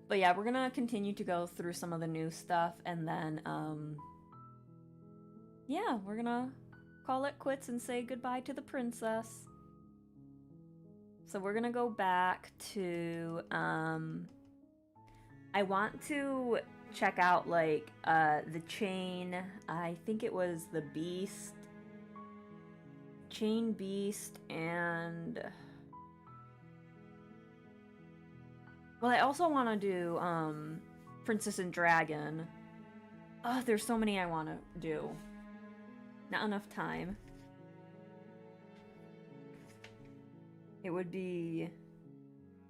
But yeah, we're gonna continue to go through some of the new stuff, and then, yeah, we're gonna call it quits and say goodbye to the princess. So we're gonna go back to, I want to check out, like, the chain. I think it was the beast. Chain beast and... Well, I also want to do, Princess and Dragon. Oh, there's so many I want to do. Not enough time. It would be...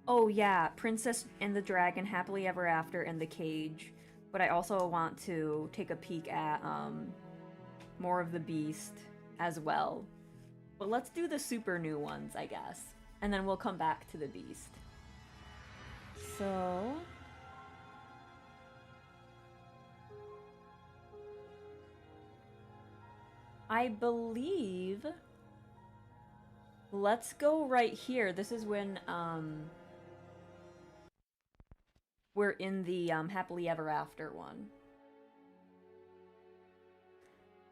Oh yeah, Princess and the Dragon, Happily Ever After, and The Cage. But I also want to take a peek at, more of the Beast as well. But let's do the super new ones, I guess. And then we'll come back to the Beast. So... I believe... Let's go right here. This is when, we're in the, Happily Ever After one.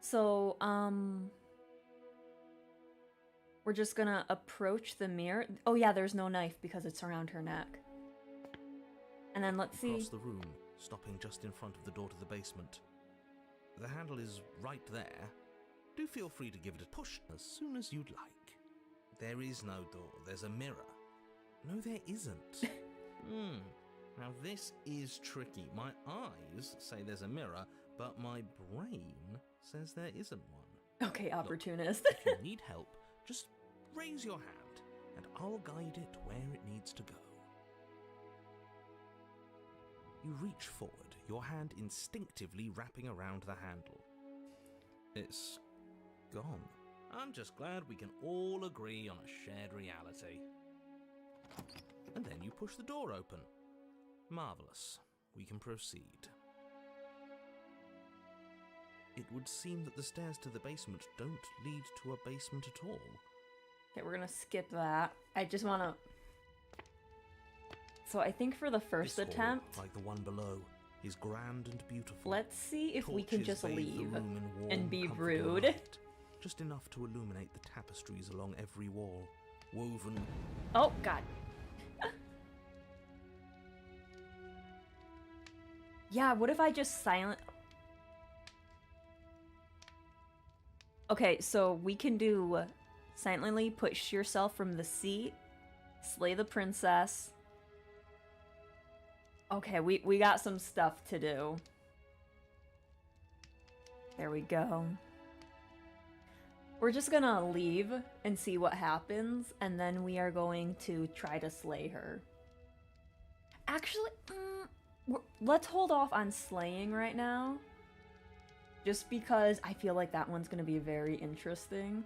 So, we're just gonna approach the mirror. Oh yeah, there's no knife because it's around her neck. And then let's see... Across the room, stopping just in front of the door to the basement. The handle is right there. Do feel free to give it a push as soon as you'd like. There is no door, there's a mirror. No, there isn't. Now this is tricky. My eyes say there's a mirror, but my brain says there isn't one. Okay, opportunist. Look, if you need help, just raise your hand, and I'll guide it where it needs to go. You reach forward, your hand instinctively wrapping around the handle. It's gone. I'm just glad we can all agree on a shared reality. And then you push the door open. Marvelous. We can proceed. It would seem that the stairs to the basement don't lead to a basement at all. Okay, we're gonna skip that. I just wanna... So I think for the first This hall, attempt... like the one below, is grand and beautiful. Let's see if we can Torches just bathe the leave room in warm, and be comfortable rude. light, just enough to illuminate the tapestries along every wall, woven... Oh, God. Yeah, what if I just silent... Okay, so we can do silently push yourself from the seat, slay the princess. Okay, we got some stuff to do. There we go. We're just gonna leave and see what happens, and then we are going to try to slay her. Actually, let's hold off on slaying right now. Just because I feel like that one's gonna be very interesting.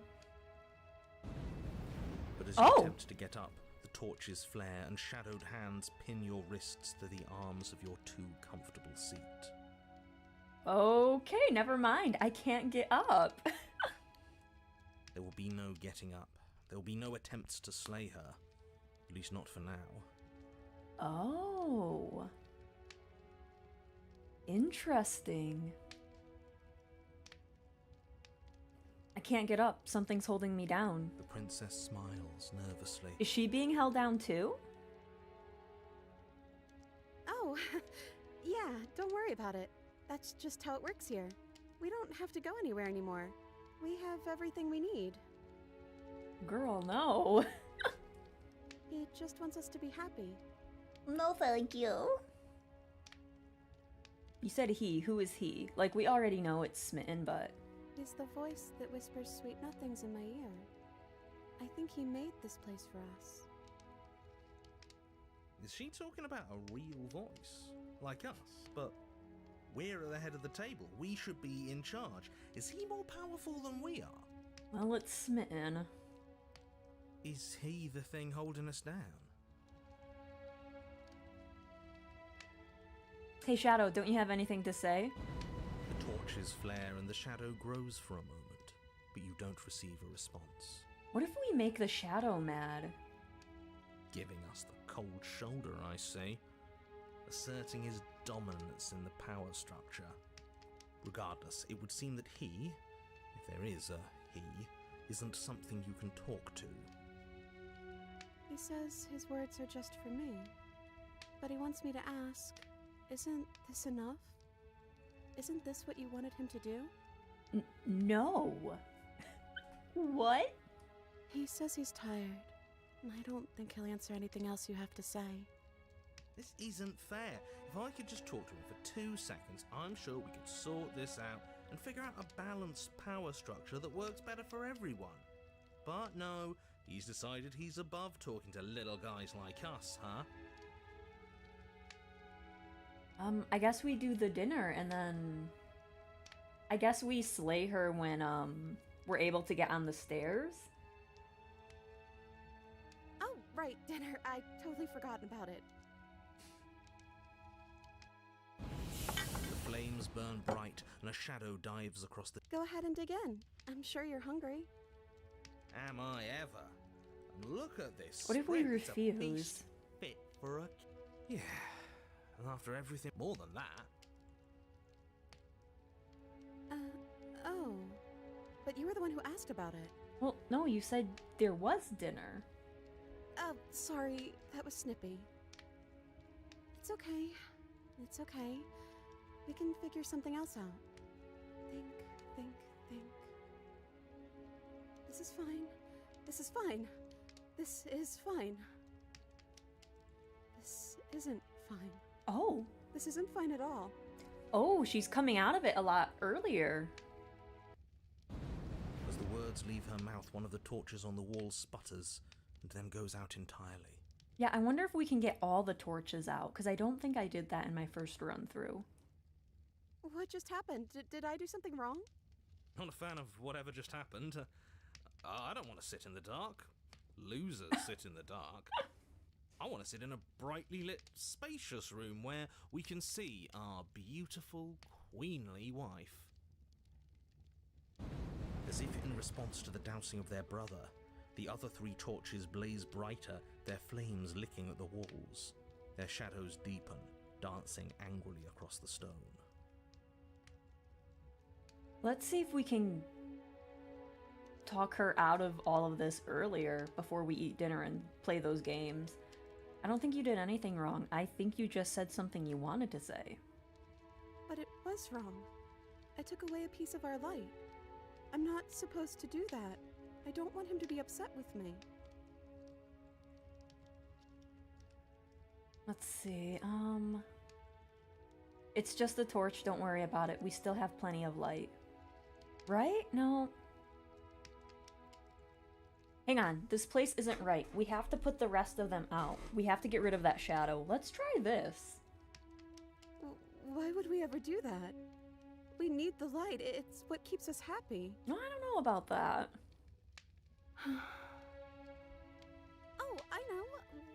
But as you attempt to get up, the torches flare and shadowed hands pin your wrists to the arms of your too comfortable seat. Okay, never mind. I can't get up. There will be no getting up. There will be no attempts to slay her. At least not for now. Oh. Interesting. I can't get up. Something's holding me down. The princess smiles nervously. Is she being held down too? Oh, yeah, don't worry about it. That's just how it works here. We don't have to go anywhere anymore. We have everything we need. Girl, no. He just wants us to be happy. No, thank you. You said he. Who is he? Like, we already know it's Smitten, but... He's the voice that whispers sweet nothings in my ear. I think he made this place for us. Is she talking about a real voice? Like us? But we're at the head of the table. We should be in charge. Is he more powerful than we are? Well, it's Smitten. Is he the thing holding us down? Hey, Shadow, don't you have anything to say? The torches flare and the shadow grows for a moment, but you don't receive a response. What if we make the Shadow mad? Giving us the cold shoulder, I say. asserting his dominance in the power structure. Regardless, it would seem that he, if there is a he, isn't something you can talk to. He says his words are just for me. But he wants me to ask, isn't this enough? Isn't this what you wanted him to do? No. What? He says he's tired. I don't think he'll answer anything else you have to say. This isn't fair. If I could just talk to him for 2 seconds, I'm sure we could sort this out and figure out a balanced power structure that works better for everyone. But no, he's decided he's above talking to little guys like us, huh? I guess we do the dinner and then... I guess we slay her when, we're able to get on the stairs? Oh, right, dinner. I totally forgotten about it. The flames burn bright and a shadow dives across the... Go ahead and dig in. I'm sure you're hungry. Am I ever? And look at this. What if we spread. It's a refuse? feast fit for a... Yeah. And after everything... More than that. Oh. But you were the one who asked about it. Well, no, you said there was dinner. Oh, sorry. That was snippy. It's okay. It's okay. We can figure something else out. Think. This is fine. This is fine. This is fine. This isn't fine. Oh. This isn't fine at all. Oh, she's coming out of it a lot earlier. As the words leave her mouth, one of the torches on the wall sputters and then goes out entirely. Yeah, I wonder if we can get all the torches out, because I don't think I did that in my first run through. What just happened? Did I do something wrong? Not a fan of whatever just happened. I don't want to sit in the dark. Losers sit in the dark. I want to sit in a brightly lit, spacious room where we can see our beautiful, queenly wife. As if in response to the dousing of their brother, the other 3 torches blaze brighter, their flames licking at the walls. Their shadows deepen, dancing angrily across the stone. Let's see if we can talk her out of all of this earlier before we eat dinner and play those games. I don't think you did anything wrong. I think you just said something you wanted to say. But it was wrong. I took away a piece of our light. I'm not supposed to do that. I don't want him to be upset with me. Let's see, it's just the torch, don't worry about it. We still have plenty of light. Right? No. Hang on, this place isn't right. We have to put the rest of them out. We have to get rid of that shadow. Let's try this. Why would we ever do that? We need the light. It's what keeps us happy. No, I don't know about that. Oh, I know.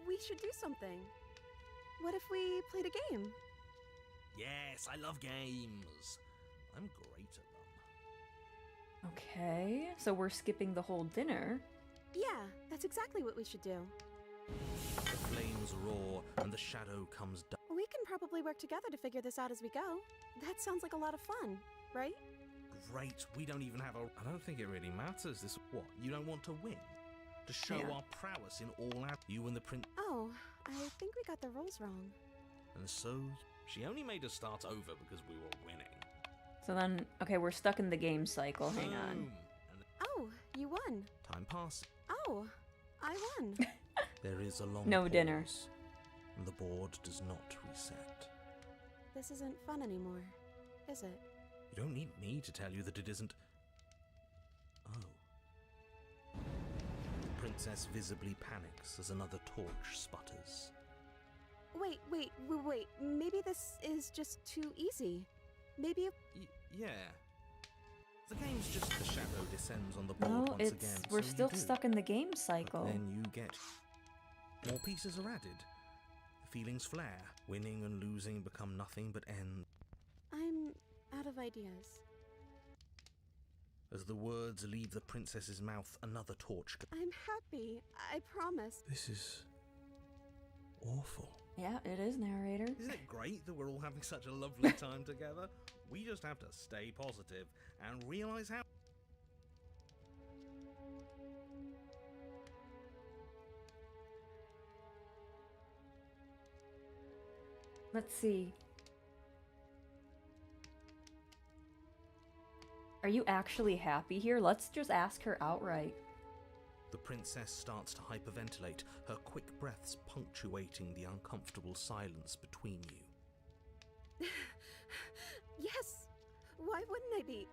We should do something. What if we played a game? Yes, I love games. I'm great at them. Okay, so we're skipping the whole dinner. Yeah, that's exactly what we should do. The flames roar and the shadow comes down. We can probably work together to figure this out as we go. That sounds like a lot of fun, right? Great, we don't even have a... I don't think it really matters. This... What, you don't want to win? To show Yeah. our prowess in all out... You and the prince... Oh, I think we got the rules wrong. And so, she only made us start over because we were winning. So then, okay, we're stuck in the game cycle. Hang on. Boom. And Oh, you won. time passes. Oh, I won. There is a long No pause, dinner. and the board does not reset. This isn't fun anymore, is it? You don't need me to tell you that it isn't... Oh. The princess visibly panics as another torch sputters. Wait. Maybe this is just too easy. Maybe... Yeah. The game's just the shadow descends on the board No, once it's again. we're so still you do. stuck in the game But cycle. then you get... More pieces are added. The feelings flare. Winning and losing become nothing but end. I'm out of ideas. As the words leave the princess's mouth, another torch... I'm happy. I promise. This is... awful. Yeah, it is, narrator. Isn't it great that we're all having such a lovely time together? We just have to stay positive and realize how... Let's see. Are you actually happy here? Let's just ask her outright. The princess starts to hyperventilate, her quick breaths punctuating the uncomfortable silence between you. Yes! Why wouldn't I be?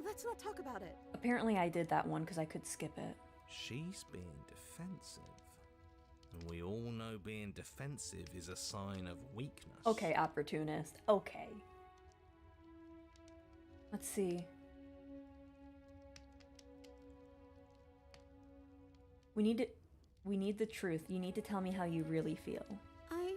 Let's not talk about it. Apparently I did that one because I could skip it. She's being defensive. And we all know being defensive is a sign of weakness. Okay, opportunist. Okay. Let's see. We need the truth. You need to tell me how you really feel. I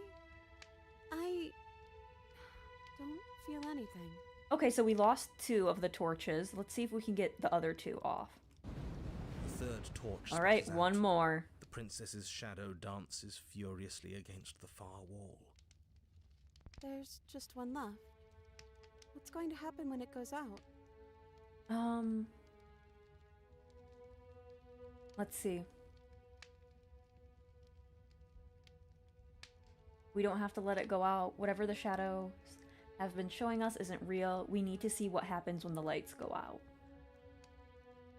don't feel anything. Okay, so we lost 2 of the torches. Let's see if we can get the other 2 off. The third torch. All right, splashes one out. more. The princess's shadow dances furiously against the far wall. There's just one left. What's going to happen when it goes out? Let's see. We don't have to let it go out. Whatever the shadows have been showing us isn't real. We need to see what happens when the lights go out.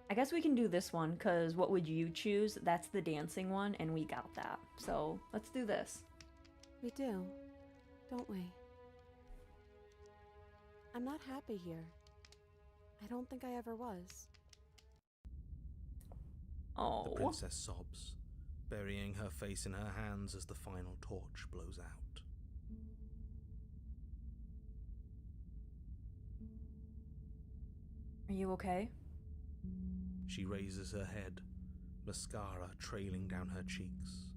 I guess we can do this one, because what would you choose? That's the dancing one, and we got that. So, let's do this. We do, don't we? I'm not happy here. I don't think I ever was. Oh. The princess sobs, burying her face in her hands as the final torch blows out. Are you okay? She raises her head, mascara trailing down her cheeks.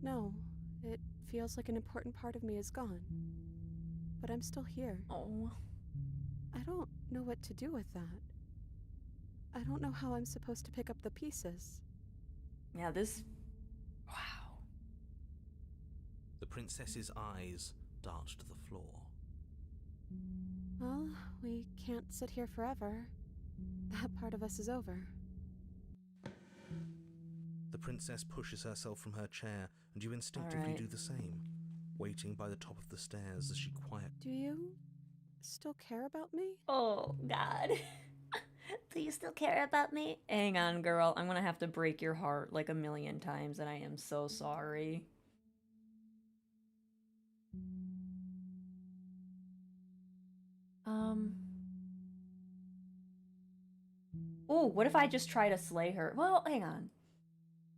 No, it feels like an important part of me is gone. But I'm still here. Oh. I don't know what to do with that. I don't know how I'm supposed to pick up the pieces. Yeah, this... Wow. The princess's eyes dart to the floor. Well, we can't sit here forever. That part of us is over. The princess pushes herself from her chair, and you instinctively Alright. do the same, waiting by the top of the stairs as she quietly... Do you still care about me? Oh, God. Do you still care about me? Hang on, girl. I'm gonna have to break your heart like a million times, and I am so sorry. Oh, what if I just try to slay her? Well, hang on.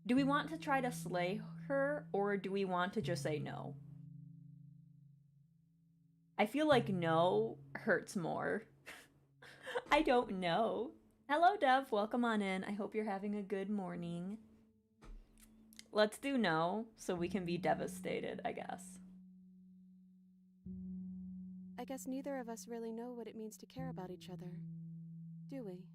Do we want to try to slay her, or do we want to just say no? I feel like no hurts more. I don't know. Hello, Dev. Welcome on in. I hope you're having a good morning. Let's do no, so we can be devastated, I guess. I guess neither of us really know what it means to care about each other, do we?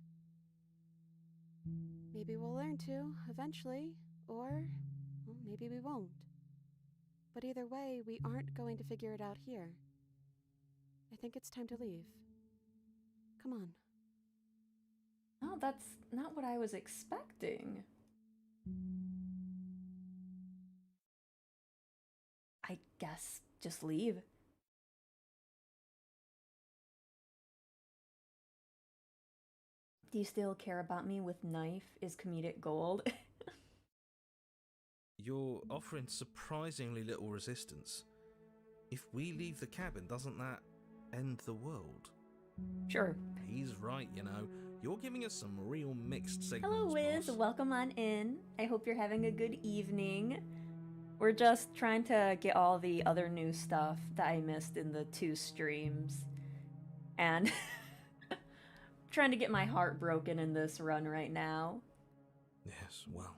Maybe we'll learn to, eventually, or well, maybe we won't. But either way, we aren't going to figure it out here. I think it's time to leave. Come on. Oh, that's not what I was expecting. I guess just leave. Do you still care about me with knife is comedic gold? You're offering surprisingly little resistance. If we leave the cabin, doesn't that end the world? Sure. He's right, you know. You're giving us some real mixed signals, Hello, Wiz. boss. Welcome on in. I hope you're having a good evening. We're just trying to get all the other new stuff that I missed in the 2 streams. And trying to get my heart broken in this run right now. Yes, well,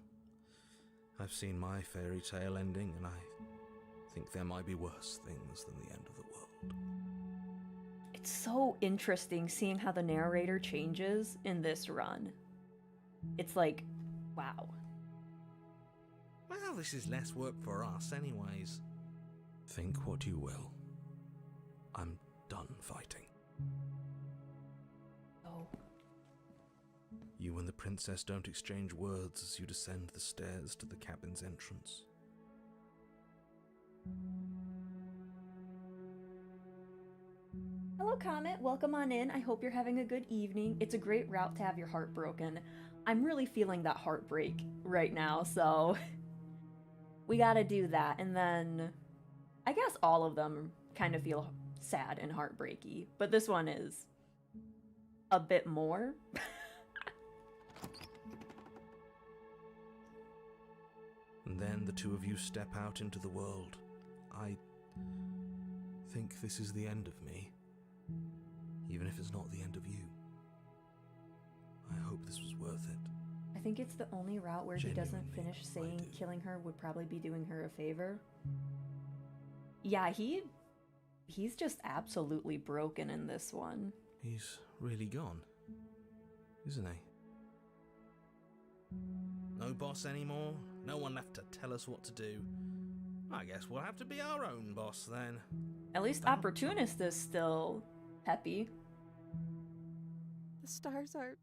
I've seen my fairy tale ending, and I think there might be worse things than the end of the world. It's so interesting seeing how the narrator changes in this run. It's like, wow. Well, Now this is less work for us anyways. Think what you will. I'm done fighting. Oh. You and the princess don't exchange words as you descend the stairs to the cabin's entrance. Hello, Comet. Welcome on in. I hope you're having a good evening. It's a great route to have your heart broken. I'm really feeling that heartbreak right now, so we gotta do that. And then I guess all of them kind of feel sad and heartbreaky, but this one is a bit more. And then the two of you step out into the world. I think this is the end of me, even if it's not the end of you. I hope this was worth it. I think it's the only route where he doesn't Genuinely, finish I saying do. killing her would probably be doing her a favor. Yeah, he's just absolutely broken in this one. He's really gone, isn't he? No boss anymore? No one left to tell us what to do? I guess we'll have to be our own boss then. At least Opportunist is still happy. The stars are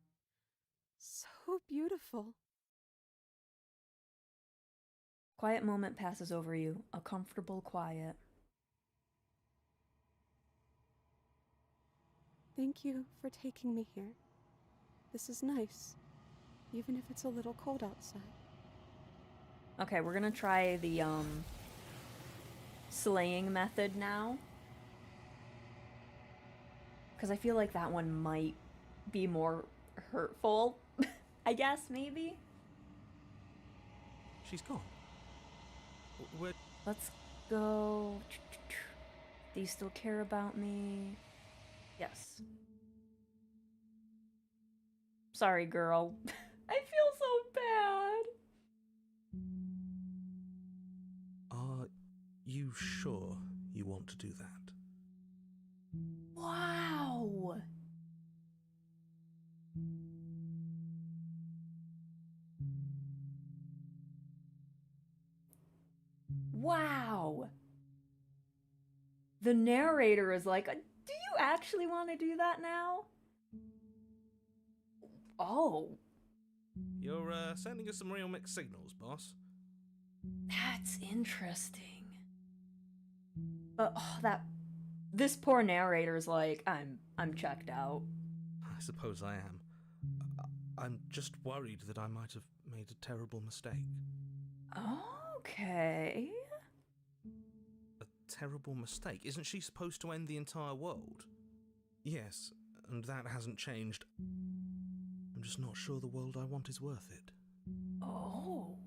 so beautiful. Quiet moment passes over you, a comfortable quiet. Thank you for taking me here. This is nice, even if it's a little cold outside. Okay, we're gonna try the slaying method now. Because I feel like that one might be more hurtful. I guess, maybe? She's gone. Where? Let's go. Do you still care about me? Yes. Sorry, girl. I feel so bad. Are you sure you want to do that? Wow. Wow. The narrator is like, do you actually want to do that now? Oh, You're sending us some real mixed signals, boss. that's interesting. But this poor narrator's like, I'm checked out. I suppose I am. I'm just worried that I might have made a terrible mistake. Okay. A terrible mistake? Isn't she supposed to end the entire world? Yes, and that hasn't changed. I'm just not sure the world I want is worth it. Oh.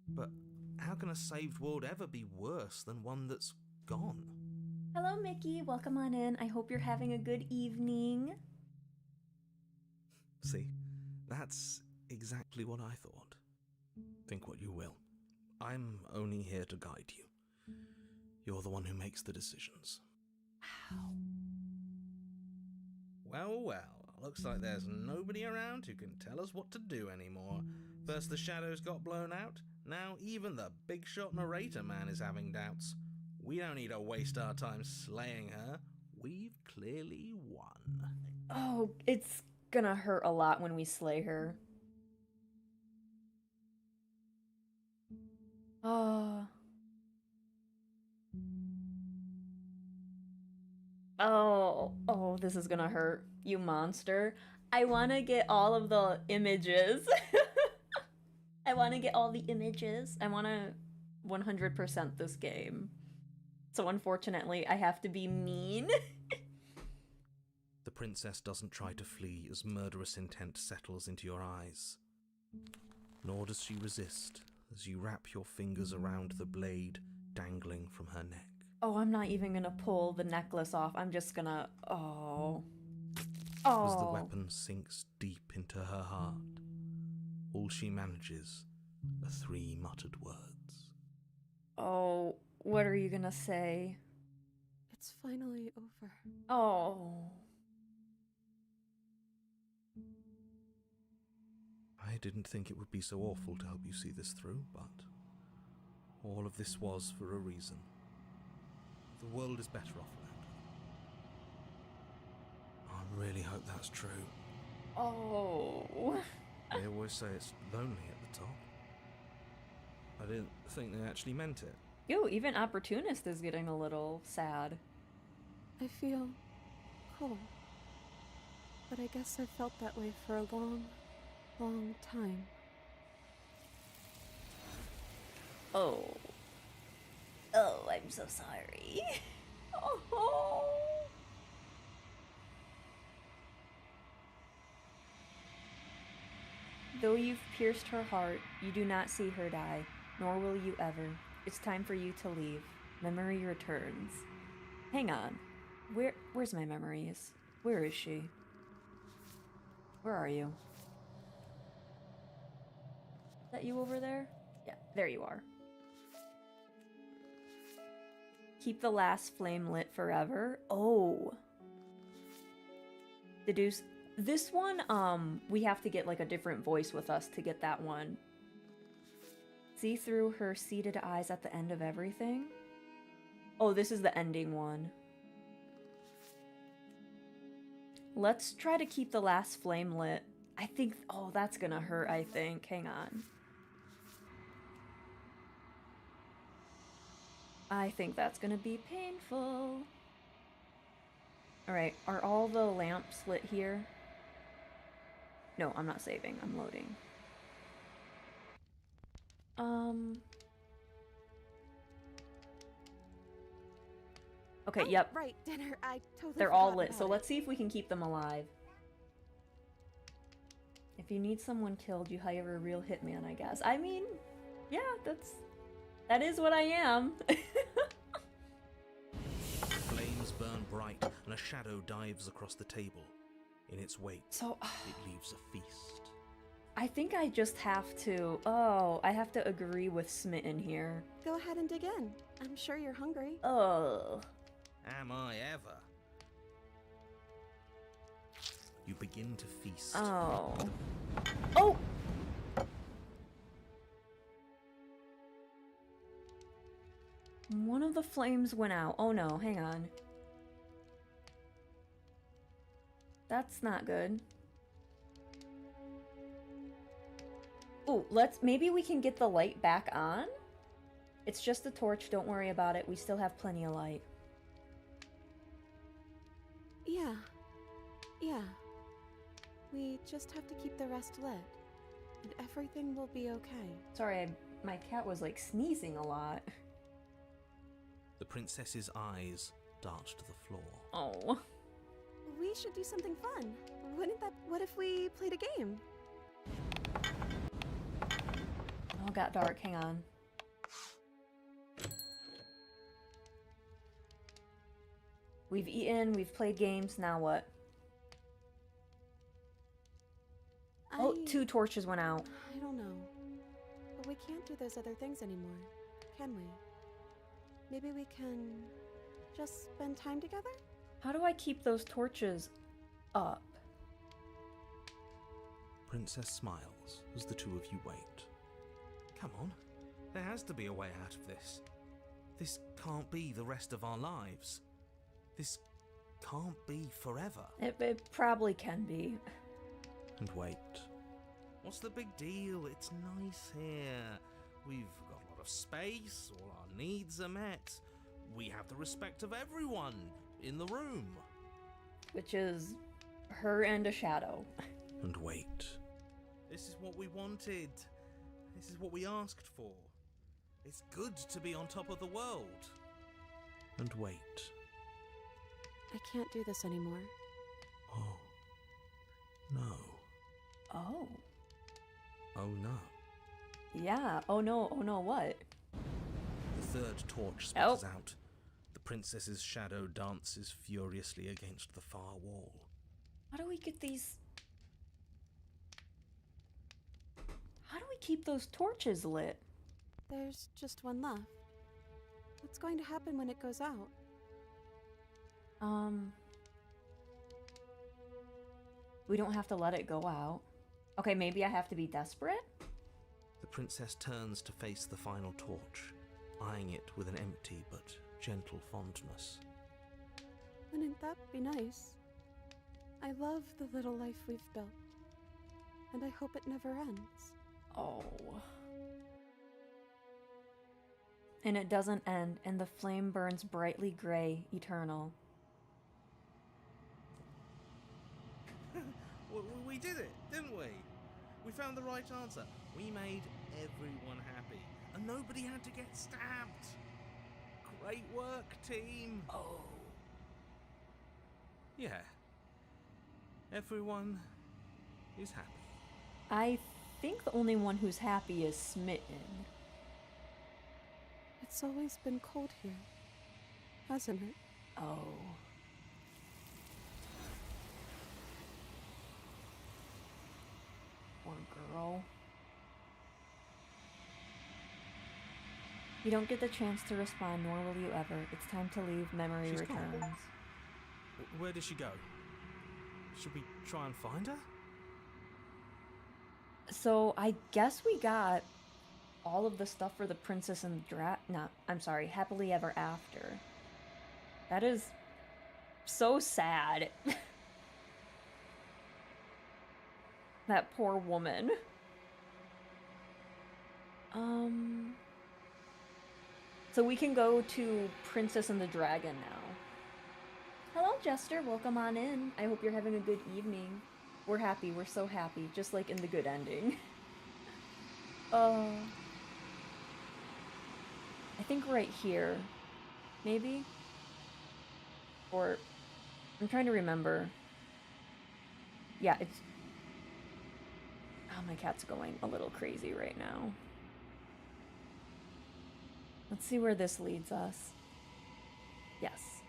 But how can a saved world ever be worse than one that's gone? Hello, Mickey. Welcome on in. I hope you're having a good evening. See, that's exactly what I thought. Think what you will. I'm only here to guide you. You're the one who makes the decisions. Wow. Well, well, looks like there's nobody around who can tell us what to do anymore. First the shadows got blown out, now even the big shot narrator man is having doubts. We don't need to waste our time slaying her. We've clearly won. Oh, it's gonna hurt a lot when we slay her. Oh, this is gonna hurt, you monster. I wanna get all of the images. I wanna get all the images. I wanna 100% this game. So unfortunately, I have to be mean. The princess doesn't try to flee as murderous intent settles into your eyes. Nor does she resist as you wrap your fingers around the blade dangling from her neck. Oh, I'm not even gonna pull the necklace off. I'm just gonna... Oh. As the Oh. weapon sinks deep into her heart, all she manages are 3 muttered words. Oh, what are you gonna say? It's finally over. Oh. I didn't think it would be so awful to help you see this through, but all of this was for a reason. The world is better off without her. I really hope that's true. Oh. They always say it's lonely at the top. I didn't think they actually meant it. Ew, even Opportunist is getting a little sad. I feel cold. But I guess I've felt that way for a long, long time. Oh. Oh, I'm so sorry. Oh. Though you've pierced her heart, you do not see her die, nor will you ever. It's time for you to leave. Memory returns. Hang on. Where's my memories? Where is she? Where are you? Is that you over there? Yeah, there you are. Keep the last flame lit forever. Oh. Deduce. This one, we have to get like a different voice with us to get that one. See through her seated eyes at the end of everything. Oh, this is the ending one. Let's try to keep the last flame lit. I think, oh, that's gonna hurt, I think. Hang on. I think that's gonna be painful. Alright, are all the lamps lit here? No, I'm not saving, I'm loading. Okay, Oh, yep. Right, dinner. I totally They're all forgot lit, about so it. let's see if we can keep them alive. If you need someone killed, you hire a real hitman, I guess. I mean, yeah, that is what I am. Flames burn bright, and a shadow dives across the table. In its wake, So, it leaves a feast. I think I just have to... Oh, I have to agree with Smitten here. Go ahead and dig in. I'm sure you're hungry. Oh. Am I ever? You begin to feast. Oh. Oh! One of the flames went out. Oh no, hang on. That's not good. Ooh, maybe we can get the light back on? It's just a torch, don't worry about it. We still have plenty of light. Yeah. Yeah. We just have to keep the rest lit. And everything will be okay. Sorry, my cat was like sneezing a lot. The princess's eyes dart to the floor. Oh. We should do something fun. What if we played a game? Oh, it got dark, hang on. We've eaten, we've played games, now what? Oh, 2 torches went out. I don't know. But we can't do those other things anymore, can we? Maybe we can just spend time together? How do I keep those torches up? Princess smiles as the two of you wait. Come on, there has to be a way out of this. This can't be the rest of our lives. This can't be forever. It probably can be. And wait. What's the big deal? It's nice here. We've got a lot of space, all our needs are met. We have the respect of everyone in the room. Which is her and a shadow. And wait. This is what we wanted. This is what we asked for. It's good to be on top of the world. And wait. I can't do this anymore. Oh. No. Oh. Oh no. Yeah. Oh no, what? The third torch sputters out. The princess's shadow dances furiously against the far wall. How do we get these... How do we keep those torches lit? There's just one left. What's going to happen when it goes out? We don't have to let it go out. Okay, maybe I have to be desperate? The princess turns to face the final torch, eyeing it with an empty but gentle fondness. Wouldn't that be nice? I love the little life we've built, and I hope it never ends. Oh. And it doesn't end, and the flame burns brightly gray, eternal. We did it, didn't we? We found the right answer. We made everyone happy, and nobody had to get stabbed. Great work, team. Oh. Yeah. Everyone is happy. I think the only one who's happy is Smitten. It's always been cold here, hasn't it? Oh. Poor girl. You don't get the chance to respond, nor will you ever. It's time to leave. Memory She's gone. returns. Where did she go? Should we try and find her? So I guess we got all of the stuff for the Princess and Happily Ever After. That is so sad. That poor woman. So we can go to Princess and the Dragon now. Hello, Jester. Welcome on in. I hope you're having a good evening. We're happy. We're so happy. Just like in the good ending. I think right here. Maybe? Or... I'm trying to remember. Yeah, it's... Oh, my cat's going a little crazy right now. Let's see where this leads us. Yes.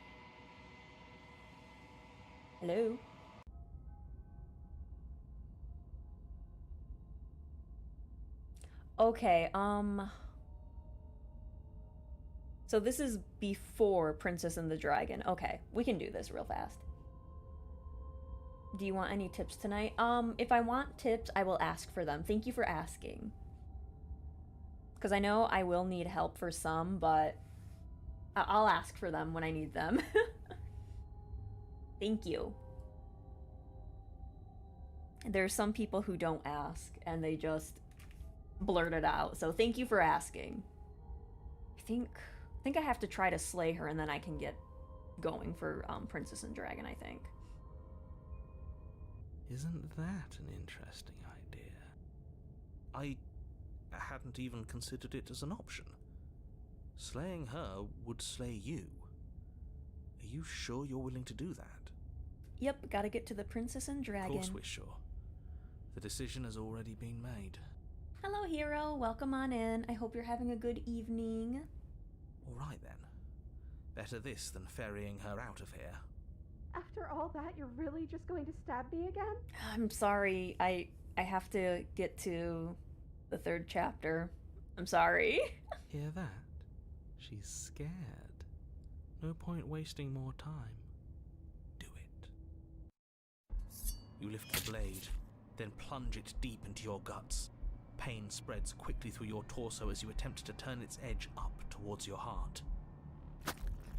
Hello? Okay, so this is before Princess and the Dragon. Okay, we can do this real fast. Do you want any tips tonight? If I want tips, I will ask for them. Thank you for asking. Because I know I will need help for some, but I'll ask for them when I need them. Thank you. There's some people who don't ask, and they just blurt it out. So thank you for asking. I think I have to try to slay her, and then I can get going for Princess and Dragon, I think. Isn't that an interesting idea? I hadn't even considered it as an option. Slaying her would slay you. Are you sure you're willing to do that? Yep, gotta get to the Princess and Dragon. Of course we're sure. The decision has already been made. Hello, hero. Welcome on in. I hope you're having a good evening. All right then. Better this than ferrying her out of here. After all that, you're really just going to stab me again? I'm sorry. I have to get to the 3rd chapter. I'm sorry. Hear that? She's scared. No point wasting more time. Do it. You lift the blade, then plunge it deep into your guts. Pain spreads quickly through your torso as you attempt to turn its edge up towards your heart.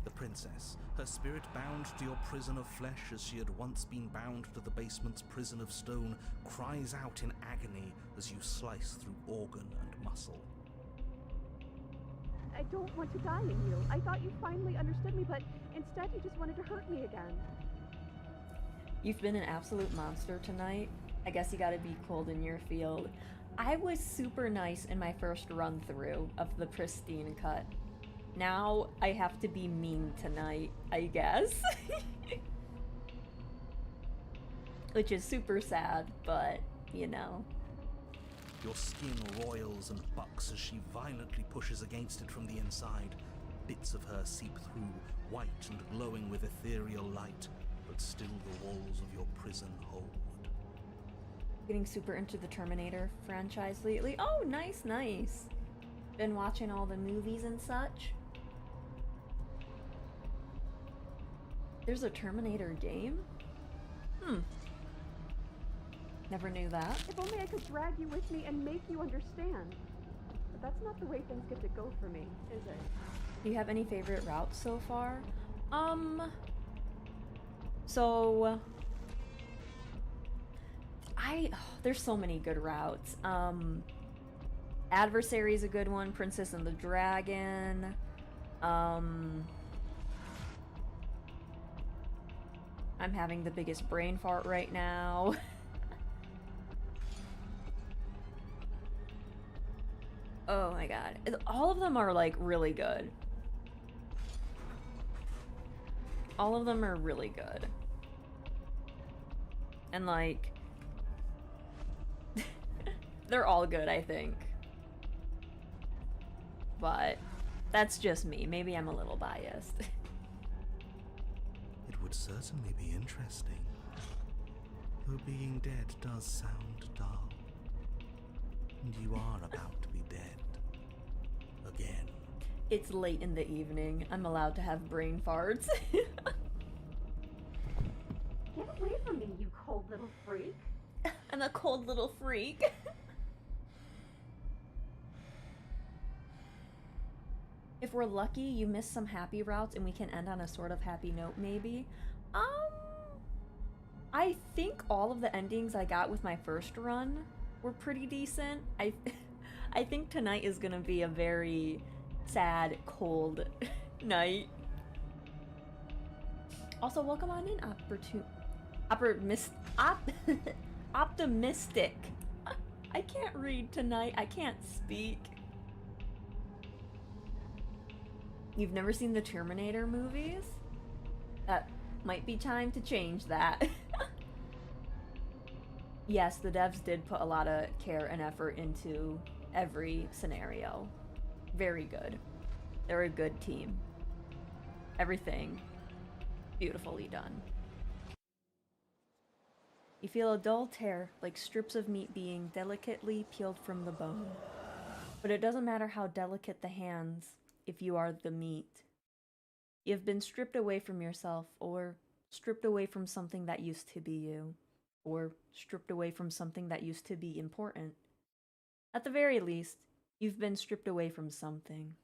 The princess, her spirit bound to your prison of flesh as she had once been bound to the basement's prison of stone, cries out in agony as you slice through organ and muscle. I don't want to die in you. I thought you finally understood me, but instead you just wanted to hurt me again. You've been an absolute monster tonight. I guess you gotta be cold in your field. I was super nice in my first run through of the Pristine Cut. Now I have to be mean tonight, I guess. Which is super sad, but, you know. Your skin roils and bucks as she violently pushes against it from the inside. Bits of her seep through, white and glowing with ethereal light, but still the walls of your prison hold. Getting super into the Terminator franchise lately. Oh, nice, nice. Been watching all the movies and such. There's a Terminator game? Never knew that. If only I could drag you with me and make you understand. But that's not the way things get to go for me, is it? Do you have any favorite routes so far? So there's so many good routes. Adversary is a good one. Princess and the Dragon. I'm having the biggest brain fart right now. Oh my god. All of them are like really good. All of them are really good. And like they're all good, I think. But that's just me. Maybe I'm a little biased. It would certainly be interesting. Though being dead does sound dull. And you are about to be dead. Again. It's late in the evening. I'm allowed to have brain farts. Get away from me, you cold little freak. I'm a cold little freak. If we're lucky, you miss some happy routes and we can end on a sort of happy note, maybe. I think all of the endings I got with my first run were pretty decent. I think tonight is gonna be a very sad, cold night. Also, welcome on in, optimistic. I can't read tonight. I can't speak. You've never seen the Terminator movies? That might be time to change that. Yes, the devs did put a lot of care and effort into every scenario. Very good. They're a good team. Everything beautifully done. You feel a dull tear, like strips of meat being delicately peeled from the bone. But it doesn't matter how delicate the hands if you are the meat. You've been stripped away from yourself, or stripped away from something that used to be you, or stripped away from something that used to be important. At the very least, you've been stripped away from something.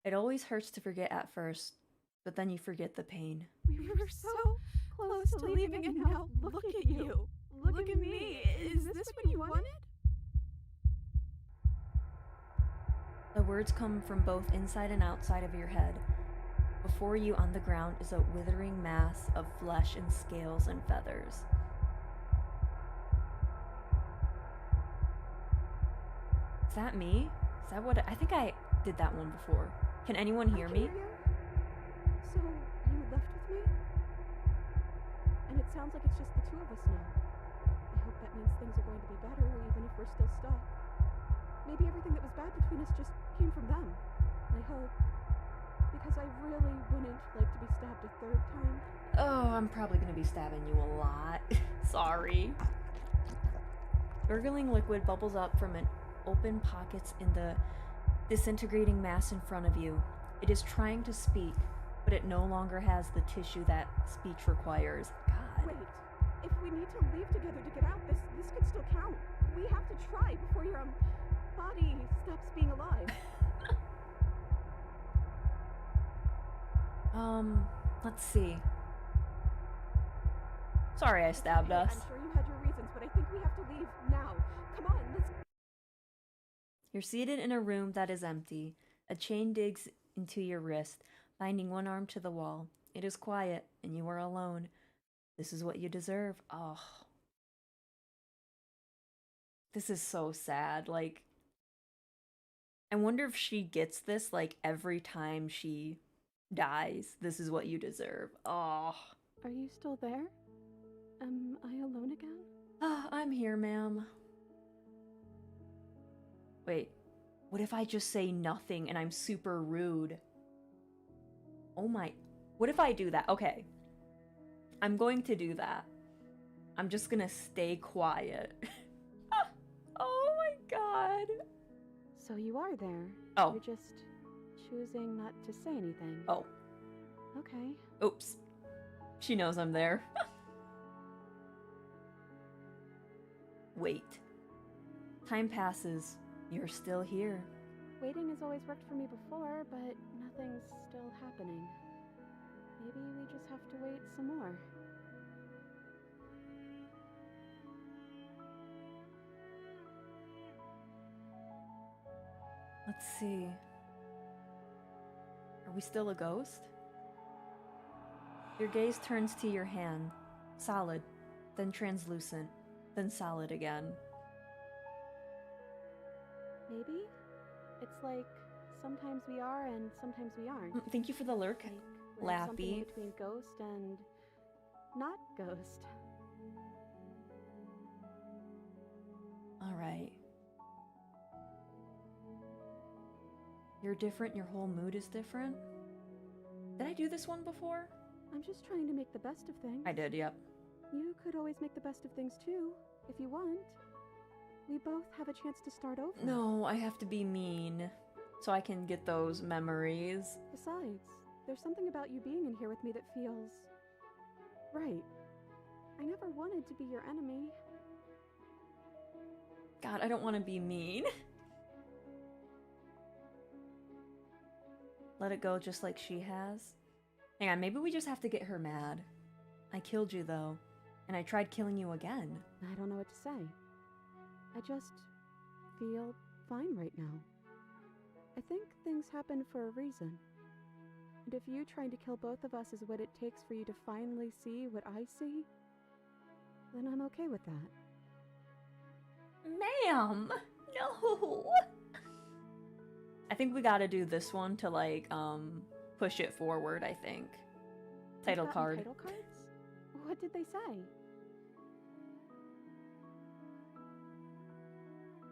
It always hurts to forget at first, but then you forget the pain. We were so close to leaving and now look at you. Look at me. Is this what you wanted? The words come from both inside and outside of your head. Before you on the ground is a withering mass of flesh and scales and feathers. Is that me? Is that what I think I did that one before. Can anyone hear me? So, you left with me? And it sounds like it's just the two of us now. I hope that means things are going to be better, even if we're still stuck. Maybe everything that was bad between us just came from them. I hope. Because I really wouldn't like to be stabbed a third time. Oh, I'm probably gonna be stabbing you a lot. Sorry. Gurgling liquid bubbles up from an open pockets in the disintegrating mass in front of you. It is trying to speak, but it no longer has the tissue that speech requires. God. Wait. If we need to leave together to get out, this could still count. We have to try before your body stops being alive. Let's see. Sorry I stabbed us. I'm sure you had your reasons, but I think we have to leave now. Come on, let's... You're seated in a room that is empty. A chain digs into your wrist, binding one arm to the wall. It is quiet, and you are alone. This is what you deserve. Oh. This is so sad. Like, I wonder if she gets this, like, every time she dies. This is what you deserve. Oh. Are you still there? Am I alone again? I'm here, ma'am. Wait, what if I just say nothing and I'm super rude? Oh my, what if I do that? Okay, I'm going to do that. I'm just gonna stay quiet. Oh my god. So you are there. Oh. You're just choosing not to say anything. Oh. Okay. Oops. She knows I'm there. wait. Time passes. You're still here. Waiting has always worked for me before, but nothing's still happening. Maybe we just have to wait some more. Let's see. Are we still a ghost? Your gaze turns to your hand. Solid, then translucent, then solid again. Maybe? It's like sometimes we are and sometimes we aren't. Thank you for the lurk, Like we're something Lappy. between ghost and not ghost. Alright. You're different, your whole mood is different? Did I do this one before? I'm just trying to make the best of things. I did, yep. You could always make the best of things too, if you want. We both have a chance to start over. No, I have to be mean, so I can get those memories. Besides, there's something about you being in here with me that feels right. I never wanted to be your enemy. God, I don't want to be mean. Let it go just like she has. Hang on, maybe we just have to get her mad. I killed you though, and I tried killing you again. I don't know what to say. I just feel fine right now. I think things happen for a reason. And if you trying to kill both of us is what it takes for you to finally see what I see, then I'm okay with that. Ma'am! No! I think we gotta do this one to, like, push it forward, I think. Title You've gotten card. Title cards? What did they say?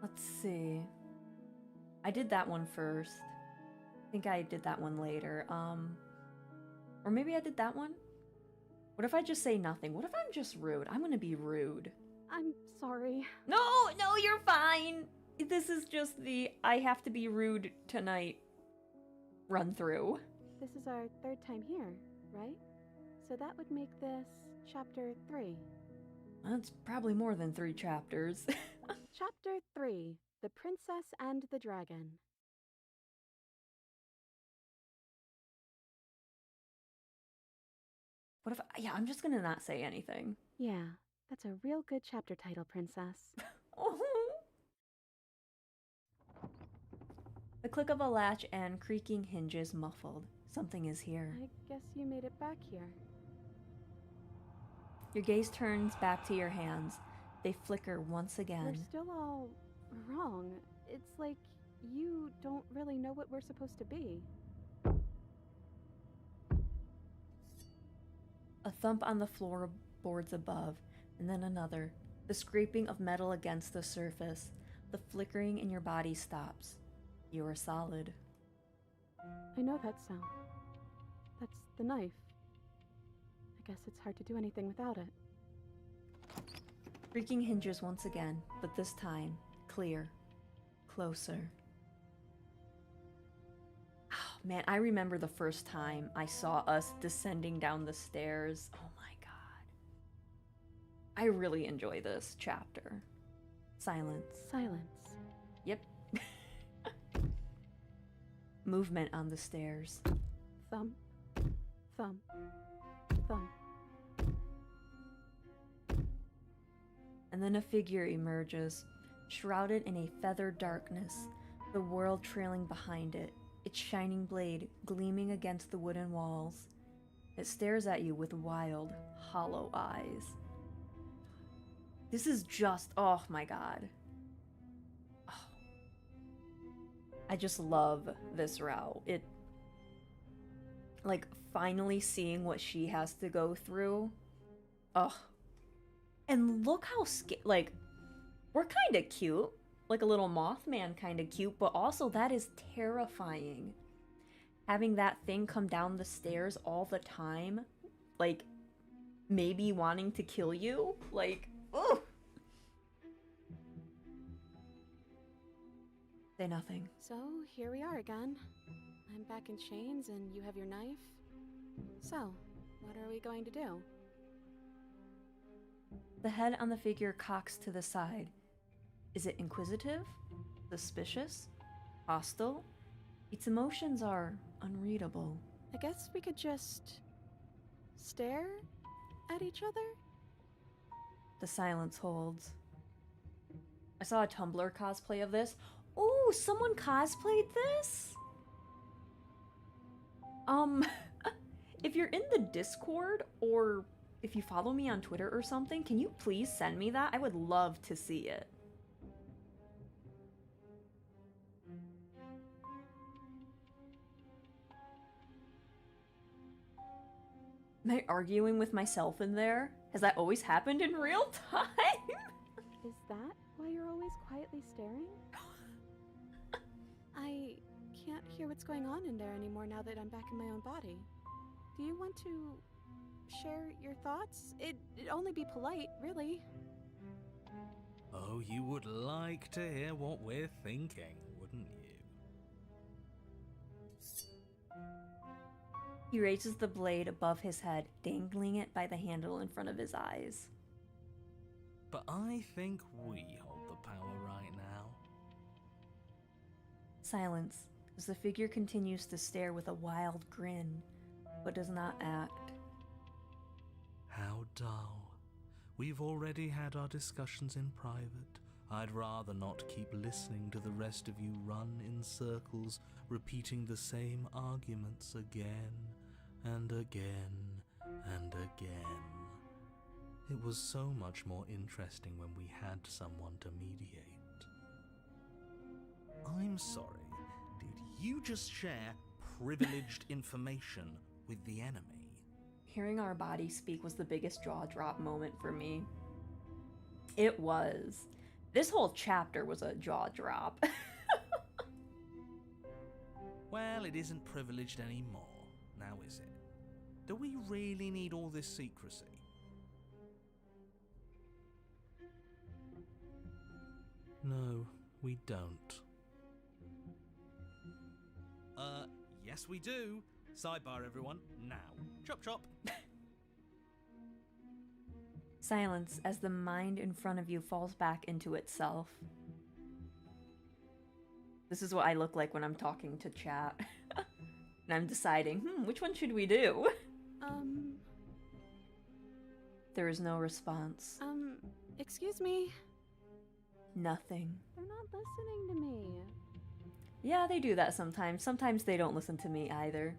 Let's see. I did that one first. I think I did that one later. Or maybe I did that one? What if I just say nothing? What if I'm just rude? I'm gonna be rude. I'm sorry. No, no, you're fine. This is just the I have to be rude tonight run through. This is our third time here, right? So that would make this chapter 3. That's probably more than 3 chapters. Chapter 3, The Princess and the Dragon. What if yeah, I'm just gonna not say anything. Yeah, that's a real good chapter title, Princess. The click of a latch and creaking hinges muffled. Something is here. I guess you made it back here. Your gaze turns back to your hands. They flicker once We're again. still all wrong. It's like you don't really know what we're supposed to be. A thump on the floorboards above, and then another. The scraping of metal against the surface. The flickering in your body stops. You are solid. I know that sound. That's the knife. I guess it's hard to do anything without it. Creaking hinges once again, but this time, clear. Closer. Oh, man, I remember the first time I saw us descending down the stairs. Oh my god. I really enjoy this chapter. Silence. Silence. Yep. Movement on the stairs. Thump. Thump. Thump. And then a figure emerges, shrouded in a feathered darkness, the world trailing behind it, its shining blade gleaming against the wooden walls. It stares at you with wild, hollow eyes. This is just, oh my god. Oh. I just love this route. It, like, finally seeing what she has to go through. Ugh. And look how like, we're kind of cute. Like a little Mothman kind of cute, but also that is terrifying. Having that thing come down the stairs all the time, like, maybe wanting to kill you. Like, ugh. Say nothing. So, here we are again. I'm back in chains and you have your knife. So, what are we going to do? The head on the figure cocks to the side. Is it inquisitive? Suspicious? Hostile? Its emotions are unreadable. I guess we could just stare at each other? The silence holds. I saw a Tumblr cosplay of this. Oh, someone cosplayed this? If you're in the Discord, or if you follow me on Twitter or something, can you please send me that? I would love to see it. Am I arguing with myself in there? Has that always happened in real time? Is that why you're always quietly staring? I can't hear what's going on in there anymore now that I'm back in my own body. Do you want to share your thoughts? It'd only be polite, really. Oh, you would like to hear what we're thinking, wouldn't you? He raises the blade above his head, dangling it by the handle in front of his eyes. But I think we hold the power right now. Silence, as the figure continues to stare with a wild grin, but does not act. How dull. We've already had our discussions in private. I'd rather not keep listening to the rest of you run in circles, repeating the same arguments again and again and again. It was so much more interesting when we had someone to mediate. I'm sorry, did you just share privileged information with the enemy? Hearing our body speak was the biggest jaw drop moment for me. It was. This whole chapter was a jaw drop. Well, it isn't privileged anymore, now is it? Do we really need all this secrecy? No, we don't. Yes we do. Sidebar, everyone. Now. Chop chop. Silence as the mind in front of you falls back into itself. This is what I look like when I'm talking to chat. And I'm deciding, which one should we do? There is no response. Excuse me? Nothing. They're not listening to me. Yeah, they do that sometimes. Sometimes they don't listen to me either.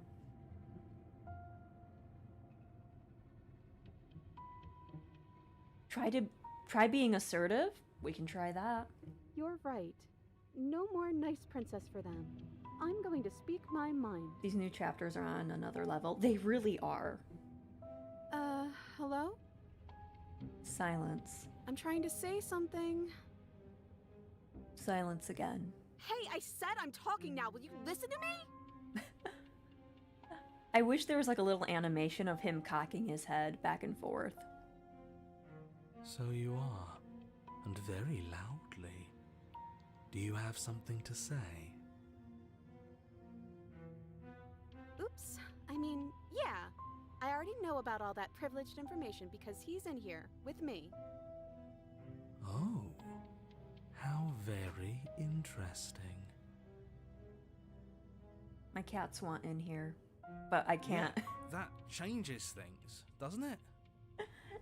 Try being assertive? We can try that. You're right. No more nice princess for them. I'm going to speak my mind. These new chapters are on another level. They really are. Hello? Silence. I'm trying to say something. Silence again. Hey, I said I'm talking now. Will you listen to me? I wish there was like a little animation of him cocking his head back and forth. So you are, and very loudly. Do you have something to say? Oops. I mean, yeah. I already know about all that privileged information because he's in here with me. Oh, how very interesting. My cats want in here, but I can't. Yeah, that changes things, doesn't it?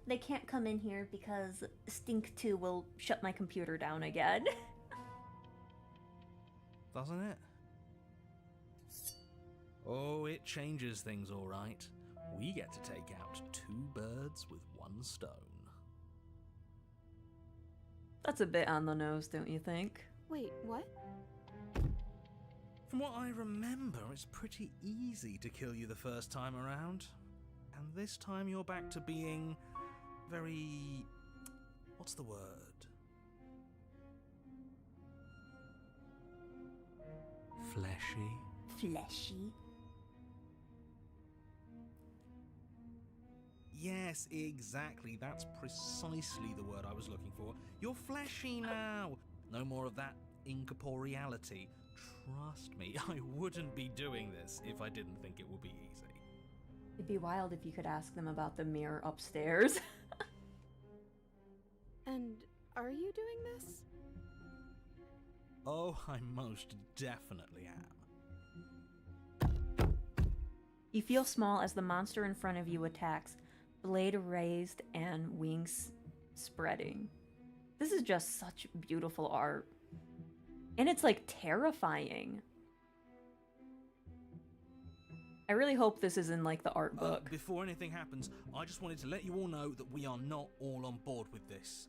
They can't come in here because Stink 2 will shut my computer down again. Doesn't it? Oh, it changes things all right. We get to take out 2 birds with 1 stone. That's a bit on the nose, don't you think? Wait, what? From what I remember, it's pretty easy to kill you the first time around. And this time you're back to being very... what's the word? Fleshy? Fleshy. Yes, exactly. That's precisely the word I was looking for. You're fleshy now. No more of that incorporeality. Trust me, I wouldn't be doing this if I didn't think it would be easy. It'd be wild if you could ask them about the mirror upstairs. And are you doing this? Oh, I most definitely am. You feel small as the monster in front of you attacks, blade raised and wings spreading. This is just such beautiful art. And it's like terrifying. I really hope this is in like the art book. Before anything happens, I just wanted to let you all know that we are not all on board with this.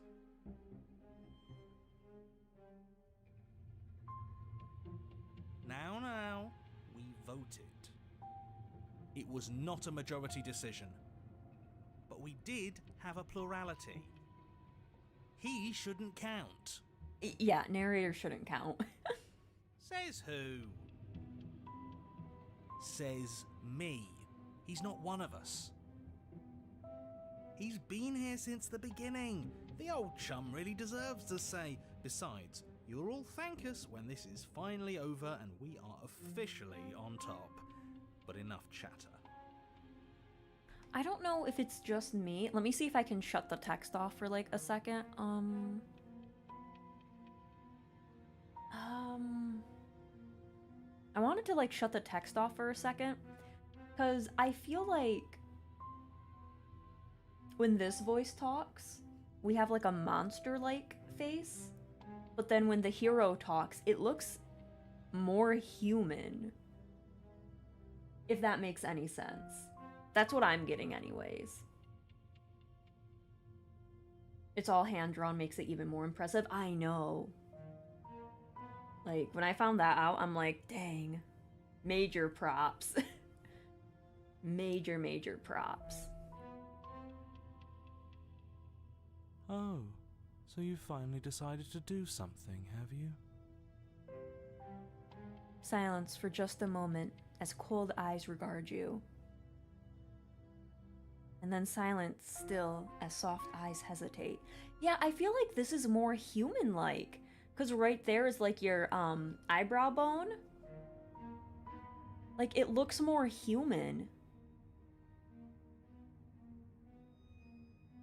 Now, we voted. It was not a majority decision. But we did have a plurality. He shouldn't count. Yeah, narrator shouldn't count. Says who? Says me. He's not one of us. He's been here since the beginning. The old chum really deserves to say. Besides, you'll all thank us when this is finally over and we are officially on top. But enough chatter. I don't know if it's just me. Let me see if I can shut the text off for like a second. I wanted to like shut the text off for a second because I feel like when this voice talks, we have like a monster-like face, but then when the hero talks, it looks more human. If that makes any sense. That's what I'm getting anyways. It's all hand-drawn, makes it even more impressive. I know. Like, when I found that out, I'm like, dang. Major props. Major props. Oh, so you finally decided to do something, have you? Silence for just a moment as cold eyes regard you. And then silence still as soft eyes hesitate. Yeah, I feel like this is more human-like. Because right there is like your eyebrow bone. Like, it looks more human.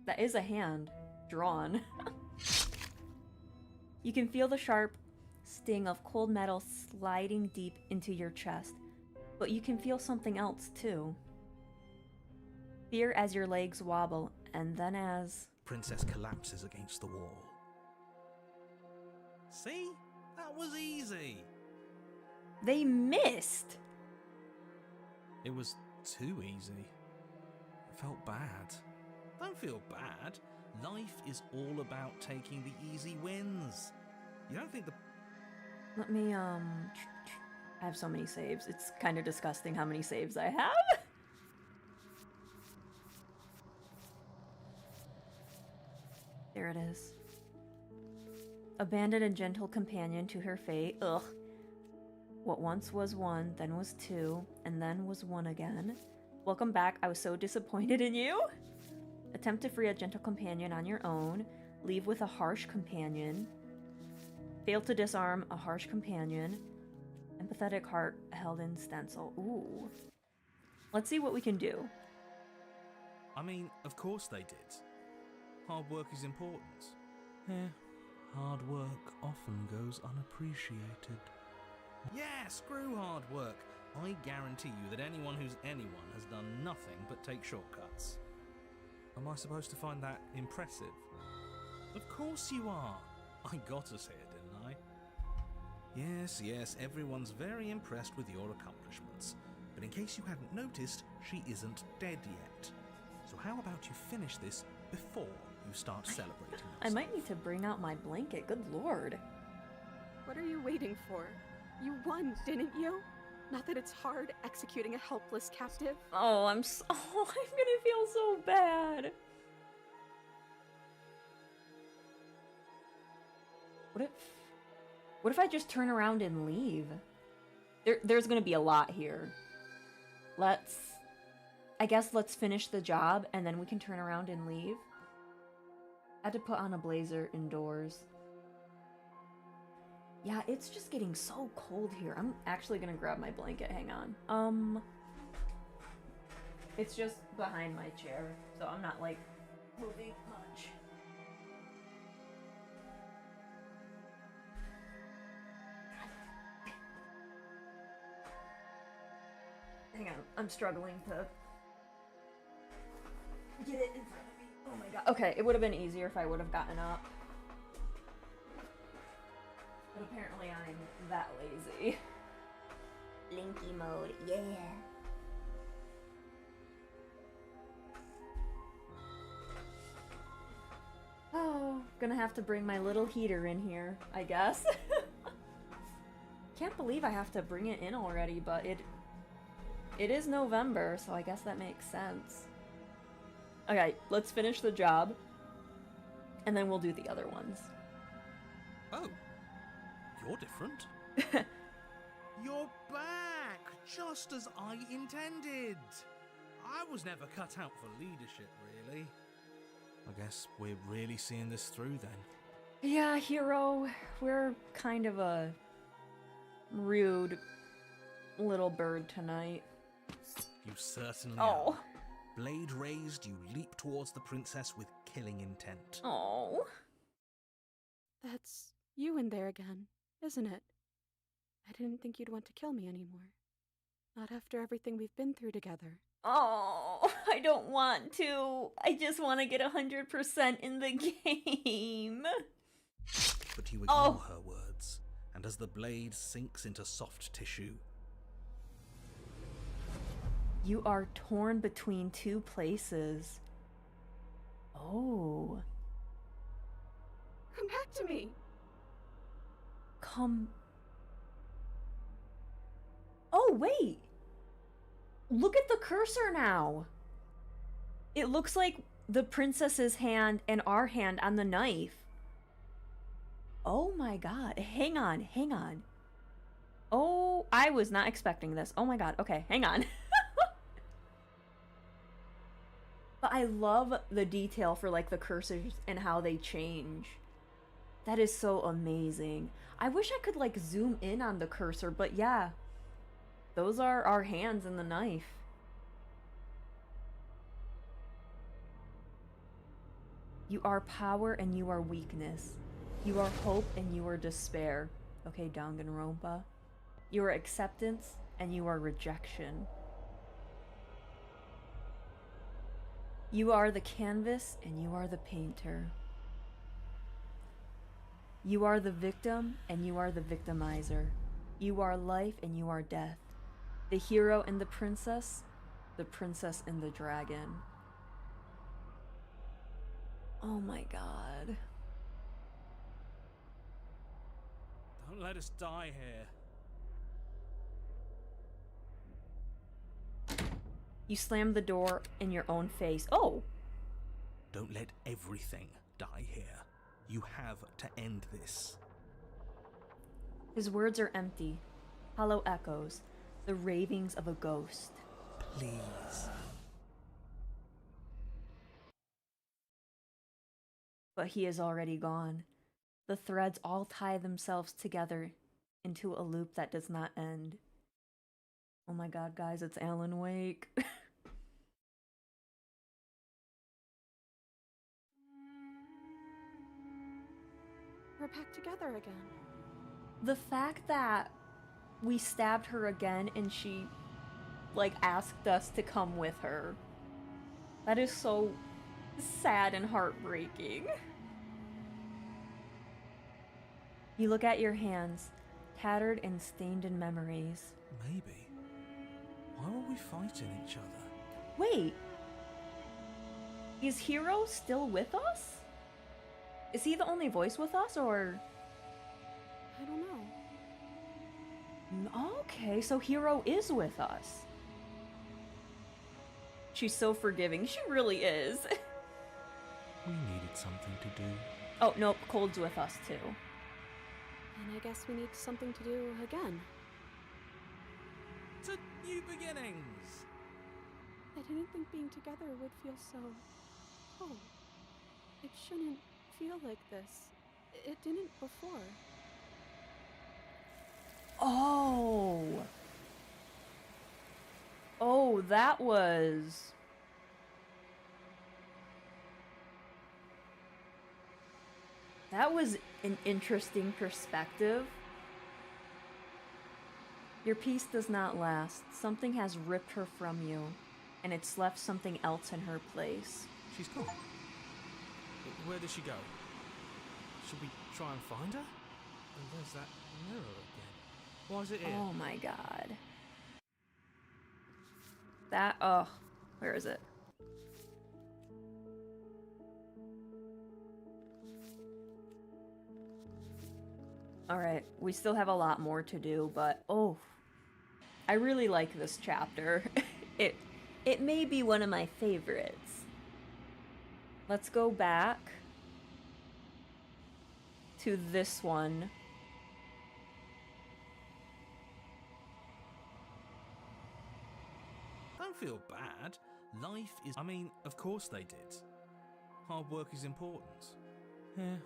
That is a hand drawn. You can feel the sharp sting of cold metal sliding deep into your chest. But you can feel something else too. Fear as your legs wobble, and then as... Princess collapses against the wall. See? That was easy. They missed! It was too easy. I felt bad. Don't feel bad. Life is all about taking the easy wins. You don't think the... Let me, I have so many saves. It's kind of disgusting how many saves I have. There it is. Abandoned a gentle companion to her fate. Ugh. What once was one, then was two, and then was one again. Welcome back. I was so disappointed in you. Attempt to free a gentle companion on your own. Leave with a harsh companion. Fail to disarm a harsh companion. Empathetic heart held in stencil. Ooh. Let's see what we can do. I mean, of course they did. Hard work is important. Hard work often goes unappreciated. Yeah, screw hard work. I guarantee you that anyone who's anyone has done nothing but take shortcuts. Am I supposed to find that impressive? Of course you are. I got us here, didn't I? Yes, everyone's very impressed with your accomplishments. But in case you hadn't noticed, she isn't dead yet. So how about you finish this before you start celebrating? I might need to bring out my blanket. Good lord. What are you waiting for? You won, didn't you? Not that it's hard executing a helpless captive. Oh, I'm gonna feel so bad. What if I just turn around and leave? There's gonna be a lot here. I guess let's finish the job and then we can turn around and leave. I had to put on a blazer indoors. Yeah, it's just getting so cold here. I'm actually gonna grab my blanket. Hang on. It's just behind my chair, so I'm not like moving much. Hang on, I'm struggling to get it in front of me. Oh my god. Okay, it would have been easier if I would have gotten up. But apparently I'm that lazy. Linky mode, yeah. Oh, gonna have to bring my little heater in here, I guess. Can't believe I have to bring it in already, but it is November, so I guess that makes sense. Okay, let's finish the job, and then we'll do the other ones. Oh, you're different. You're back, just as I intended. I was never cut out for leadership, really. I guess we're really seeing this through then. Yeah, Hero, we're kind of a rude little bird tonight. You certainly Oh. are. Blade raised, you leap towards the princess with killing intent. Oh. That's you in there again, isn't it? I didn't think you'd want to kill me anymore. Not after everything we've been through together. Oh, I don't want to. I just want to get 100% in the game. But you ignore her words, and as the blade sinks into soft tissue, You are torn between two places. Oh. Come back to me! Come. Oh, wait! Look at the cursor now! It looks like the princess's hand and our hand on the knife. Oh my god. Hang on, hang on. Oh, I was not expecting this. Oh my god. Okay, hang on. But I love the detail for like the cursors and how they change. That is so amazing. I wish I could like zoom in on the cursor, but yeah. Those are our hands and the knife. You are power and you are weakness. You are hope and you are despair. Okay, Danganronpa. You are acceptance and you are rejection. You are the canvas and you are the painter. You are the victim and you are the victimizer. You are life and you are death. The hero and the princess and the dragon. Oh my god. don't let us die here. You slam the door in your own face. Oh! Don't let everything die here. You have to end this. His words are empty, hollow echoes, the ravings of a ghost. Please. But he is already gone. The threads all tie themselves together into a loop that does not end. Oh my god, guys, it's Alan Wake. We're back together again. The fact that we stabbed her again and she, like, asked us to come with her. That is so sad and heartbreaking. You look at your hands, tattered and stained in memories. Maybe. Why were we fighting each other? Wait. Is Hero still with us? Is he the only voice with us, or...? I don't know. Okay, so Hero is with us. She's so forgiving. She really is. We needed something to do. Oh, nope, Cold's with us, too. And I guess we need something to do again. To new beginnings! I didn't think being together would feel so... Oh. It shouldn't feel like this. It didn't before. Oh. Oh, that was... That was an interesting perspective. Your peace does not last. Something has ripped her from you, and it's left something else in her place. She's gone. Where did she go? Should we try and find her? And there's that mirror again. Why is it here? Oh my god. That, oh, where is it? Alright, we still have a lot more to do, but oh, I really like this chapter. It may be one of my favorites. Let's go back to this one. Don't feel bad. Life is... I mean, of course they did. Hard work is important. Yeah,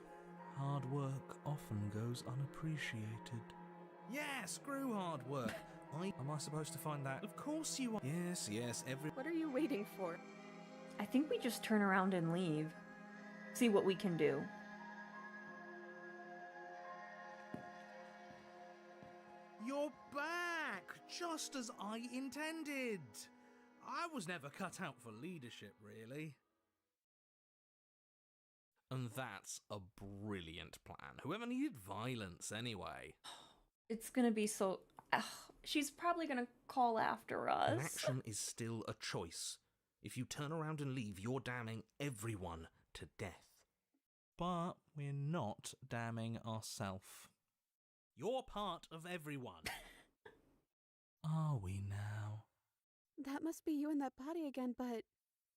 hard work often goes unappreciated. Yeah, screw hard work. Am I supposed to find that? Of course you are. Yes, What are you waiting for? I think we just turn around and leave. See what we can do. You're back! Just as I intended! I was never cut out for leadership, really. And that's a brilliant plan. Whoever needed violence, anyway? It's gonna be so... she's probably gonna call after us. An action is still a choice. If you turn around and leave, you're damning everyone to death. But we're not damning ourselves. You're part of everyone. Are we now? That must be you in that body again, but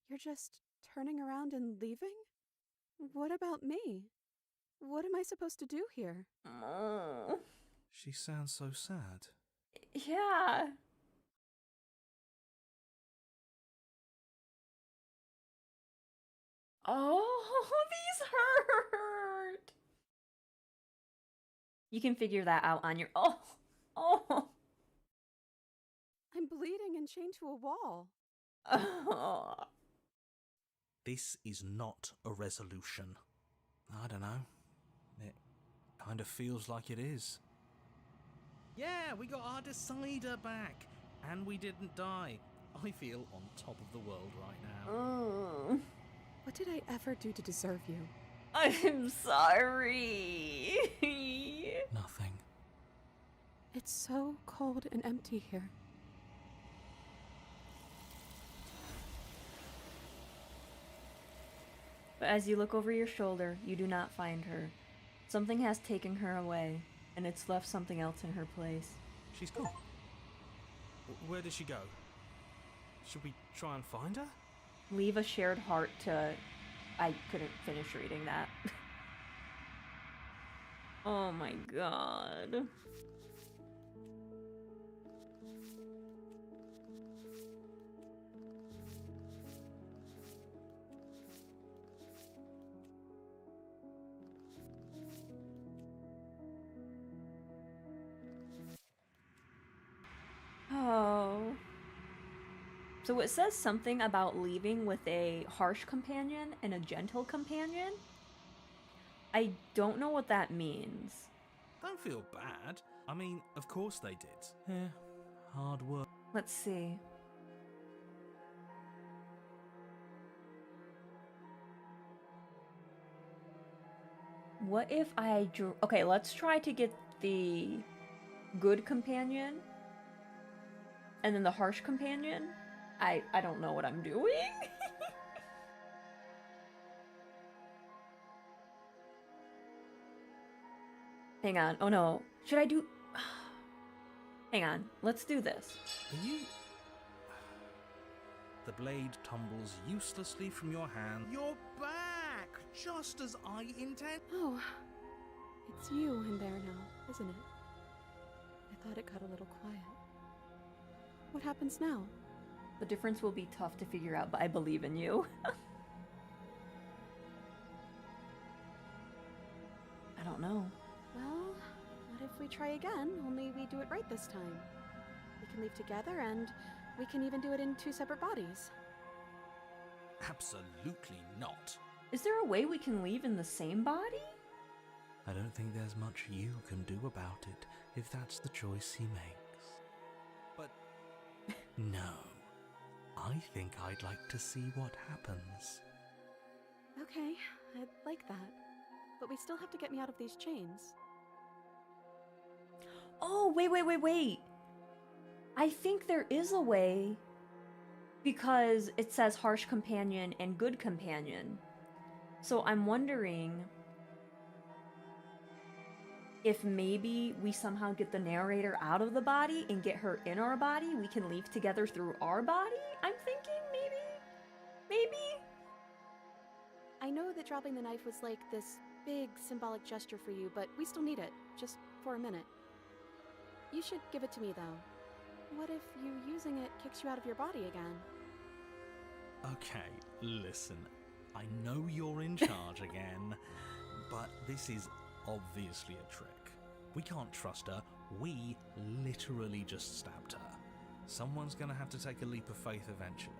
you're just turning around and leaving? What about me? What am I supposed to do here? Oh. She sounds so sad. Yeah. Oh, these hurt. You can figure that out on your... Oh. I'm bleeding and chained to a wall. Oh. This is not a resolution. I don't know. It kind of feels like it is. Yeah, we got our decider back. And we didn't die. I feel on top of the world right now. What did I ever do to deserve you? I'm sorry. Nothing. It's so cold and empty here. But as you look over your shoulder, you do not find her. Something has taken her away, and it's left something else in her place. She's gone. Where did she go? Should we try and find her? Leave a shared heart to... I couldn't finish reading that. Oh my god. Oh. So it says something about leaving with a harsh companion and a gentle companion. I don't know what that means. Don't feel bad. I mean, of course they did. Yeah, hard work. Let's see. What if I drew... Okay, let's try to get the good companion. And then the harsh companion. I don't know what I'm doing. Hang on. Oh no. Should I do... Hang on. Let's do this. Are you... The blade tumbles uselessly from your hand. You're back! Just as I intend. Oh, it's you in there now, isn't it? I thought it got a little quiet. What happens now? The difference will be tough to figure out, but I believe in you. I don't know. Well, what if we try again, only we do it right this time? We can leave together, and we can even do it in 2 separate bodies. Absolutely not. Is there a way we can leave in the same body? I don't think there's much you can do about it if that's the choice he makes. No. I think I'd like to see what happens. Okay, I'd like that. But we still have to get me out of these chains. Oh, wait. I think there is a way because it says harsh companion and good companion. So I'm wondering if maybe we somehow get the narrator out of the body and get her in our body, we can leave together through our body? I'm thinking maybe? I know that dropping the knife was like this big symbolic gesture for you, but we still need it, just for a minute. You should give it to me, though. What if you using it kicks you out of your body again? Okay, listen. I know you're in charge again, but this is obviously a trick. We can't trust her. We literally just stabbed her. Someone's gonna have to take a leap of faith eventually.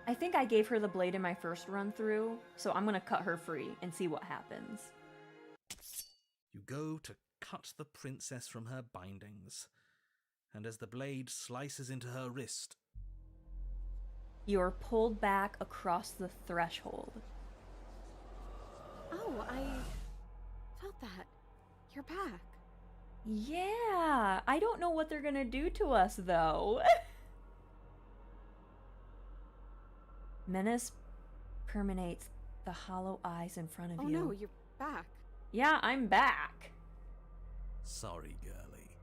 I think I gave her the blade in my first run through, so I'm gonna cut her free and see what happens. You go to cut the princess from her bindings, and as the blade slices into her wrist, You're pulled back across the threshold. Oh, I felt that. You're back. Yeah, I don't know what they're gonna do to us, though. Menace permeates the hollow eyes in front of Oh you. no, you're back. Yeah, I'm back. sorry, girlie,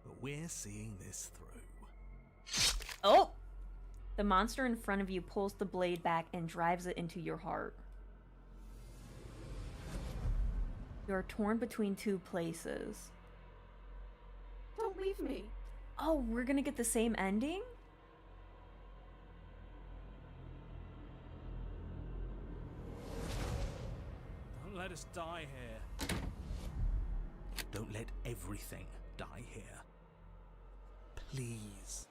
but we're seeing this through. Oh! The monster in front of you pulls the blade back and drives it into your heart. You're torn between two places. Don't leave me. Oh, we're gonna get the same ending? Don't let us die here. Don't let everything die here. Please.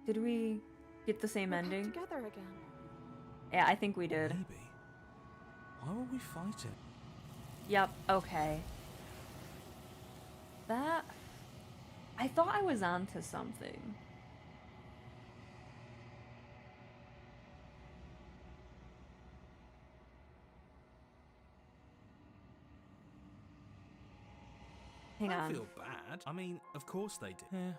Did we get the same We're back ending? together again. Yeah, I think we did. Maybe. Why were we fighting? Yep, okay. That... I thought I was onto something. Hang I on. feel bad. I mean, of course they did. Yeah.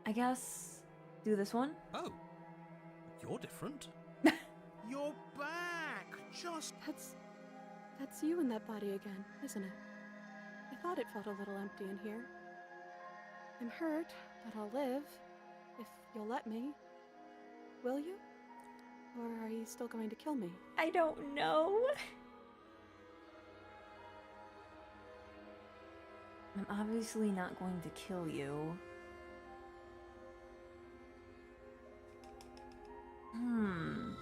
I guess... do this one? Oh, you're different. You're back! Just... That's you in that body again, isn't it? I thought it felt a little empty in here. I'm hurt, but I'll live. If you'll let me. Will you? Or are you still going to kill me? I don't know. I'm obviously not going to kill you. Then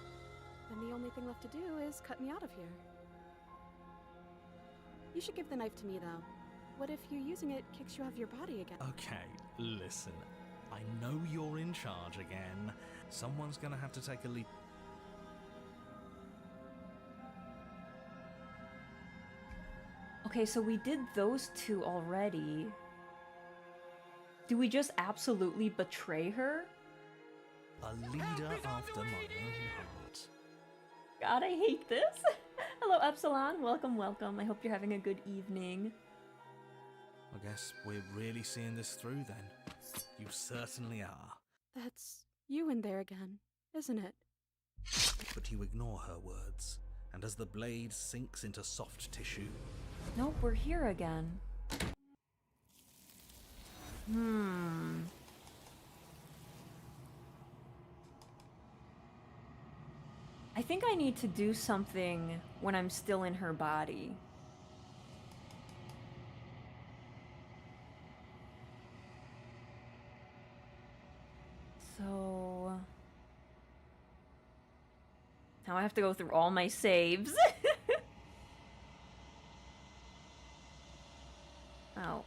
the only thing left to do is cut me out of here. You should give the knife to me, though. What if you using it kicks you out of your body again? Okay, listen. I know you're in charge again. Someone's gonna have to take a leap. Okay, so we did those two already. Do we just absolutely betray her? A leader after my own heart. God, I hate this. Hello, Epsilon. Welcome, welcome. I hope you're having a good evening. I guess we're really seeing this through then. You certainly are. That's you in there again, isn't it? But you ignore her words, and as the blade sinks into soft tissue, Nope, we're here again. I think I need to do something when I'm still in her body. So... now I have to go through all my saves. out.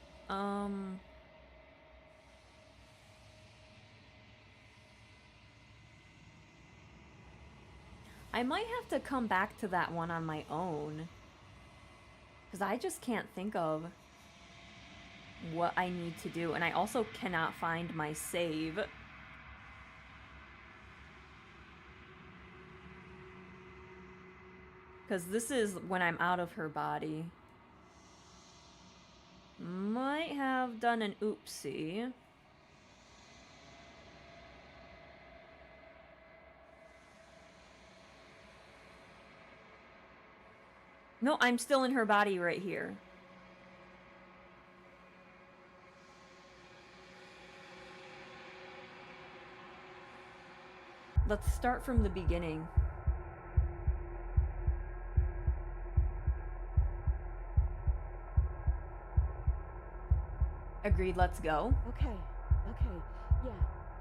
I might have to come back to that one on my own. Because I just can't think of what I need to do. And I also cannot find my save. Because this is when I'm out of her body. Might have done an oopsie. No, I'm still in her body right here. Let's start from the beginning. Agreed, let's go. Okay, yeah.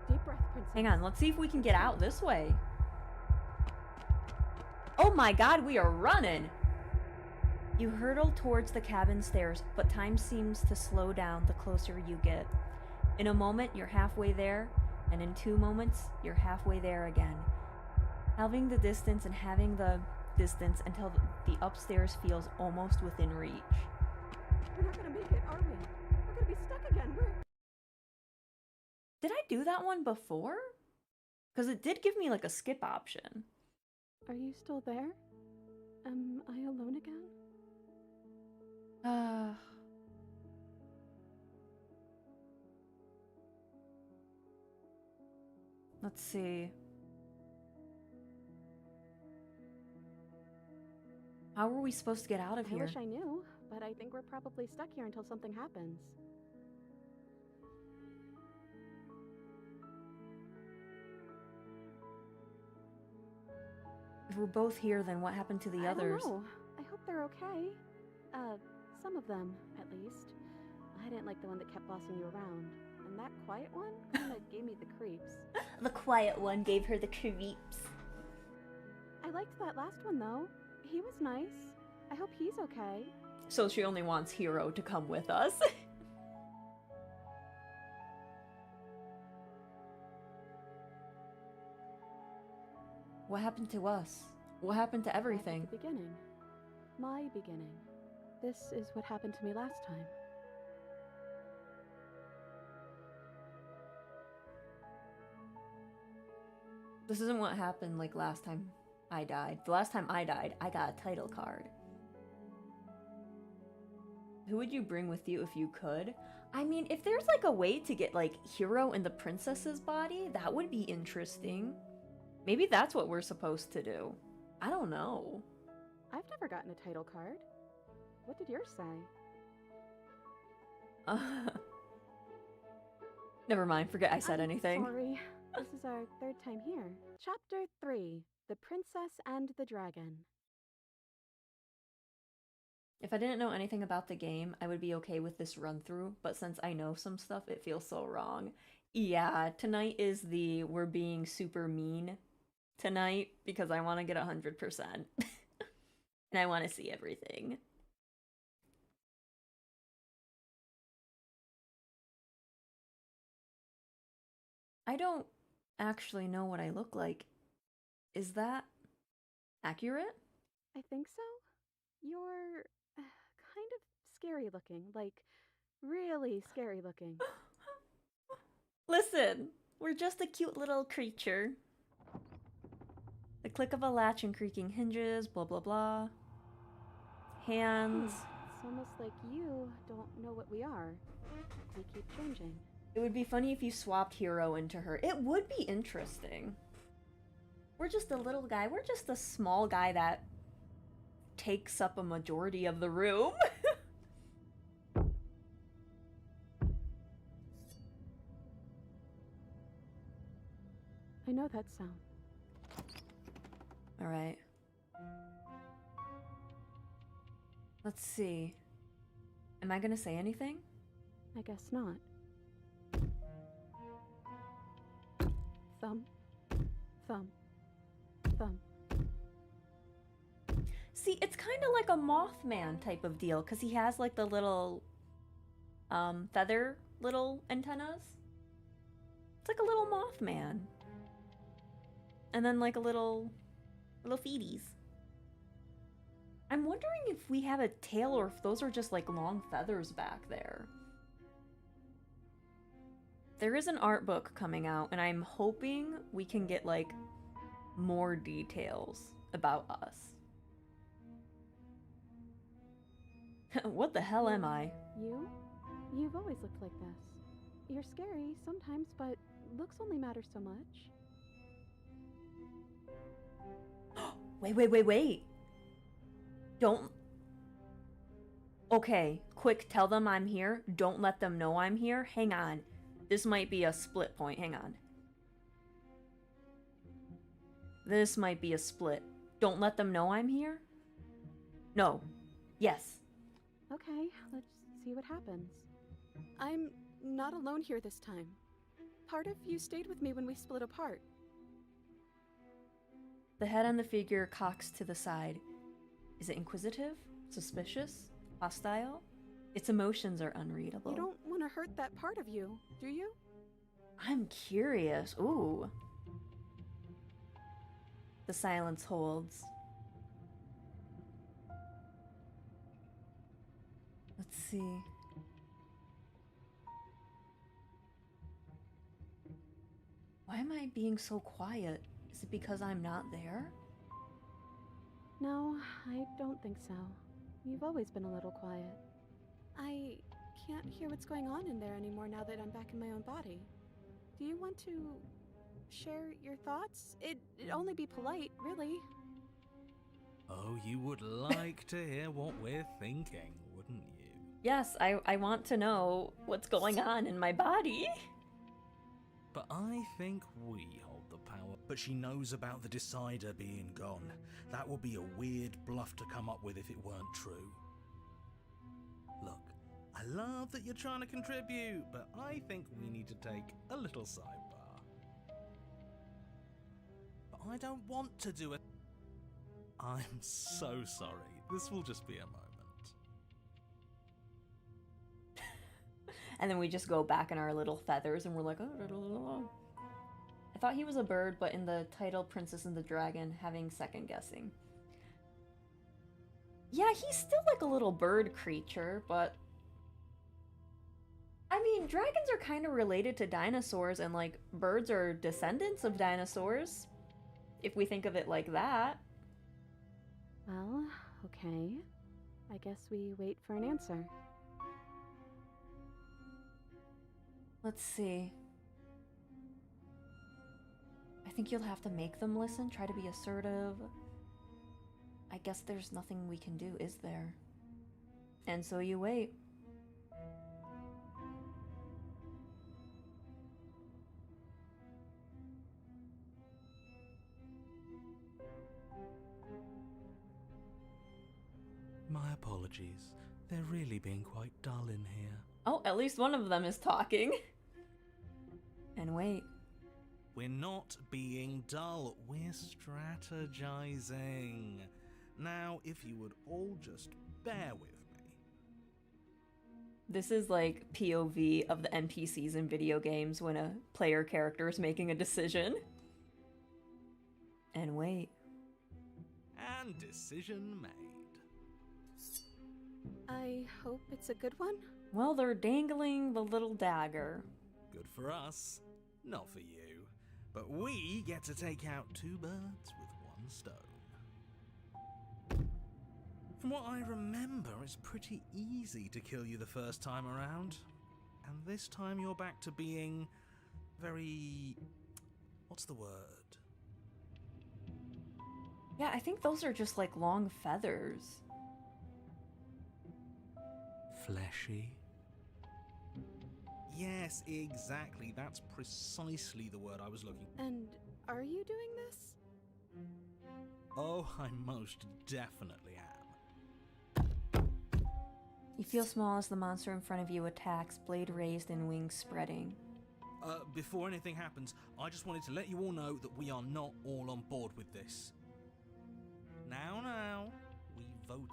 Deep breath, Princess. Hang on, let's see if we can get out this way. Oh my god, we are running! You hurtle towards the cabin stairs, but time seems to slow down the closer you get. In a moment, you're halfway there, and in 2 moments, you're halfway there again. Having the distance and having the distance until the upstairs feels almost within reach. We're not gonna make it, are we? We're gonna be stuck again. Did I do that one before? Because it did give me like a skip option. Are you still there? Am I alone again? Let's see. How are we supposed to get out of here? I wish I knew, but I think we're probably stuck here until something happens. If we're both here, then what happened to the others? I don't know. I hope they're okay. Some of them, at least. I didn't like the one that kept bossing you around. And that quiet one kinda gave me the creeps. The quiet one gave her the creeps. I liked that last one, though. He was nice. I hope he's okay. So she only wants Hero to come with us. What happened to us? What happened to everything? At the beginning. My beginning. This is what happened to me last time. This isn't what happened like last time I died. The last time I died, I got a title card. Who would you bring with you if you could? I mean, if there's like a way to get like Hero in the princess's body, that would be interesting. Maybe that's what we're supposed to do. I don't know. I've never gotten a title card. What did yours say? Never mind, forget I said anything. Sorry. This is our 3rd time here. Chapter 3, The Princess and the Dragon. If I didn't know anything about the game, I would be okay with this run-through, but since I know some stuff, it feels so wrong. Yeah, tonight is the we're being super mean tonight because I want to get 100%. And I want to see everything. I don't actually know what I look like. Is that accurate? I think so. You're kind of scary looking, like really scary looking. Listen, we're just a cute little creature. The click of a latch and creaking hinges, blah blah blah. Hands. It's almost like you don't know what we are. We keep changing. It would be funny if you swapped Hero into her. It would be interesting. We're just a little guy. We're just a small guy that takes up a majority of the room. I know that sound. All right. Let's see. Am I gonna say anything? I guess not. Thumb. Thumb. Thumb. See, it's kind of like a Mothman type of deal, because he has like the little feather little antennas. It's like a little Mothman. And then like a little feeties. I'm wondering if we have a tail or if those are just like long feathers back there. There is an art book coming out, and I'm hoping we can get like more details about us. What the hell am I? You? You've always looked like this. You're scary sometimes, but looks only matter so much. Wait. Don't... Okay, quick, tell them I'm here. Don't let them know I'm here. Hang on. This might be a split point. Hang on. This might be a split. Don't let them know I'm here? No. Yes. Okay, let's see what happens. I'm not alone here this time. Part of you stayed with me when we split apart. The head on the figure cocks to the side. Is it inquisitive? Suspicious? Hostile? Its emotions are unreadable. You don't want to hurt that part of you, do you? I'm curious. Ooh. The silence holds. Let's see. Why am I being so quiet? Is it because I'm not there? No, I don't think so. You've always been a little quiet. I can't hear what's going on in there anymore now that I'm back in my own body. Do you want to share your thoughts? It'd only be polite, really. Oh, you would like to hear what we're thinking, wouldn't you? Yes, I want to know what's going on in my body. But I think we hold the power. But she knows about the Decider being gone. That would be a weird bluff to come up with if it weren't true. Look, I love that you're trying to contribute, but I think we need to take a little sidebar. But I don't want to do it. I'm so sorry. This will just be a moment. And then we just go back in our little feathers and we're like, oh. I thought he was a bird, but in the title Princess and the Dragon, having second guessing. Yeah, he's still like a little bird creature, but... I mean, dragons are kind of related to dinosaurs, and like, birds are descendants of dinosaurs. If we think of it like that. Well, okay. I guess we wait for an answer. Let's see. I think you'll have to make them listen, try to be assertive. I guess there's nothing we can do, is there? And so you wait. My apologies. They're really being quite dull in here. Oh, at least one of them is talking. And wait. We're not being dull, we're strategizing. Now, if you would all just bear with me. This is like POV of the NPCs in video games when a player character is making a decision. And wait. And decision made. I hope it's a good one. Well, they're dangling the little dagger. Good for us, not for you. But we get to take out two birds with one stone. From what I remember, it's pretty easy to kill you the first time around. And this time you're back to being very... what's the word? Yeah, I think those are just like long feathers. Fleshy? Yes, exactly. That's precisely the word I was looking for. And are you doing this? Oh, I most definitely am. You feel small as the monster in front of you attacks, blade raised and wings spreading. Before anything happens, I just wanted to let you all know that we are not all on board with this. Now, we voted.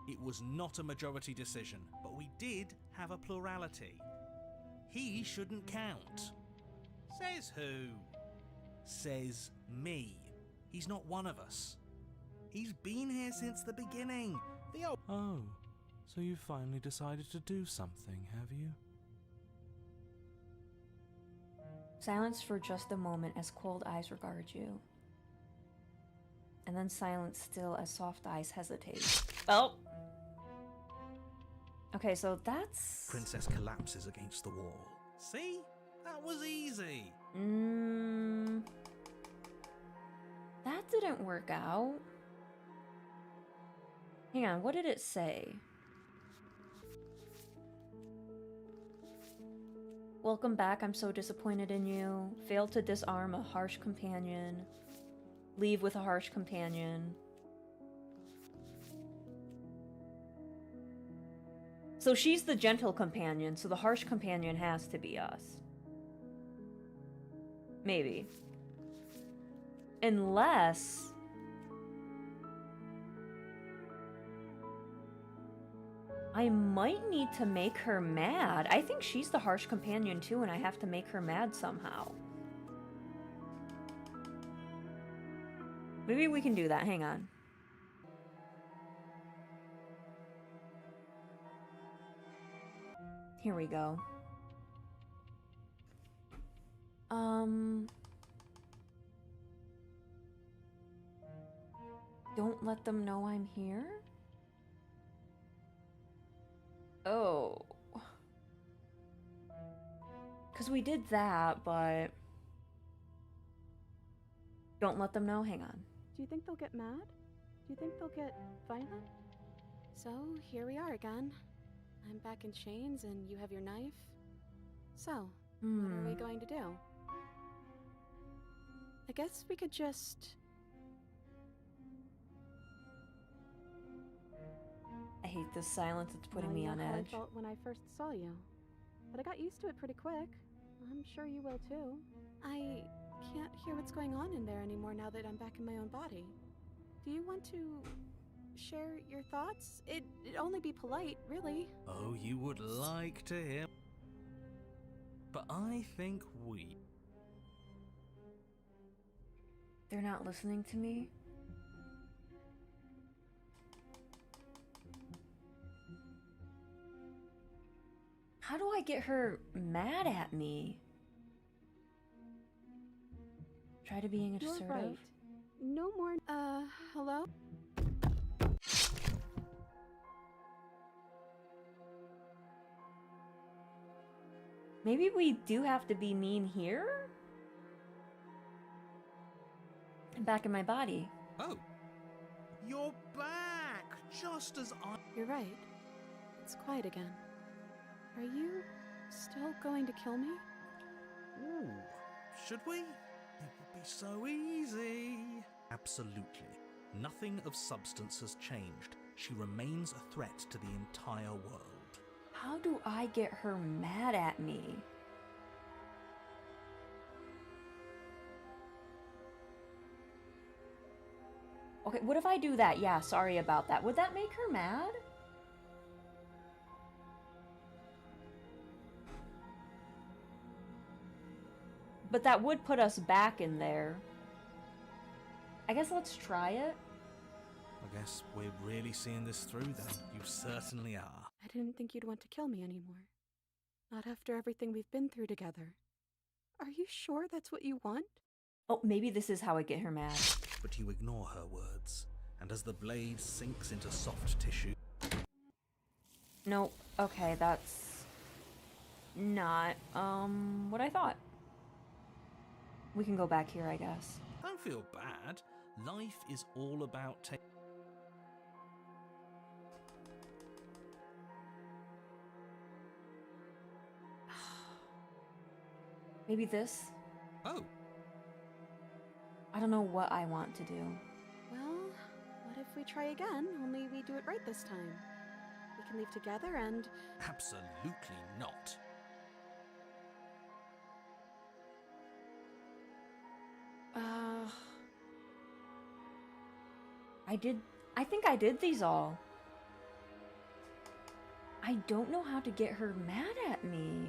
It was not a majority decision, but we did have a plurality. He shouldn't count. Says who? Says me. He's not one of us. He's been here since the beginning. The old... Oh, so you finally decided to do something, have you? Silence for just a moment as cold eyes regard you. And then silence still as soft eyes hesitate. Oh! Okay, so that's... Princess collapses against the wall. See? That was easy. That didn't work out. Hang on, what did it say? Welcome back, I'm so disappointed in you. Failed to disarm a harsh companion. Leave with a harsh companion. So she's the gentle companion, so the harsh companion has to be us. Maybe. Unless... I might need to make her mad. I think she's the harsh companion too, and I have to make her mad somehow. Maybe we can do that. Hang on. Here we go. Don't let them know I'm here? Oh. Because we did that, but... Don't let them know? Hang on. Do you think they'll get mad? Do you think they'll get violent? So, here we are again. I'm back in chains and you have your knife. So, what are we going to do? I guess we could just... I hate this silence. It's putting me on I know how edge. I felt when I first saw you. But I got used to it pretty quick. I'm sure you will too. I can't hear what's going on in there anymore now that I'm back in my own body. Do you want to share your thoughts? It'd only be polite, really. Oh, you would like to hear. But I think we... They're not listening to me? How do I get her mad at me? Try to being You're assertive. right. No more. Hello? Maybe we do have to be mean here? I'm back in my body. Oh, you're back, just as I... You're right. It's quiet again. Are you still going to kill me? Ooh, should we? It would be so easy. Absolutely. Nothing of substance has changed. She remains a threat to the entire world. How do I get her mad at me? Okay, what if I do that? Yeah, sorry about that. Would that make her mad? But that would put us back in there. I guess let's try it. I guess we're really seeing this through then. You certainly are. I didn't think you'd want to kill me anymore. Not after everything we've been through together. Are you sure that's what you want? Oh, maybe this is how I get her mad. But you ignore her words, and as the blade sinks into soft tissue... Nope. Okay, that's not, what I thought. We can go back here, I guess. Don't feel bad. Life is all about taking... Maybe this? Oh, I don't know what I want to do. Well, what if we try again, only we do it right this time? We can leave together and... absolutely not. I think I did these all. I don't know how to get her mad at me.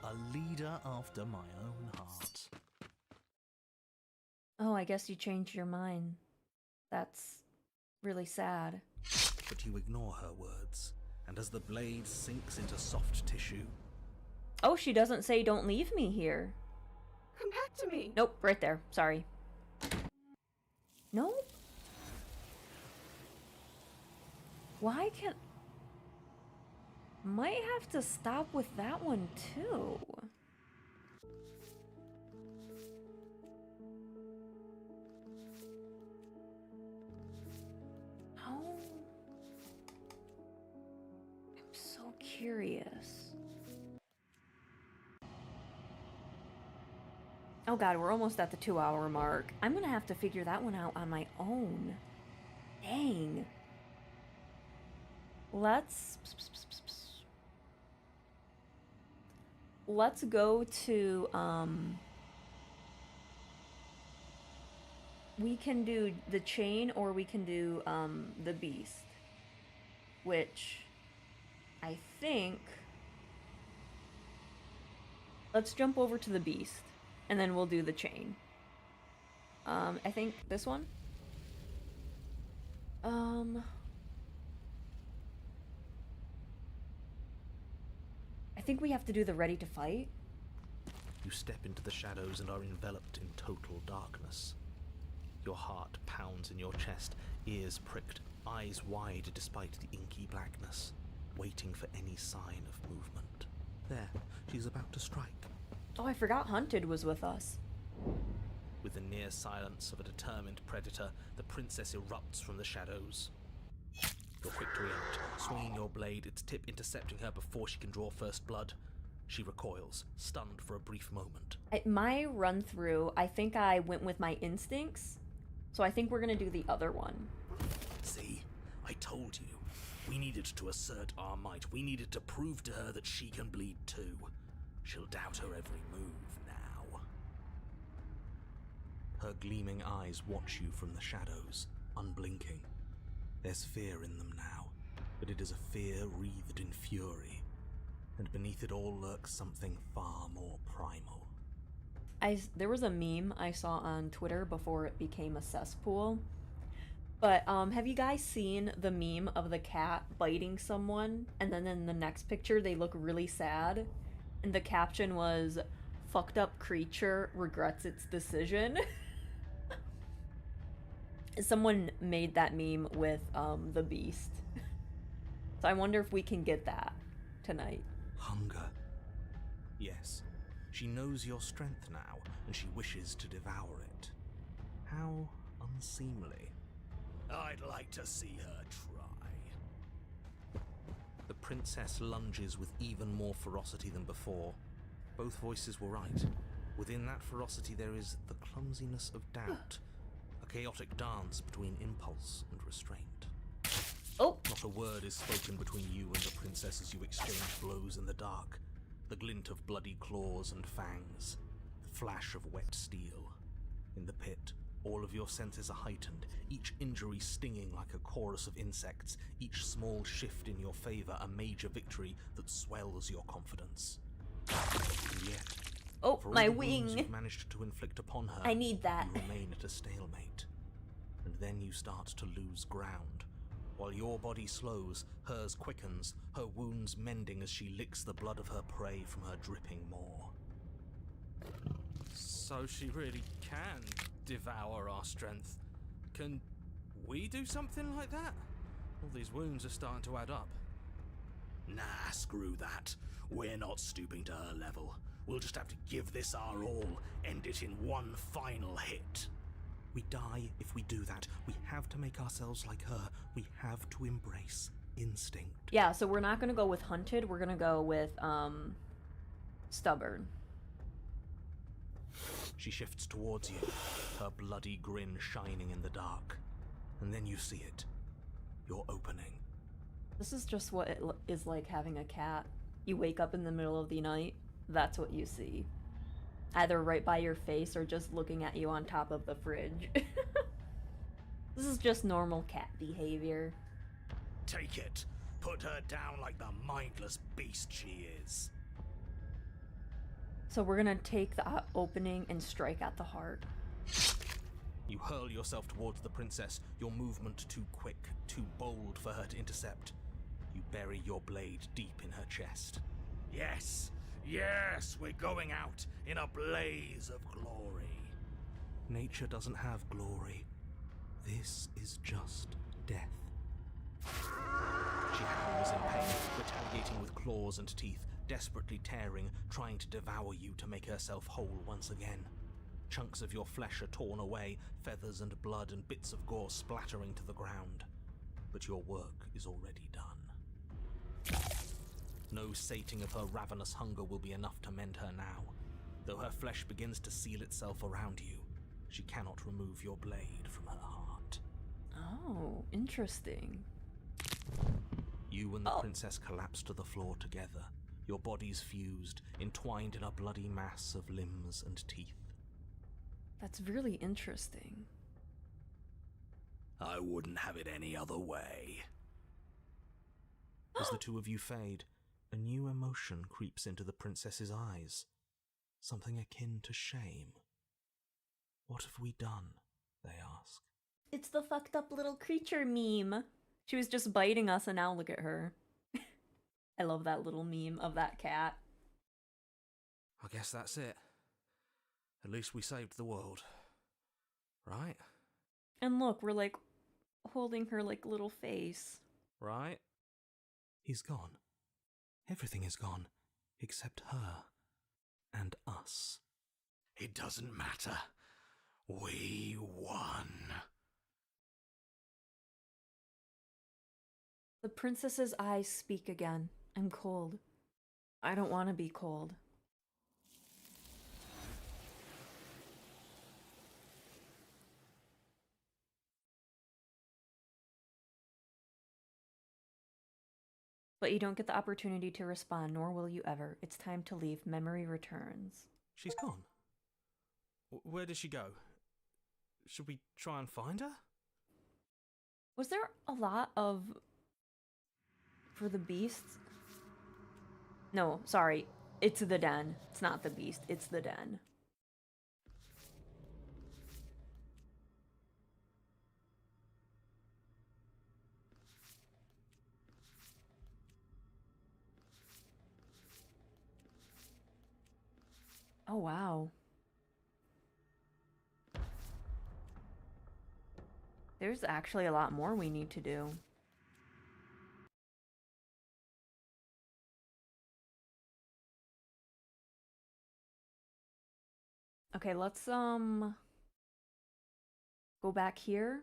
A leader after my own heart. Oh, I guess you changed your mind. That's really sad. But you ignore her words, and as the blade sinks into soft tissue... Oh, she doesn't say don't leave me here. Come back to me! Nope, right there. Sorry. Nope. Why can't... Might have to stop with that one, too. Oh. I'm so curious. Oh god, we're almost at the 2-hour mark. I'm gonna have to figure that one out on my own. Dang. Let's go to, we can do the chain or we can do, the beast. Which, I think... Let's jump over to the beast, and then we'll do the chain. I think this one? I think we have to do the ready to fight. You step into the shadows and are enveloped in total darkness. Your heart pounds in your chest, ears pricked, eyes wide despite the inky blackness, waiting for any sign of movement. There, she's about to strike. Oh, I forgot Hunted was with us. With the near silence of a determined predator, the princess erupts from the shadows. You're quick to react, swinging your blade, its tip intercepting her before she can draw first blood. She recoils, stunned for a brief moment. At my run-through, I think I went with my instincts, so I think we're gonna do the other one. See, I told you. We needed to assert our might. We needed to prove to her that she can bleed too. She'll doubt her every move now. Her gleaming eyes watch you from the shadows, unblinking. There's fear in them now, but it is a fear wreathed in fury, and beneath it all lurks something far more primal. There was a meme I saw on Twitter before it became a cesspool, but have you guys seen the meme of the cat biting someone, and then in the next picture they look really sad, and the caption was, "Fucked up creature regrets its decision"? Someone made that meme with the beast. So I wonder if we can get that tonight. Hunger. Yes, she knows your strength now, and she wishes to devour it. How unseemly. I'd like to see her try. The princess lunges with even more ferocity than before. Both voices were right. Within that ferocity there is the clumsiness of doubt. A chaotic dance between impulse and restraint. Oh! Not a word is spoken between you and the princess as you exchange blows in the dark. The glint of bloody claws and fangs. The flash of wet steel. In the pit, all of your senses are heightened, each injury stinging like a chorus of insects, each small shift in your favor a major victory that swells your confidence. And yet, Oh, for all my the wounds wing! you've managed to inflict upon her, I need that. you remain at a stalemate. And then you start to lose ground. While your body slows, hers quickens, her wounds mending as she licks the blood of her prey from her dripping maw. So she really can devour our strength. Can we do something like that? All these wounds are starting to add up. Nah, screw that. We're not stooping to her level. We'll just have to give this our all, end it in one final hit. We die if we do that. We have to make ourselves like her. We have to embrace instinct. Yeah, so we're not gonna go with Hunted, we're gonna go with, Stubborn. She shifts towards you, her bloody grin shining in the dark. And then you see it. Your opening. This is just what it is like having a cat. You wake up in the middle of the night, that's what you see. Either right by your face or just looking at you on top of the fridge. This is just normal cat behavior. Take it. Put her down like the mindless beast she is. So we're gonna take the opening and strike at the heart. You hurl yourself towards the princess, your movement too quick, too bold for her to intercept. You bury your blade deep in her chest. Yes, yes, we're going out in a blaze of glory. Nature doesn't have glory. This is just death. She howls in pain, retaliating with claws and teeth, desperately tearing, trying to devour you to make herself whole once again. Chunks of your flesh are torn away, feathers and blood and bits of gore splattering to the ground. But your work is already done. No sating of her ravenous hunger will be enough to mend her now. Though her flesh begins to seal itself around you, she cannot remove your blade from her heart. Oh, interesting. You and the princess collapse to the floor together, your bodies fused, entwined in a bloody mass of limbs and teeth. That's really interesting. I wouldn't have it any other way. As the two of you fade, a new emotion creeps into the princess's eyes. Something akin to shame. What have we done? They ask. It's the fucked up little creature meme. She was just biting us and now look at her. I love that little meme of that cat. I guess that's it. At least we saved the world. Right? And look, we're like holding her like little face. Right? He's gone. Everything is gone, except her and us. It doesn't matter. We won. The princess's eyes speak again. I'm cold. I don't want to be cold. But you don't get the opportunity to respond, nor will you ever. It's time to leave. Memory returns. She's gone. Where did she go? Should we try and find her? Was there a lot of... for the beasts? No, sorry. It's the den. It's not the beast. It's the den. Oh, wow. There's actually a lot more we need to do. Okay, let's go back here.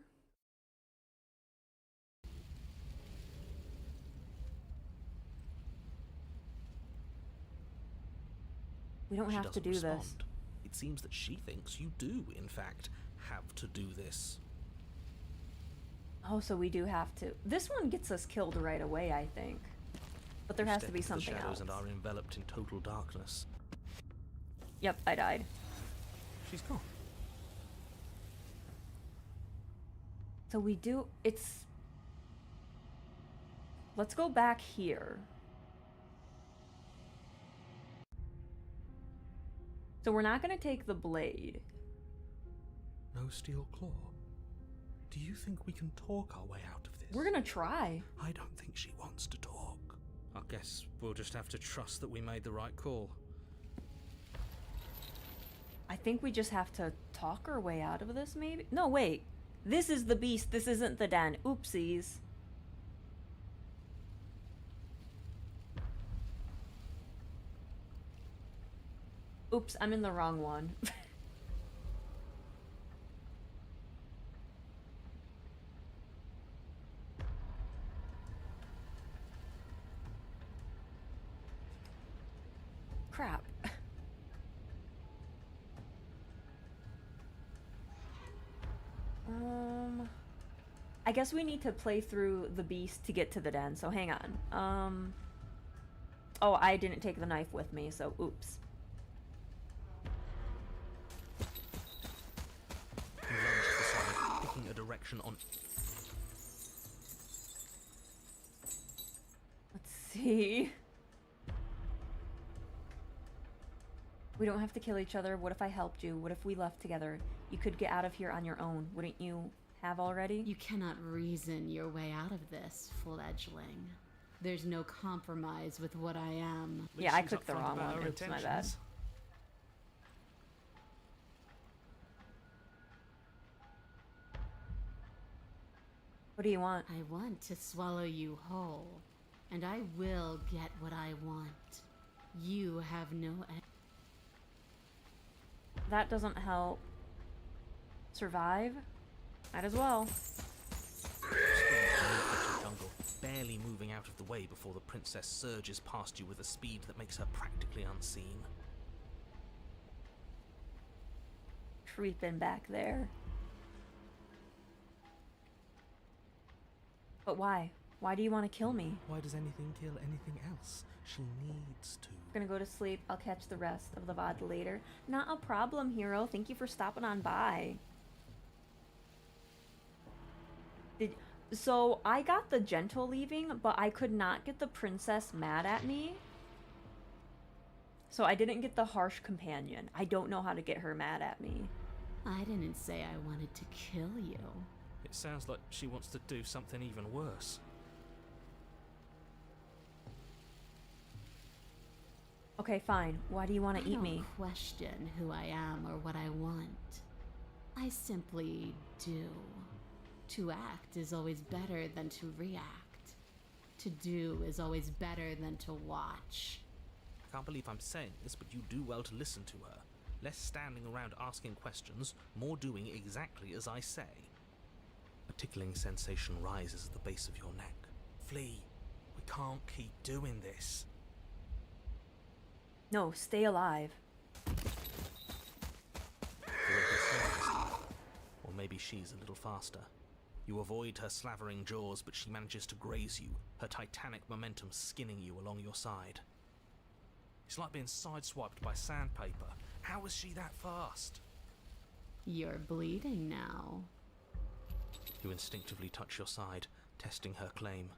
We don't have to do this. It seems that she thinks you do, in fact, have to do this. Oh, so we do have to. This one gets us killed right away, I think. But there has to be something the shadows else. And are enveloped in total darkness. Yep, I died. She's gone. So we do. It's. Let's go back here. So we're not going to take the blade. No steel claw. Do you think we can talk our way out of this? We're going to try. I don't think she wants to talk. I guess we'll just have to trust that we made the right call. I think we just have to talk our way out of this, maybe? No, wait. This is the beast. This isn't the den. Oopsies. Oops, I'm in the wrong one. Crap. I guess we need to play through the beast to get to the den, so hang on. Oh, I didn't take the knife with me, so oops. He lunged aside, picking a direction on... Let's see. We don't have to kill each other. What if I helped you? What if we left together? You could get out of here on your own. Wouldn't you have already? You cannot reason your way out of this, fledgling. There's no compromise with what I am. Yeah, I She's clicked the upfront wrong about one. her Oops, my bad. intentions. What do you want? I want to swallow you whole, and I will get what I want. You have no... That doesn't help. Survive? Might as well. jungle, barely moving out of the way before the princess surges past you with a speed that makes her practically unseen. Creeping back there. But why? Why do you want to kill me? Why does anything kill anything else? She needs to. I'm gonna go to sleep. I'll catch the rest of the VOD later. Not a problem, hero. Thank you for stopping on by. So I got the gentle leaving, but I could not get the princess mad at me. So I didn't get the harsh companion. I don't know how to get her mad at me. I didn't say I wanted to kill you. It sounds like she wants to do something even worse. Okay, fine. Why do you want to eat I don't me? question who I am or what I want. I simply do. To act is always better than to react. To do is always better than to watch. I can't believe I'm saying this, but you do well to listen to her. Less standing around asking questions, more doing exactly as I say. A tickling sensation rises at the base of your neck. Flee. We can't keep doing this. No, stay alive. The way he slides. Or maybe she's a little faster. You avoid her slavering jaws, but she manages to graze you, her titanic momentum skinning you along your side. It's like being sideswiped by sandpaper. How is she that fast? You're bleeding now. You instinctively touch your side, testing her claim.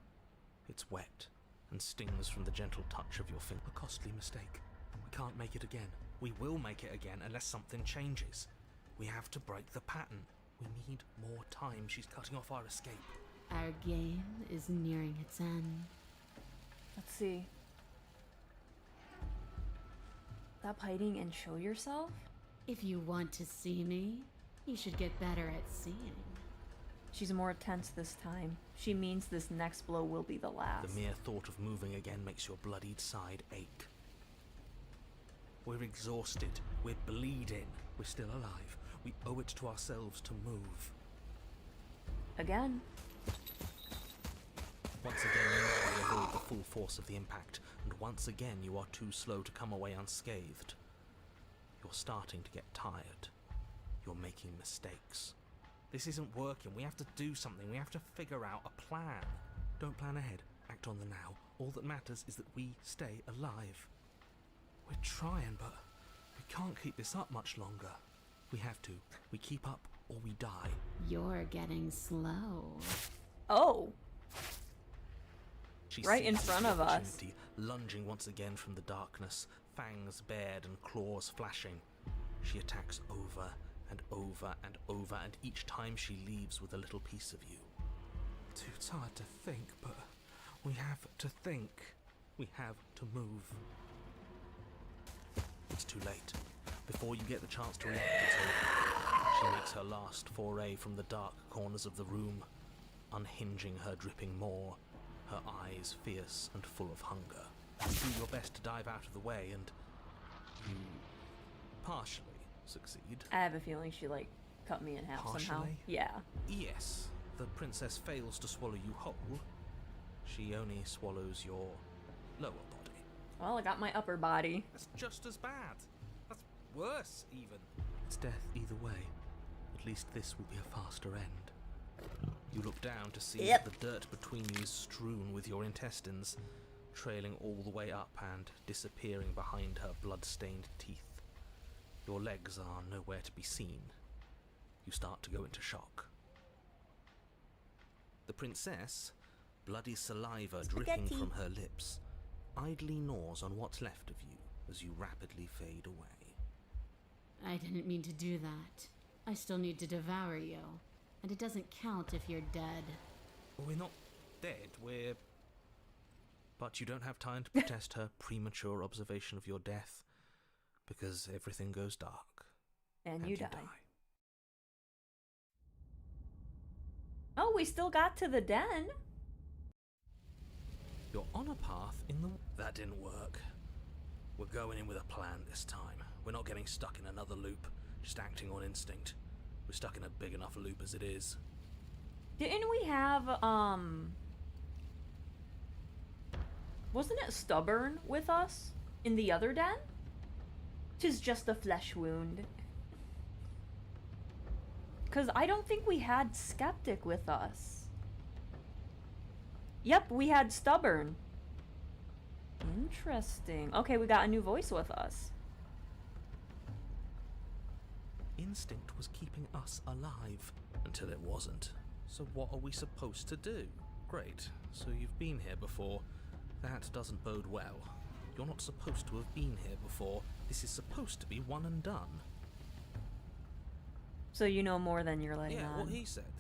It's wet, and stings from the gentle touch of your finger. A costly mistake. We can't make it again. We will make it again unless something changes. We have to break the pattern. We need more time. She's cutting off our escape. Our game is nearing its end. Let's see. Stop hiding and show yourself? If you want to see me, you should get better at seeing. She's more tense this time. She means this next blow will be the last. The mere thought of moving again makes your bloodied side ache. We're exhausted. We're bleeding. We're still alive. We owe it to ourselves to move. Again. Once again, you narrowly avoid the full force of the impact, and once again you are too slow to come away unscathed. You're starting to get tired. You're making mistakes. This isn't working. We have to do something. We have to figure out a plan. Don't plan ahead. Act on the now. All that matters is that we stay alive. We're trying, but we can't keep this up much longer. We have to. We keep up or we die. You're getting slow. Oh! She Right in seizes front the of us. opportunity, lunging once again from the darkness, fangs bared and claws flashing. She attacks over and over and over, and each time she leaves with a little piece of you. Too tired to think, but we have to think. We have to move. It's too late. Before you get the chance to react, it's over. She makes her last foray from the dark corners of the room, unhinging her dripping maw, her eyes fierce and full of hunger. You do your best to dive out of the way, and you partially succeed. I have a feeling she, like, cut me in half somehow. Partially? Yeah. Yes, the princess fails to swallow you whole. She only swallows your lower body. Well, I got my upper body. That's just as bad. That's worse, even. It's death either way. At least this will be a faster end. You look down to see that the dirt between you is strewn with your intestines, trailing all the way up and disappearing behind her blood-stained teeth. Your legs are nowhere to be seen. You start to go into shock. princess, bloody saliva dripping Spaghetti. from her lips, idly gnaws on what's left of you as you rapidly fade away. I didn't mean to do that. I still need to devour you. And it doesn't count if you're dead. We're not dead, we're... But you don't have time to protest her premature observation of your death, because everything goes dark. And you die. Oh, we still got to the den. You're on a path in the... That didn't work. We're going in with a plan this time. We're not getting stuck in another loop, just acting on instinct. We're stuck in a big enough loop as it is. Didn't we have, wasn't it Stubborn with us in the other den? 'Tis just a flesh wound. Because I don't think we had Skeptic with us. Yep, we had Stubborn. Interesting. Okay, we got a new voice with us. Instinct was keeping us alive. Until it wasn't. So what are we supposed to do? Great. So you've been here before. That doesn't bode well. You're not supposed to have been here before. This is supposed to be one and done. So you know more than you're letting Yeah, on. what he said.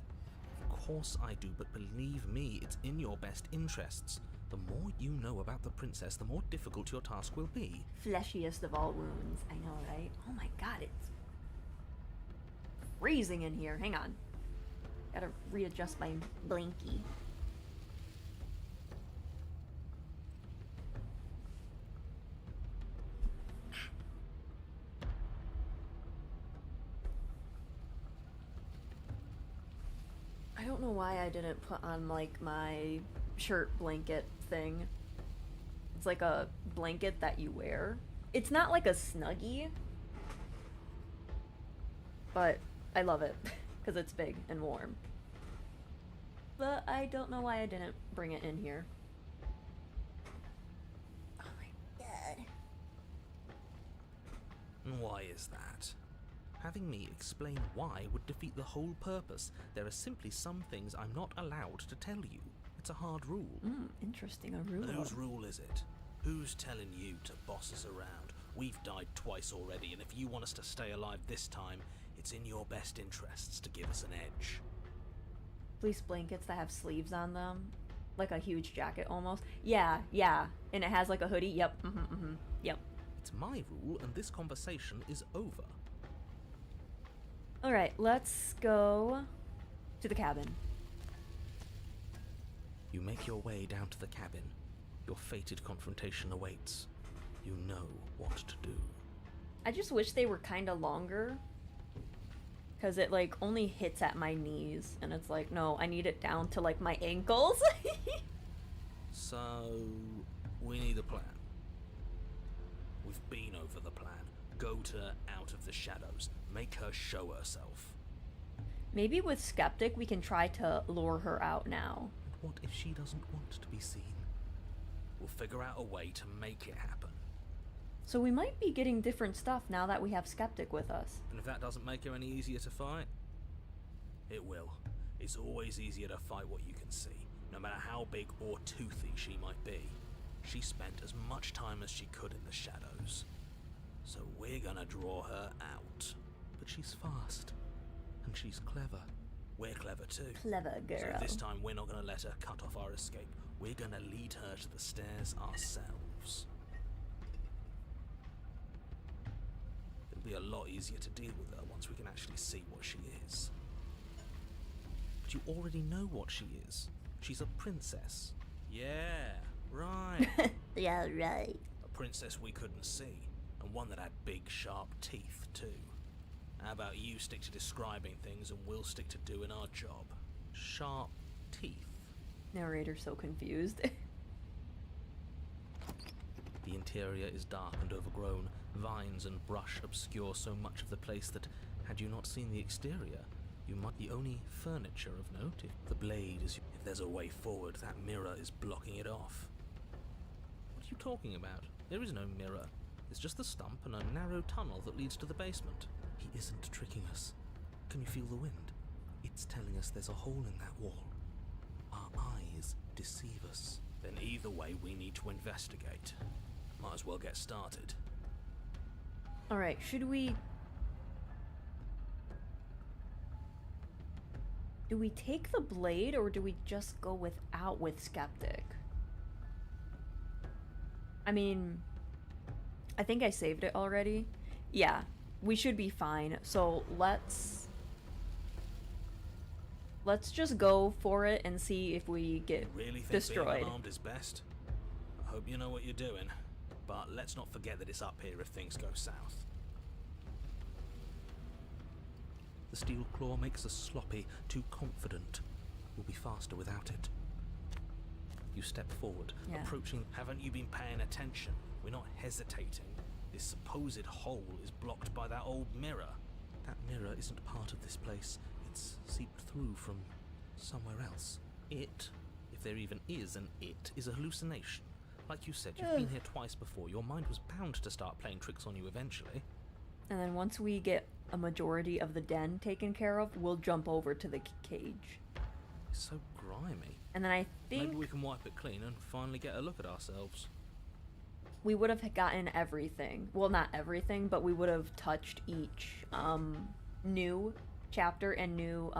Of course I do, but believe me, it's in your best interests. The more you know about the princess, the more difficult your task will be. Fleshiest of all wounds. I know, right? Oh my god, it's freezing in here. Hang on. Gotta readjust my blankie. I don't know why I didn't put on like my shirt blanket thing. It's like a blanket that you wear. It's not like a Snuggie, but I love it because it's big and warm. But I don't know why I didn't bring it in here. Oh my god. And why is that? Having me explain why would defeat the whole purpose. There are simply some things I'm not allowed to tell you. It's a hard rule. Interesting, a rule. And whose rule is it? Who's telling you to boss us around? We've died twice already, and if you want us to stay alive this time, it's in your best interests to give us an edge. Fleece blankets that have sleeves on them. Like a huge jacket almost. Yeah, yeah. And it has like a hoodie. Yep, yep. It's my rule, and this conversation is over. Alright, let's go to the cabin. You make your way down to the cabin. Your fated confrontation awaits. You know what to do. I just wish they were kind of longer. Because it like only hits at my knees. And it's like, no, I need it down to like my ankles. So, we need a plan. We've been over the plan. Go to Out of the Shadows. Make her show herself. Maybe with Skeptic we can try to lure her out now. And what if she doesn't want to be seen? We'll figure out a way to make it happen. So we might be getting different stuff now that we have Skeptic with us. And if that doesn't make her any easier to fight, it will. It's always easier to fight what you can see, no matter how big or toothy she might be. She spent as much time as she could in the shadows. So we're gonna draw her out. But she's fast. And she's clever. We're clever too. Clever girl. So this time we're not gonna let her cut off our escape. We're gonna lead her to the stairs ourselves. It'll be a lot easier to deal with her once we can actually see what she is. But you already know what she is. She's a princess. Yeah, right. Yeah, right. A princess we couldn't see. And one that had big, sharp teeth, too. How about you stick to describing things and we'll stick to doing our job? Sharp teeth. Narrator's so confused. The interior is dark and overgrown. Vines and brush obscure so much of the place that, had you not seen the exterior, you might be only furniture of note. If the blade is... If there's a way forward, that mirror is blocking it off. What are you talking about? There is no mirror. It's just the stump and a narrow tunnel that leads to the basement. He isn't tricking us. Can you feel the wind? It's telling us there's a hole in that wall. Our eyes deceive us. Then either way, we need to investigate. Might as well get started. Alright, should we... Do we take the blade, or do we just go without with Skeptic? I mean... I think I saved it already. Yeah, we should be fine. So let's just go for it and see if we get Really think destroyed. being unarmed is best? I hope you know what you're doing. But let's not forget that it's up here if things go south. The steel claw makes us sloppy, too confident. We'll be faster without it. You step forward, Yeah. approaching. Haven't you been paying attention? We're not hesitating. This supposed hole is blocked by that old mirror. That mirror isn't part of this place. It's seeped through from somewhere else. It, if there even is an it, is a hallucination. Like you said, you've been here twice before. Your mind was bound to start playing tricks on you eventually. And then once we get a majority of the den taken care of, we'll jump over to the cage. It's so grimy. And then I think Maybe we can wipe it clean and finally get a look at ourselves. we would have gotten everything. Well, not everything, but we would have touched each new chapter and new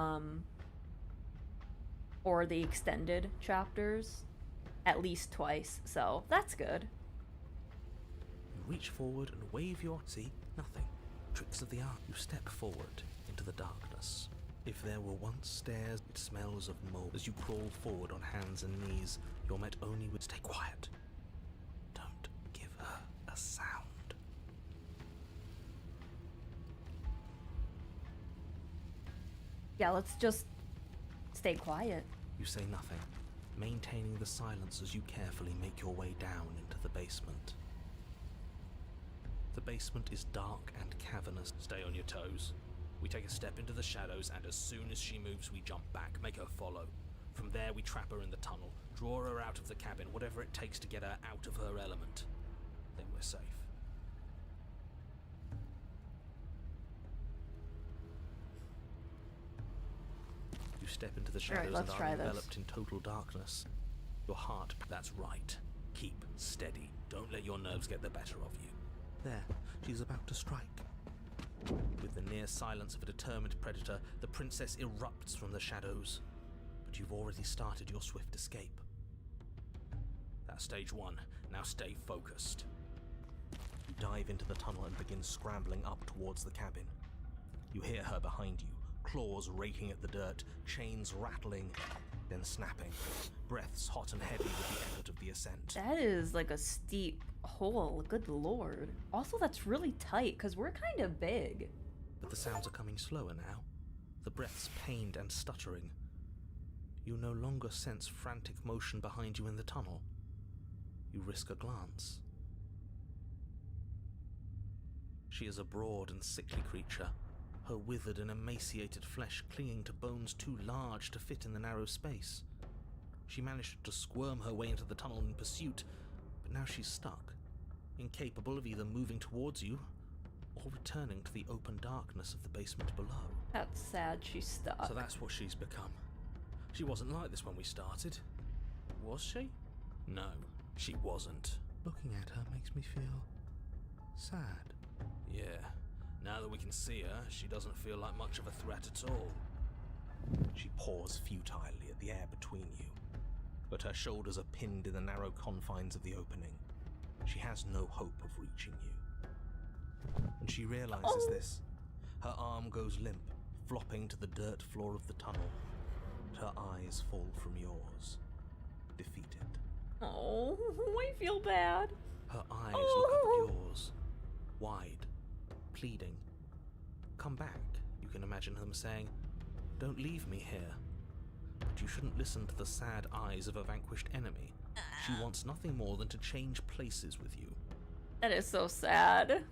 or the extended chapters at least twice. So that's good. You reach forward and wave your... See? Nothing. Tricks of the art. You step forward into the darkness. If there were once stairs, it smells of mold. As you crawl forward on hands and knees, you're met only with... Stay quiet. Don't give her a sound. Yeah, let's just stay quiet. You say nothing, maintaining the silence as you carefully make your way down into the basement. The basement is dark and cavernous. Stay on your toes. We take a step into the shadows, and as soon as she moves, we jump back, make her follow. From there, we trap her in the tunnel, draw her out of the cabin, whatever it takes to get her out of her element. Then we're safe. You step into the Alright, shadows let's and try are this. enveloped in total darkness. Your heart... That's right. Keep steady. Don't let your nerves get the better of you. There, she's about to strike. With the near silence of a determined predator, the princess erupts from the shadows. But you've already started your swift escape. That's stage one. Now stay focused. You dive into the tunnel and begin scrambling up towards the cabin. You hear her behind you, claws raking at the dirt, chains rattling, then snapping, breaths hot and heavy with the effort of the ascent. That is like a steep hole, good lord. Also, that's really tight, because we're kind of big. But the sounds are coming slower now, the breaths pained and stuttering. You no longer sense frantic motion behind you in the tunnel. You risk a glance. She is a broad and sickly creature, her withered and emaciated flesh clinging to bones too large to fit in the narrow space. She managed to squirm her way into the tunnel in pursuit, but now she's stuck, incapable of either moving towards you or returning to the open darkness of the basement below. That's sad she's stuck. So that's what she's become. She wasn't like this when we started. Was she? No, she wasn't. Looking at her makes me feel sad. Yeah, now that we can see her, she doesn't feel like much of a threat at all. She paws futilely at the air between you, but her shoulders are pinned in the narrow confines of the opening. She has no hope of reaching you. When she realizes this, her arm goes limp, flopping to the dirt floor of the tunnel. Her eyes fall from yours, defeated. Oh, I feel bad. Her eyes look up at yours, wide, pleading. Come back, you can imagine them saying. Don't leave me here. But you shouldn't listen to the sad eyes of a vanquished enemy. She wants nothing more than to change places with you. That is so sad.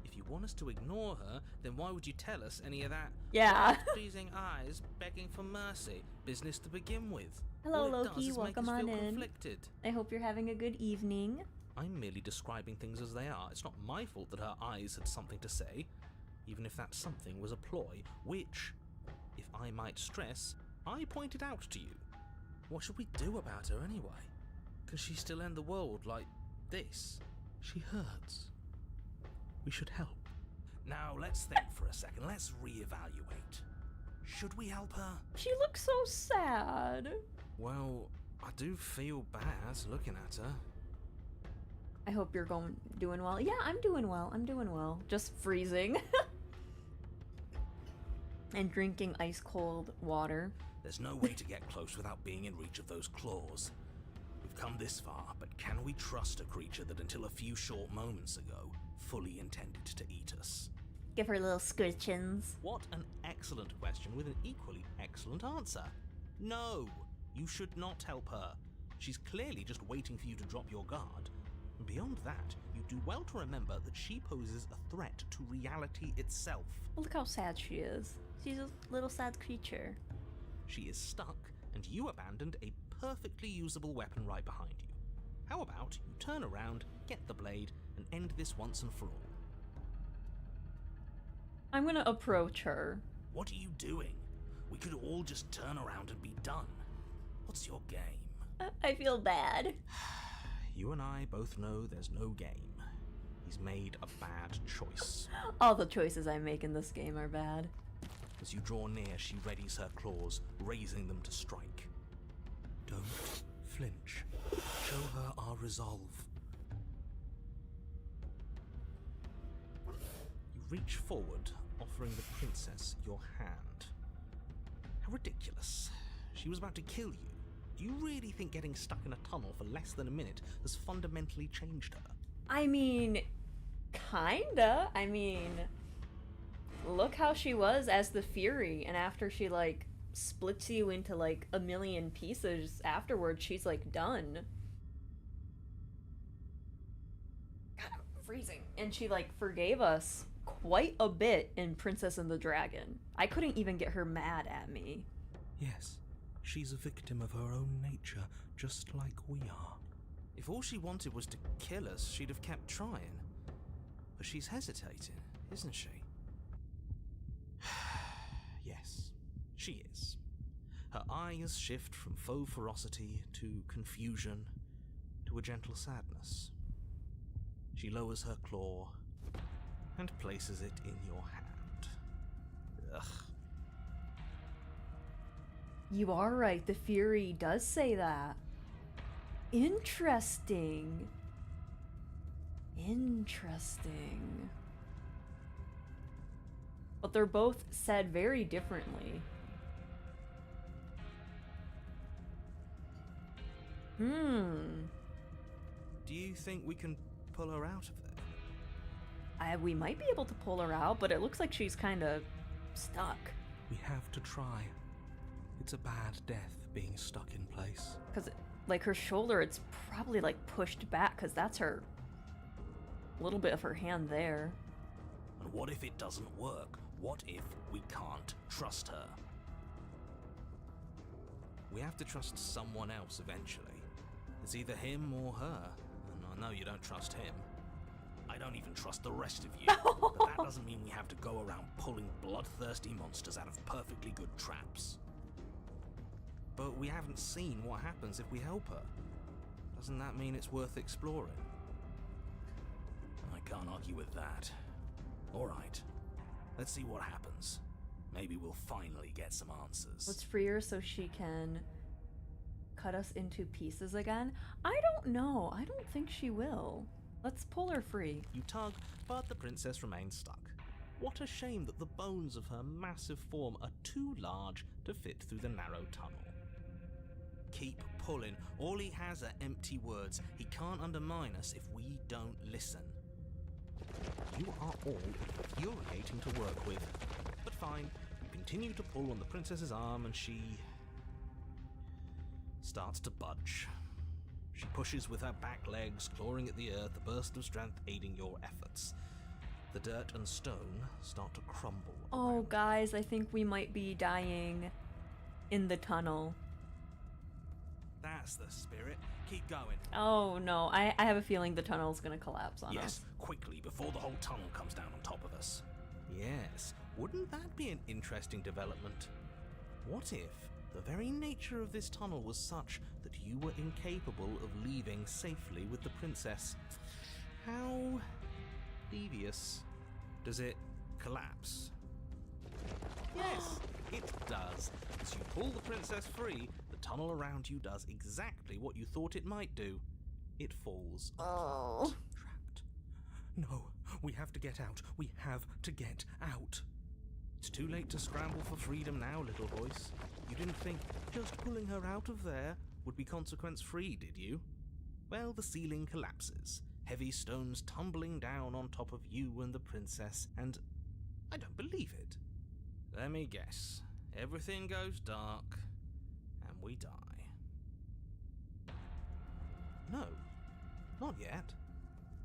If you want us to ignore her, then why would you tell us any of that? Yeah. Pleasing eyes begging for mercy. Business to begin with. Hello, All it Loki. does is Welcome make us on feel in. conflicted. I hope you're having a good evening. I'm merely describing things as they are. It's not my fault that her eyes had something to say, even if that something was a ploy, which, if I might stress, I pointed out to you. What should we do about her anyway? Can she still end the world like this? She hurts. We should help. Now, let's think for a second. Let's reevaluate. Should we help her? She looks so sad. Well, I do feel bad looking at her. I hope you're doing well. Yeah, I'm doing well. I'm doing well. Just freezing. And drinking ice cold water. There's no way to get close without being in reach of those claws. We've come this far, but can we trust a creature that until a few short moments ago fully intended to eat us? Give her little scritchins. What an excellent question with an equally excellent answer. No, you should not help her. She's clearly just waiting for you to drop your guard. And beyond that, you do well to remember that she poses a threat to reality itself. Look how sad she is. She's a little sad creature. She is stuck, and you abandoned a perfectly usable weapon right behind you. How about you turn around, get the blade, and end this once and for all? I'm gonna approach her. What are you doing? We could all just turn around and be done. What's your game? I feel bad. You and I both know there's no game. He's made a bad choice. All the choices I make in this game are bad. As you draw near, she readies her claws, raising them to strike. Don't flinch. Show her our resolve. You reach forward, offering the princess your hand. How ridiculous. She was about to kill you. Do you really think getting stuck in a tunnel for less than a minute has fundamentally changed her? I mean, kinda. Look how she was as the Fury, and after she, like, splits you into, like, a million pieces afterwards, she's, like, done. God, I'm freezing. And she, like, forgave us quite a bit in Princess and the Dragon. I couldn't even get her mad at me. Yes, she's a victim of her own nature, just like we are. If all she wanted was to kill us, she'd have kept trying. But she's hesitating, isn't she? Yes, she is. Her eyes shift from faux ferocity to confusion to a gentle sadness. She lowers her claw and places it in your hand. Ugh. You are right, the Fury does say that. Interesting. Interesting. But they're both said very differently. Do you think we can pull her out of there? We might be able to pull her out, but it looks like she's kind of stuck. We have to try. It's a bad death being stuck in place. Because, like, her shoulder, it's probably, like, pushed back, because that's her... a little bit of her hand there. And what if it doesn't work? What if we can't trust her? We have to trust someone else eventually. It's either him or her. And I know you don't trust him. I don't even trust the rest of you. But that doesn't mean we have to go around pulling bloodthirsty monsters out of perfectly good traps. But we haven't seen what happens if we help her. Doesn't that mean it's worth exploring? I can't argue with that. Alright, let's see what happens. Maybe we'll finally get some answers. Let's free her so she can cut us into pieces again. I don't know. I don't think she will. Let's pull her free. You tug, but the princess remains stuck. What a shame that the bones of her massive form are too large to fit through the narrow tunnel. Keep pulling. All he has are empty words. He can't undermine us if we don't listen. You are all infuriating to work with. But fine, you continue to pull on the princess's arm and she starts to budge. She pushes with her back legs, clawing at the earth, a burst of strength aiding your efforts. The dirt and stone start to crumble. Oh, guys, I think we might be dying in the tunnel. That's the spirit. Keep going. Oh, no. I have a feeling the tunnel's gonna collapse on us. Yes, quickly, before the whole tunnel comes down on top of us. Yes, wouldn't that be an interesting development? What if The very nature of this tunnel was such that you were incapable of leaving safely with the princess. How devious. Does it collapse? Yes, it does. As you pull the princess free, the tunnel around you does exactly what you thought it might do. It falls apart. Trapped. No, we have to get out. We have to get out. It's too late to scramble for freedom now, little voice. You didn't think just pulling her out of there would be consequence-free, did you? Well, the ceiling collapses, heavy stones tumbling down on top of you and the princess, and I don't believe it. Let me guess. Everything goes dark, and we die. No, not yet.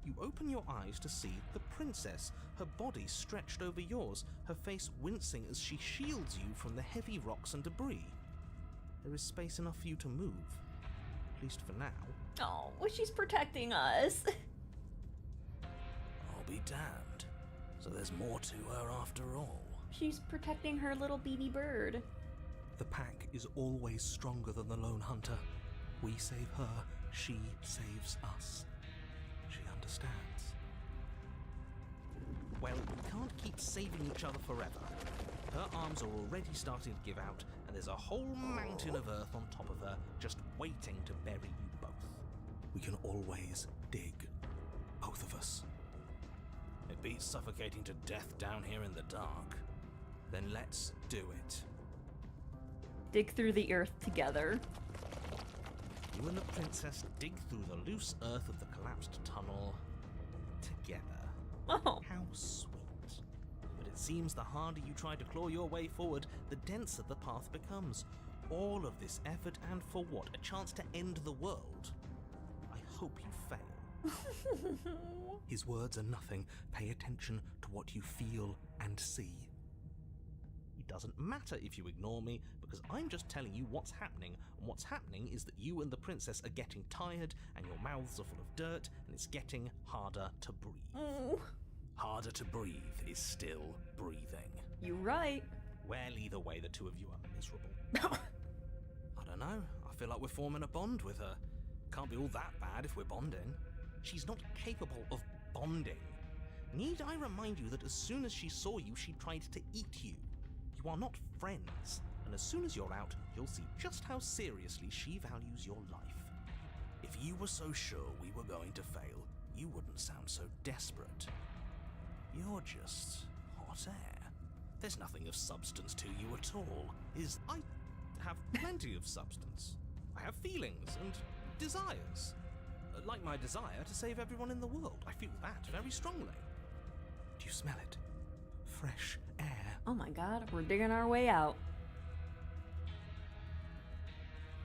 You open your eyes to see the princess, her body stretched over yours, her face wincing as she shields you from the heavy rocks and debris. There is space enough for you to move, at least for now. Oh, well, she's protecting us. I'll be damned. So there's more to her after all. She's protecting her little baby bird. The pack is always stronger than the lone hunter. We save her, she saves us. She understands. Well, we can't keep saving each other forever. Her arms are already starting to give out, and there's a whole mountain of earth on top of her, just waiting to bury you both. We can always dig. Both of us. It beats suffocating to death down here in the dark. Then let's do it. Dig through the earth together. You and the princess dig through the loose earth of the collapsed tunnel together. Oh. How sweet. But it seems the harder you try to claw your way forward, the denser the path becomes. All of this effort, and for what? A chance to end the world? I hope you fail. His words are nothing. Pay attention to what you feel and see. It doesn't matter if you ignore me, because I'm just telling you what's happening, and what's happening is that you and the princess are getting tired, and your mouths are full of dirt, and it's getting harder to breathe. Oh. Harder to breathe is still breathing. You right. Well, either way, the two of you are miserable. I don't know. I feel like we're forming a bond with her. Can't be all that bad if we're bonding. She's not capable of bonding. Need I remind you that as soon as she saw you, she tried to eat you? You are not friends, and as soon as you're out, you'll see just how seriously she values your life. If you were so sure we were going to fail, you wouldn't sound so desperate. You're just hot air. There's nothing of substance to you at all. I have plenty of substance. I have feelings and desires. Like my desire to save everyone in the world. I feel that very strongly. Do you smell it? Fresh air. Oh my god, we're digging our way out.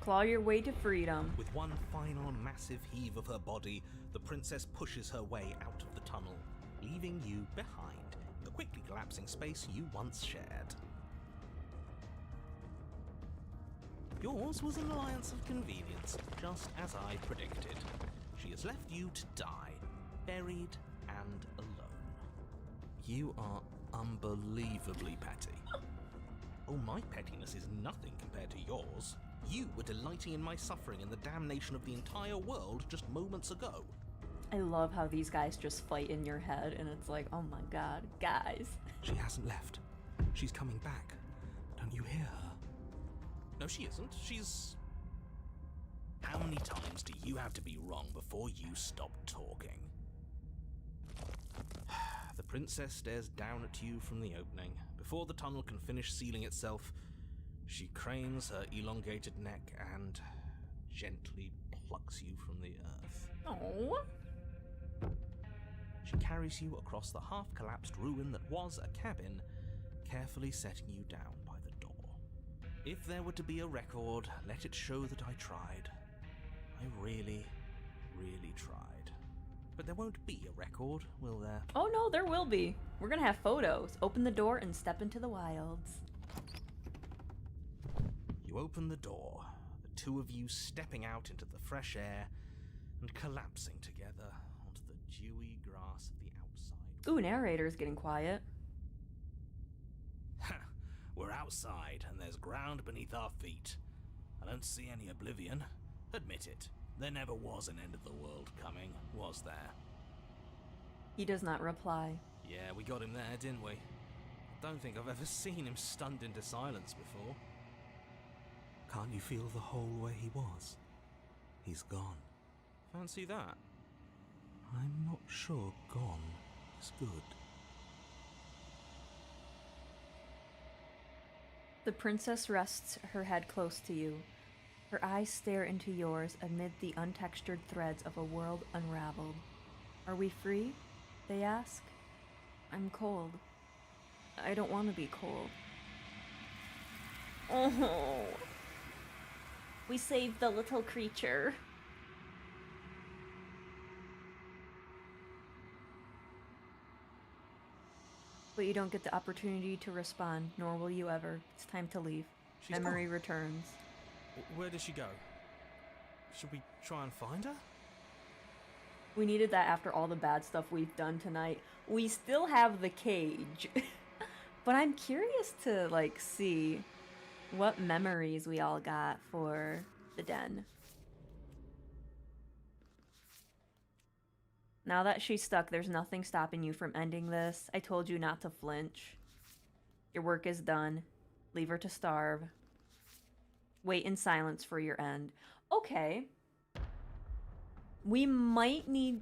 Claw your way to freedom. With one final massive heave of her body, the princess pushes her way out of the tunnel, leaving you behind in the quickly collapsing space you once shared. Yours was an alliance of convenience, just as I predicted. She has left you to die, buried and alone. You are unbelievably petty. Oh, my pettiness is nothing compared to yours. You were delighting in my suffering and the damnation of the entire world just moments ago. I love how these guys just fight in your head, and it's like, oh my god, guys. She hasn't left. She's coming back. Don't you hear her? No, she isn't. She's... How many times do you have to be wrong before you stop talking? The princess stares down at you from the opening. Before the tunnel can finish sealing itself, she cranes her elongated neck and gently plucks you from the earth. Oh. She carries you across the half-collapsed ruin that was a cabin, carefully setting you down by the door. If there were to be a record, let it show that I tried. I really, really tried. But there won't be a record, will there? Oh no, there will be. We're gonna have photos. Open the door and step into the wilds. You open the door, the two of you stepping out into the fresh air and collapsing together onto the dewy grass of the outside. Ooh, narrator's getting quiet. We're outside, and there's ground beneath our feet. I don't see any oblivion. Admit it. There never was an end of the world coming, was there? He does not reply. Yeah, we got him there, didn't we? Don't think I've ever seen him stunned into silence before. Can't you feel the hole where he was? He's gone. Fancy that. I'm not sure gone is good. The princess rests her head close to you. Her eyes stare into yours amid the untextured threads of a world unraveled. Are we free? They ask. I'm cold. I don't want to be cold. Oh. We saved the little creature. But you don't get the opportunity to respond, nor will you ever. It's time to leave. She's Memory gone. returns. Where did she go? Should we try and find her? We needed that after all the bad stuff we've done tonight. We still have the cage. But I'm curious to, like, see what memories we all got for the den. Now that she's stuck, there's nothing stopping you from ending this. I told you not to flinch. Your work is done. Leave her to starve. Wait in silence for your end. Okay. We can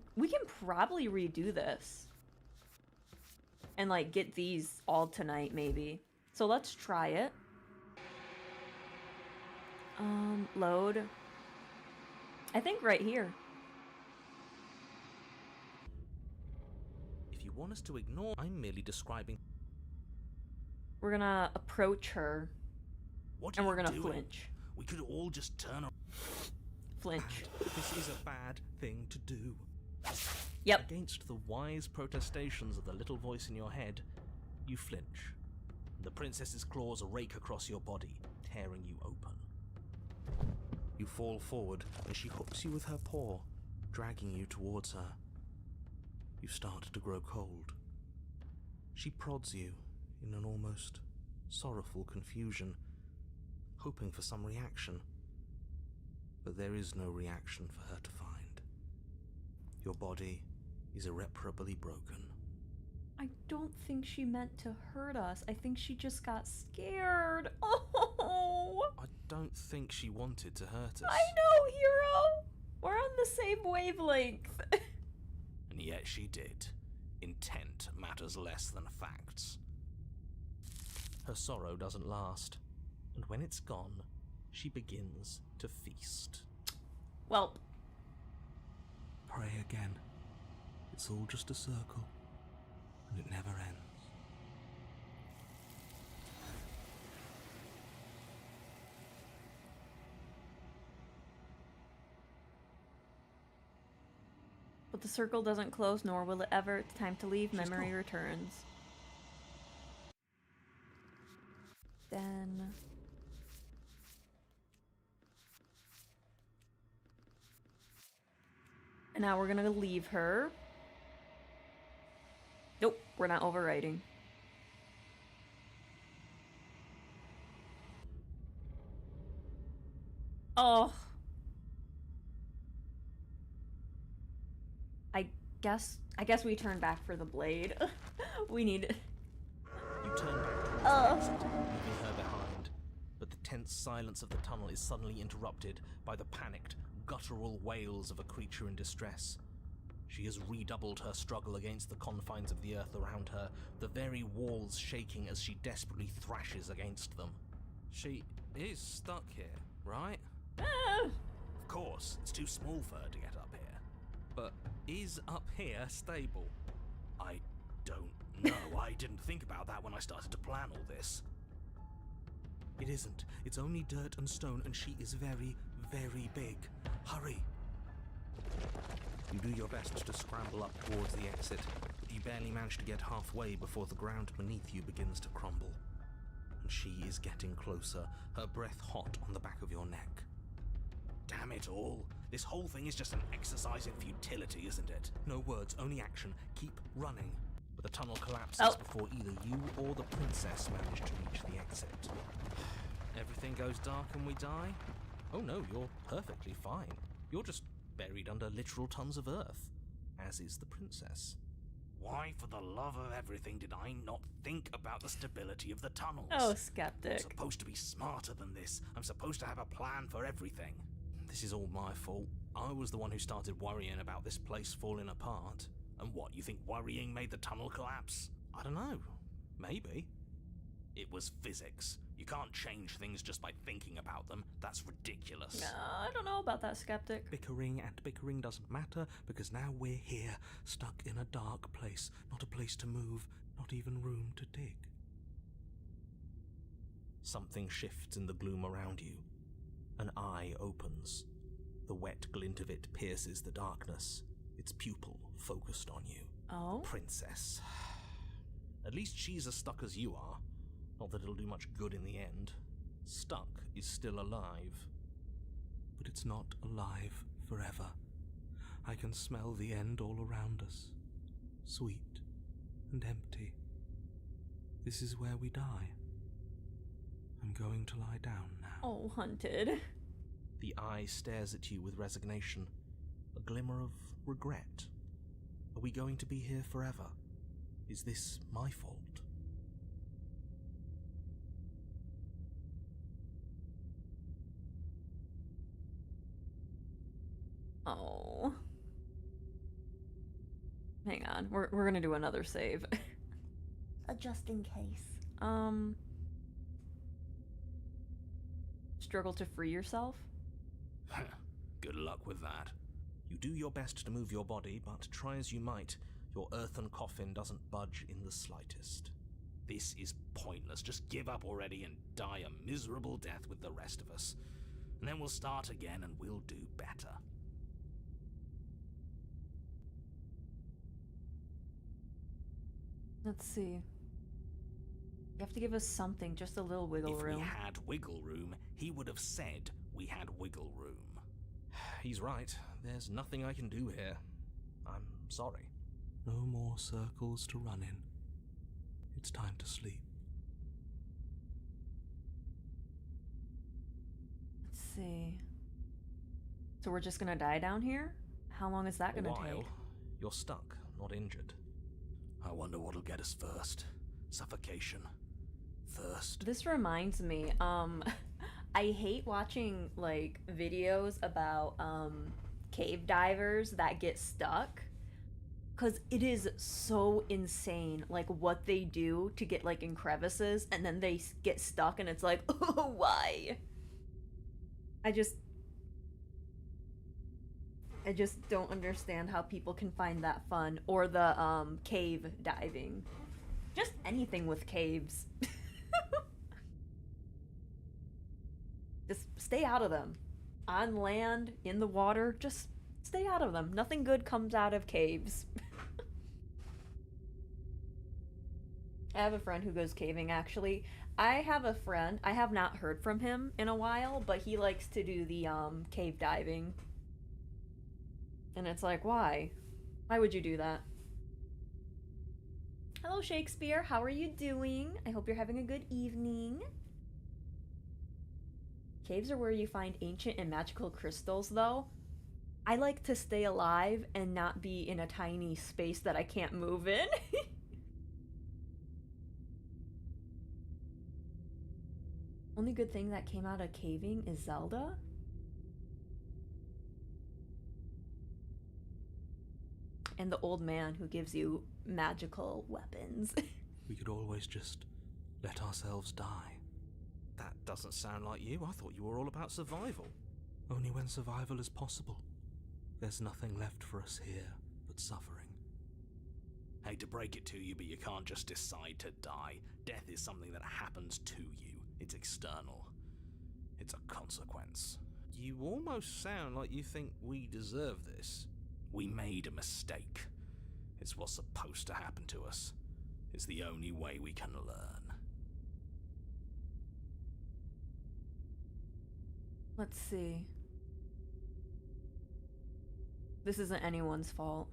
probably redo this. And, like, get these all tonight, maybe. So let's try it. Load. I think right here. If you want us to ignore, I'm merely describing. We're gonna approach her, What and are we're you gonna doing? flinch. We could all just turn around. Flinch. This is a bad thing to do. Yep. Against the wise protestations of the little voice in your head, you flinch. The princess's claws rake across your body, tearing you open. You fall forward as she hooks you with her paw, dragging you towards her. You start to grow cold. She prods you in an almost sorrowful confusion, hoping for some reaction. But there is no reaction for her to find. Your body is irreparably broken. I don't think she meant to hurt us. I think she just got scared. Oh, I don't think she wanted to hurt us. I know, hero. We're on the same wavelength. And yet she did. Intent matters less than facts. Her sorrow doesn't last, and when it's gone, she begins to feast. Welp. Pray again. It's all just a circle, and it never ends. But the circle doesn't close, nor will it ever. It's time to leave. Memory gone. returns. Then... And now we're gonna leave her. Nope, we're not overwriting. Oh. I guess we turn back for the blade. We need it. You turn back towards the Oh. exit, leaving her behind. But the tense silence of the tunnel is suddenly interrupted by the panicked, guttural wails of a creature in distress. She has redoubled her struggle against the confines of the earth around her, the very walls shaking as she desperately thrashes against them. She is stuck here, right? Ah! Of course, it's too small for her to get up here. But is up here stable? I don't know. I didn't think about that when I started to plan all this. It isn't. It's only dirt and stone, and she is very, very big. Hurry! You do your best to scramble up towards the exit, but you barely manage to get halfway before the ground beneath you begins to crumble. And she is getting closer, her breath hot on the back of your neck. Damn it all. This whole thing is just an exercise in futility, isn't it? No words, only action. Keep running. But The tunnel collapses Oh. before either you or the princess manage to reach the exit. Everything goes dark and we die? Oh no, you're perfectly fine. You're just buried under literal tons of earth, as is the princess. Why, for the love of everything, did I not think about the stability of the tunnels? Oh, I'm skeptic. supposed to be smarter than this. I'm supposed to have a plan for everything. This is all my fault. I was the one who started worrying about this place falling apart. And what, you think worrying made the tunnel collapse? I don't know. Maybe. It was physics. You can't change things just by thinking about them. That's ridiculous. I don't know about that, skeptic. Bickering and bickering doesn't matter, because now we're here, stuck in a dark place. Not a place to move, not even room to dig. Something shifts in the gloom around you. An eye opens. The wet glint of it pierces the darkness, its pupil focused on you. Oh? Princess. At least she's as stuck as you are. Not that it'll do much good in the end. Stuck is still alive. But it's not alive forever. I can smell the end all around us. Sweet and empty. This is where we die. I'm going to lie down now. Oh, hunted. The eye stares at you with resignation, a glimmer of regret. Are we going to be here forever? Is this my fault? Oh. Hang on, we're gonna do another save. Just in case. Struggle to free yourself? Good luck with that. You do your best to move your body, but try as you might, your earthen coffin doesn't budge in the slightest. This is pointless. Just give up already and die a miserable death with the rest of us. And then we'll start again and we'll do better. Let's see. You have to give us something, just a little wiggle If room. we had wiggle room, he would have said we had wiggle room. He's right. There's nothing I can do here. I'm sorry. No more circles to run in. It's time to sleep. Let's see. So we're just gonna die down here? How long is that gonna take? You're stuck, not injured. I wonder what'll get us first. Suffocation. Thirst. This reminds me, I hate watching, like, videos about, cave divers that get stuck. Because it is so insane, like, what they do to get, like, in crevices, and then they get stuck, and it's like, oh, why? I just don't understand how people can find that fun. Or the, cave diving. Just anything with caves. Just stay out of them. On land, in the water, just stay out of them. Nothing good comes out of caves. I have a friend who goes caving, actually. I have a friend, I have not heard from him in a while, but he likes to do the, cave diving. And it's like, why? Why would you do that? Hello, Shakespeare. How are you doing? I hope you're having a good evening. Caves are where you find ancient and magical crystals, though. I like to stay alive and not be in a tiny space that I can't move in. Only good thing that came out of caving is Zelda. And the old man who gives you magical weapons. We could always just let ourselves die. That doesn't sound like you. I thought you were all about survival. Only when survival is possible. There's nothing left for us here but suffering. Hate to break it to you, but you can't just decide to die. Death is something that happens to you. It's external. It's a consequence. You almost sound like you think we deserve this. We made a mistake. It's what's supposed to happen to us. It's the only way we can learn. Let's see. This isn't anyone's fault.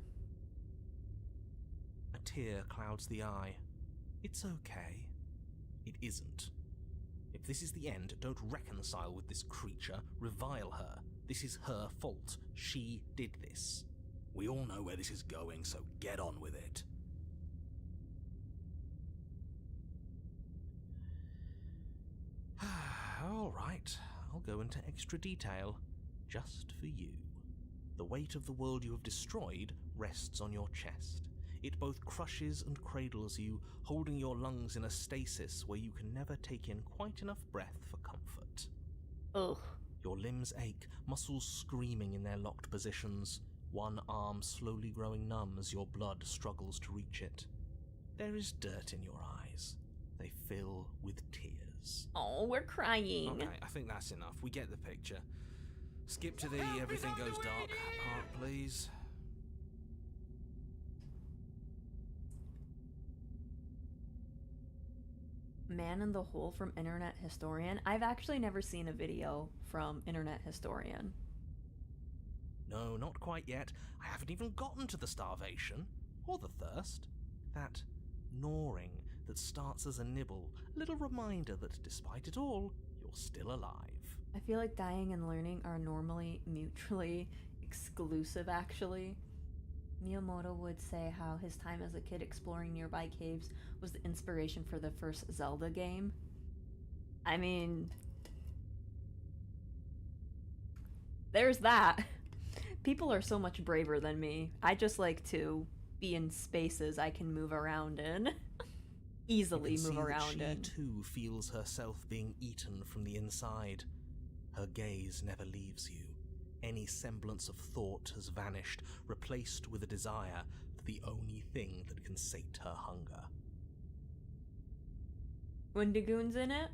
A tear clouds the eye. It's okay. It isn't. If this is the end, don't reconcile with this creature, revile her. This is her fault. She did this. We all know where this is going, so get on with it. All right, I'll go into extra detail, just for you. The weight of the world you have destroyed rests on your chest. It both crushes and cradles you, holding your lungs in a stasis where you can never take in quite enough breath for comfort. Ugh. Your limbs ache, muscles screaming in their locked positions, one arm slowly growing numb as your blood struggles to reach it. There is dirt in your eyes. They fill with tears. Oh, we're crying. Okay, I think that's enough. We get the picture. Skip to the everything goes dark part, please. Man in the Hole from Internet Historian. I've actually never seen a video from Internet Historian. No, not quite yet. I haven't even gotten to the starvation, or the thirst. That gnawing that starts as a nibble, a little reminder that despite it all, you're still alive. I feel like dying and learning are normally mutually exclusive, actually. Miyamoto would say how his time as a kid exploring nearby caves was the inspiration for the first Zelda game. I mean, there's that. People are so much braver than me. I just like to be in spaces I can move around in. Easily move around in. She too feels herself being eaten from the inside. Her gaze never leaves you. Any semblance of thought has vanished, replaced with a desire for the only thing that can sate her hunger. Wendigoon's in it?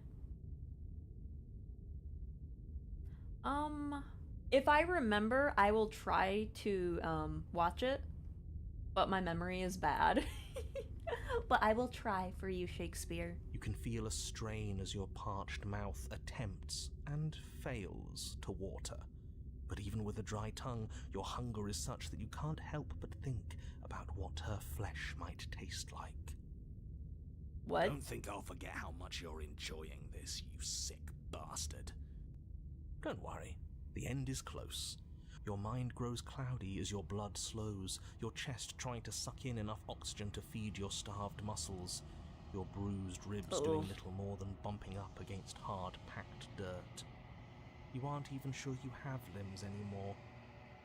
If I remember, I will try to watch it, but my memory is bad. But I will try for you, Shakespeare. You can feel a strain as your parched mouth attempts and fails to water. But even with a dry tongue, your hunger is such that you can't help but think about what her flesh might taste like. What? Don't think I'll forget how much you're enjoying this, you sick bastard. Don't worry, the end is close. Your mind grows cloudy as your blood slows, your chest trying to suck in enough oxygen to feed your starved muscles, your bruised ribs doing little more than bumping up against hard, packed dirt. You aren't even sure you have limbs anymore,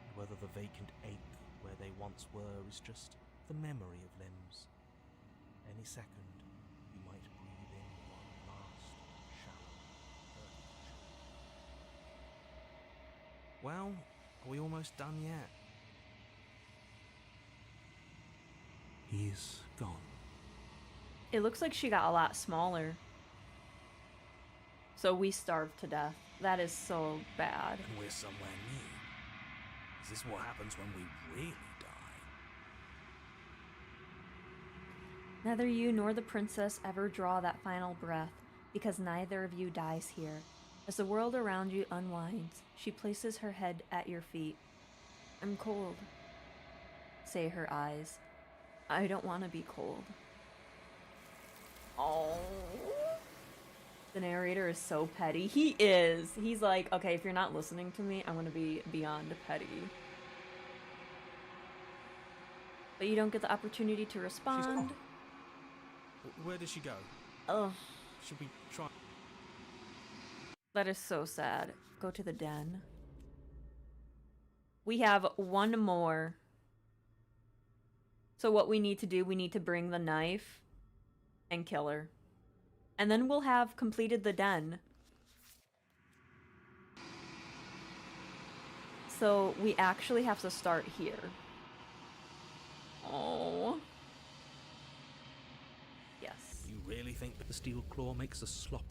and whether the vacant ache where they once were is just the memory of limbs. Any second, you might breathe in one last, shallow, earth. Well, are we almost done yet? He's gone. It looks like she got a lot smaller. So we starved to death. That is so bad. And we're somewhere new. Is this what happens when we really die? Neither you nor the princess ever draw that final breath, because neither of you dies here. As the world around you unwinds, she places her head at your feet. I'm cold, say her eyes. I don't want to be cold. Oh. The narrator is so petty. He is. He's like, okay, if you're not listening to me, I'm going to be beyond petty. But you don't get the opportunity to respond. She's gone. Where did she go? Oh, Should we try? that is so sad. Go to the den. We have one more. So what we need to do, we need to bring the knife and kill her. And then we'll have completed the den. So we actually have to start here. Oh. Yes. You really think that the steel claw makes a slop?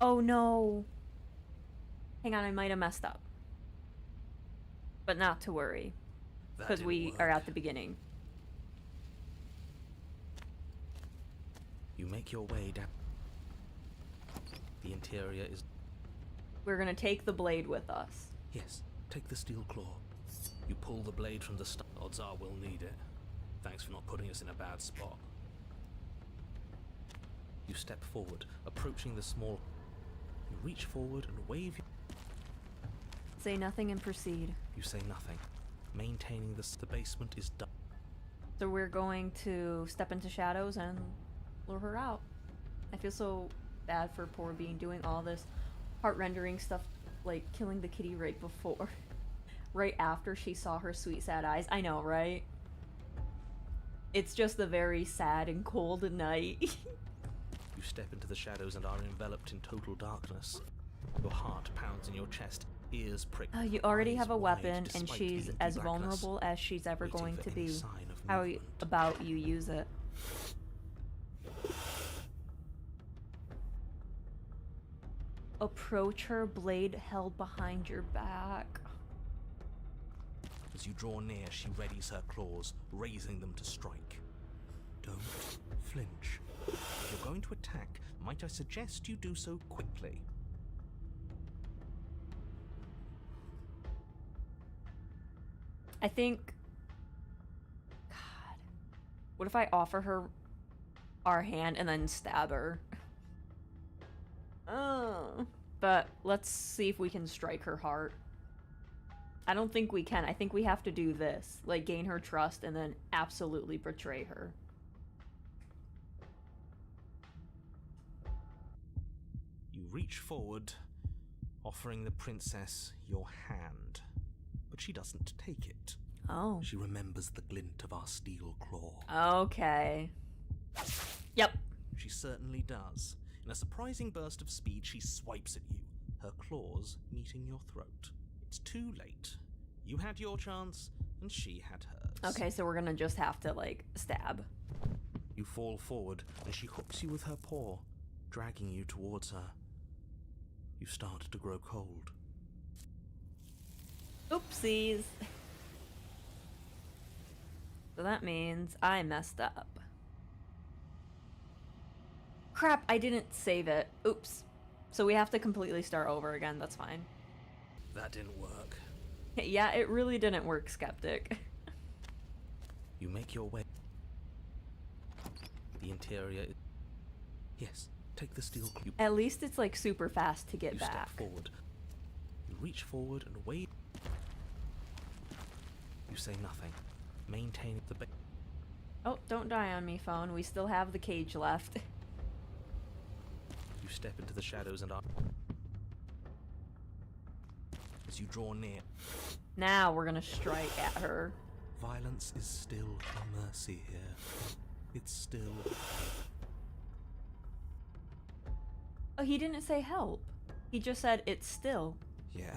Oh no. Hang on, I might have messed up. But not to worry. That Because didn't we work. are at the beginning. You make your way down. The interior is... We're gonna take the blade with us. Yes, take the steel claw. You pull the blade from the odds are we'll need it. Thanks for not putting us in a bad spot. You step forward, approaching the small... You reach forward and wave... Say nothing and proceed. You say nothing. Maintaining the basement is done. So we're going to step into shadows and lure her out. I feel so bad for poor Bean doing all this heart-rendering stuff, like killing the kitty right before. Right after she saw her sweet sad eyes. I know, right? It's just a very sad and cold night. You step into the shadows and are enveloped in total darkness. Your heart pounds in your chest, ears prick. You already eyes have a wide weapon, and despite the she's inky as blackness, vulnerable as she's ever waiting going for to any be. sign of How movement. about you use it? Approach her, blade held behind your back. As you draw near, she readies her claws, raising them to strike. Don't flinch. If you're going to attack, might I suggest you do so quickly? I think... God. What if I offer her our hand and then stab her? But let's see if we can strike her heart. I don't think we can. I think we have to do this. Like, gain her trust and then absolutely betray her. You reach forward, offering the princess your hand. But she doesn't take it. Oh. She remembers the glint of our steel claw. Okay. Yep. She certainly does. In a surprising burst of speed, she swipes at you, her claws meeting your throat. It's too late. You had your chance, and she had hers. Okay, so we're gonna just have to, like, stab. You fall forward, and she hooks you with her paw, dragging you towards her. You start to grow cold. Oopsies. So that means I messed up. Crap, I didn't save it. Oops. So we have to completely start over again, that's fine. That didn't work. Yeah, it really didn't work, Skeptic. You make your way. The interior is... Yes, take the steel claw. At least it's like super fast to get You back. step forward. You reach forward and wave. You say nothing. Maintain the Oh, don't die on me, phone. We still have the cage left. You step into the shadows and are... As you draw near, Now we're gonna strike at her. violence is still a mercy here. It's still... Oh, he didn't say help. He just said it's still. Yeah,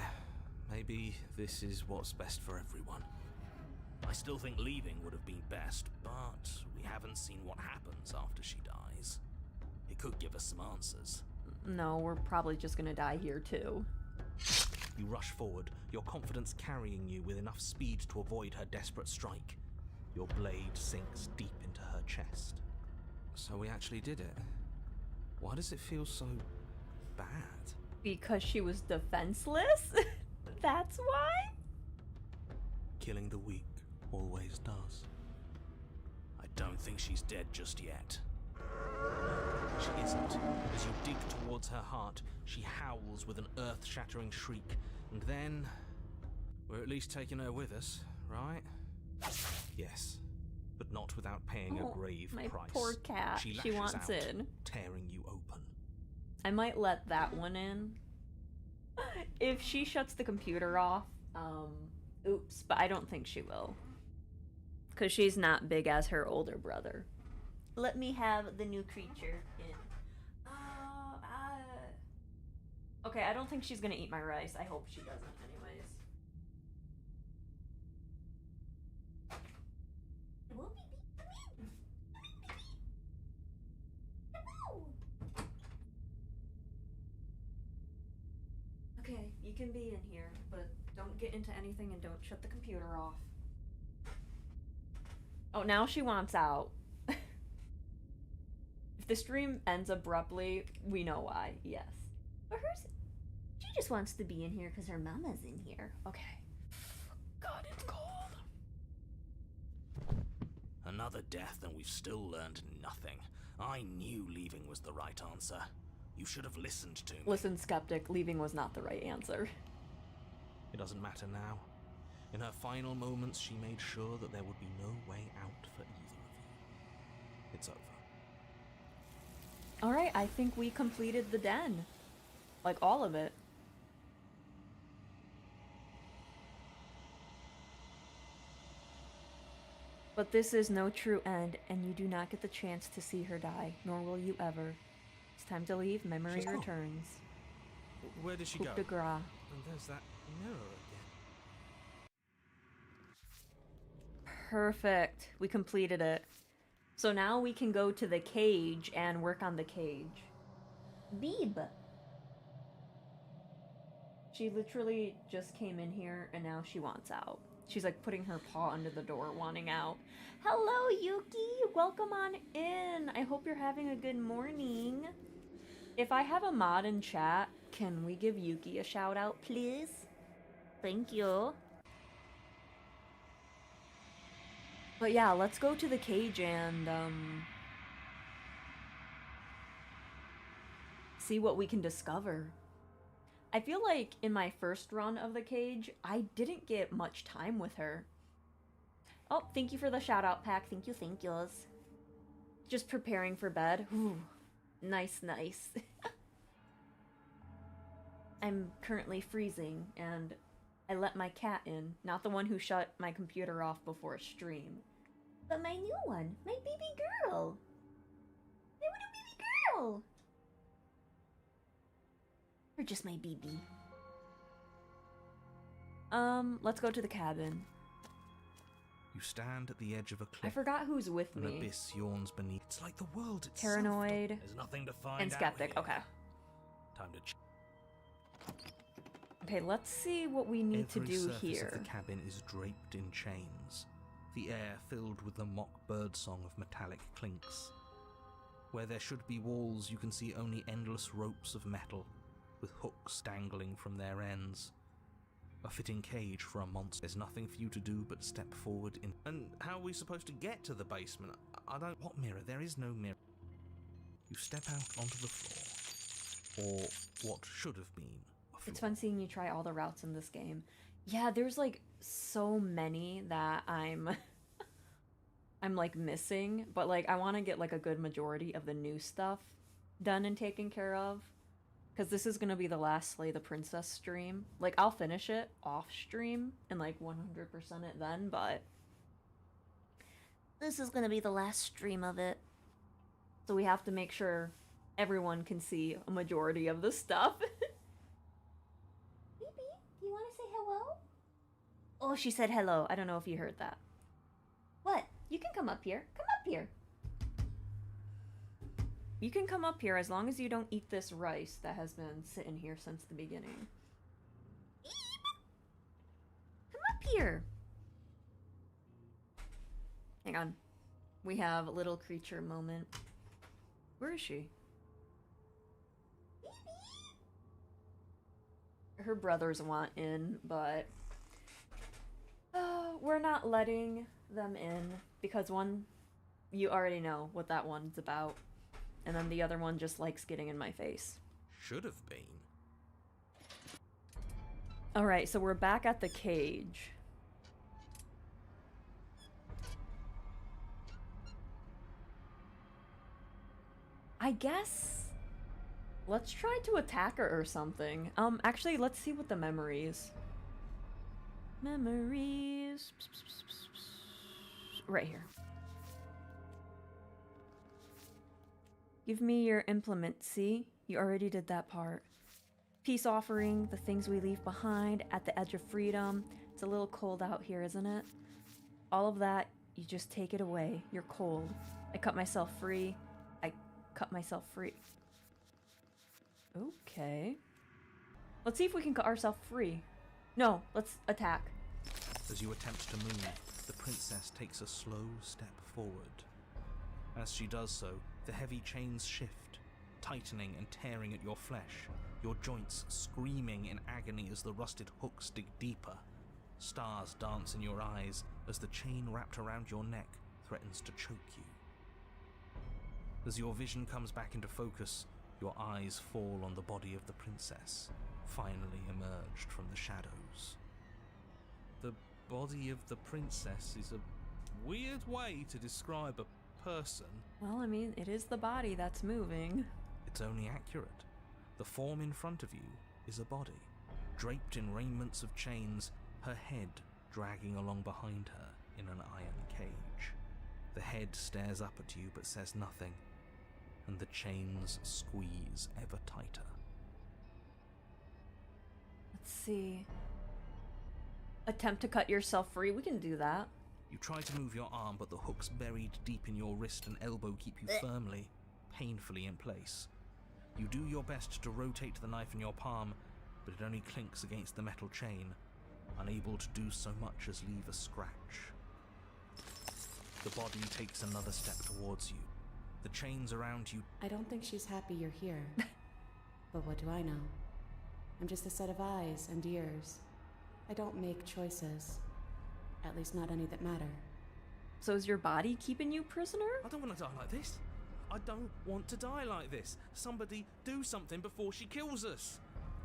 maybe this is what's best for everyone. I still think leaving would have been best, but we haven't seen what happens after she dies. It could give us some answers. No, we're probably just gonna die here too. You rush forward, your confidence carrying you with enough speed to avoid her desperate strike. Your blade sinks deep into her chest. So we actually did it. Why does it feel so bad? Because she was defenseless? That's why? Killing the weak always does. I don't think she's dead just yet. She isn't. As you dig towards her heart, she howls with an earth-shattering shriek, and then... We're at least taking her with us, right? Yes, but not without paying a grave my price. poor cat. She She lashes wants out, in. tearing you open. I might let that one in. If she shuts the computer off, oops, but I don't think she will. Because she's not big as her older brother. Let me have the new creature in. Okay, I don't think she's gonna eat my rice. I hope she doesn't, anyways. Okay, you can be in here, but don't get into anything and don't shut the computer off. Oh, now she wants out. If the stream ends abruptly, we know why, yes. But she just wants to be in here because her mama's in here. Okay. God, it's cold. Another death and we've still learned nothing. I knew leaving was the right answer. You should have listened to me. Listen, skeptic, leaving was not the right answer. It doesn't matter now. In her final moments, she made sure that there would be no way out for either of you. It's over. Alright, I think we completed the den. Like, all of it. But this is no true end, and you do not get the chance to see her die, nor will you ever. It's time to leave. Memory She's gone. returns. Where did she Coup go? de grace. And there's that mirror again. Perfect. We completed it. So now we can go to the cage and work on the cage. Beeb. She literally just came in here and now she wants out. She's like putting her paw under the door, wanting out. Hello, Yuki! Welcome on in! I hope you're having a good morning. If I have a mod in chat, can we give Yuki a shout out, please? Thank you. But yeah, let's go to the cage and, see what we can discover. I feel like in my first run of the cage, I didn't get much time with her. Oh, thank you for the shout out pack. Thank you, thank yous. Just preparing for bed. Ooh, nice, nice. I'm currently freezing and I let my cat in, not the one who shut my computer off before a stream. But my new one, my baby girl. I want a baby girl. Or just my BB. Let's go to the cabin. You stand at the edge of a I cliff. forgot who's with An me. abyss yawns beneath. It's like the world itself. Paranoid There's nothing to find and out skeptic. here. Okay. Time to Okay, let's see what we need to Every do surface here. of the cabin is draped in chains, the air filled with the mock birdsong of metallic clinks. Where there should be walls, you can see only endless ropes of metal, with hooks dangling from their ends. A fitting cage for a monster. There's nothing for you to do but step forward in. And how are we supposed to get to the basement? I don't. What mirror? There is no mirror. You step out onto the floor, or what should have been a floor. It's fun seeing you try all the routes in this game. Yeah, there's like so many that I'm like missing, but like I want to get like a good majority of the new stuff done and taken care of. Because this is going to be the last Slay the Princess stream. Like, I'll finish it off stream and, like, 100% it then, but This is gonna be the last stream of it. so we have to make sure everyone can see a majority of the stuff. BB, do you want to say hello? Oh, she said hello. I don't know if you heard that. What? You can come up here. Come up here. You can come up here as long as you don't eat this rice that has been sitting here since the beginning. Come up here. Hang on. We have a little creature moment. Where is she? Her brothers want in, but we're not letting them in because one, you already know what that one's about, and then the other one just likes getting in my face. Should have been. Alright, so we're back at the cage. I guess let's try to attack her or something. Actually, let's see what the memories. Memories. Right here. Give me your implement, see? You already did that part. Peace offering, the things we leave behind at the edge of freedom. It's a little cold out here, isn't it? All of that, you just take it away. You're cold. I cut myself free. Cut myself free. Okay. Let's see if we can cut ourselves free. No, let's attack. As you attempt to move, the princess takes a slow step forward. As she does so, the heavy chains shift, tightening and tearing at your flesh, your joints screaming in agony as the rusted hooks dig deeper. Stars dance in your eyes as the chain wrapped around your neck threatens to choke you. As your vision comes back into focus, your eyes fall on the body of the princess, finally emerged from the shadows. The body of the princess is a weird way to describe a person. Well, I mean, it is the body that's moving. It's only accurate. The form in front of you is a body, draped in raiments of chains, her head dragging along behind her in an iron cage. The head stares up at you but says nothing, and the chains squeeze ever tighter. Let's see. Attempt to cut yourself free. We can do that. You try to move your arm, but the hooks buried deep in your wrist and elbow keep you firmly, painfully in place. You do your best to rotate the knife in your palm, but it only clinks against the metal chain, unable to do so much as leave a scratch. The body takes another step towards you. The chains around you. I don't think she's happy you're here. But what do I know? I'm just a set of eyes and ears. I don't make choices. At least not any that matter. So is your body keeping you prisoner? I don't want to die like this. I don't want to die like this. Somebody do something before she kills us.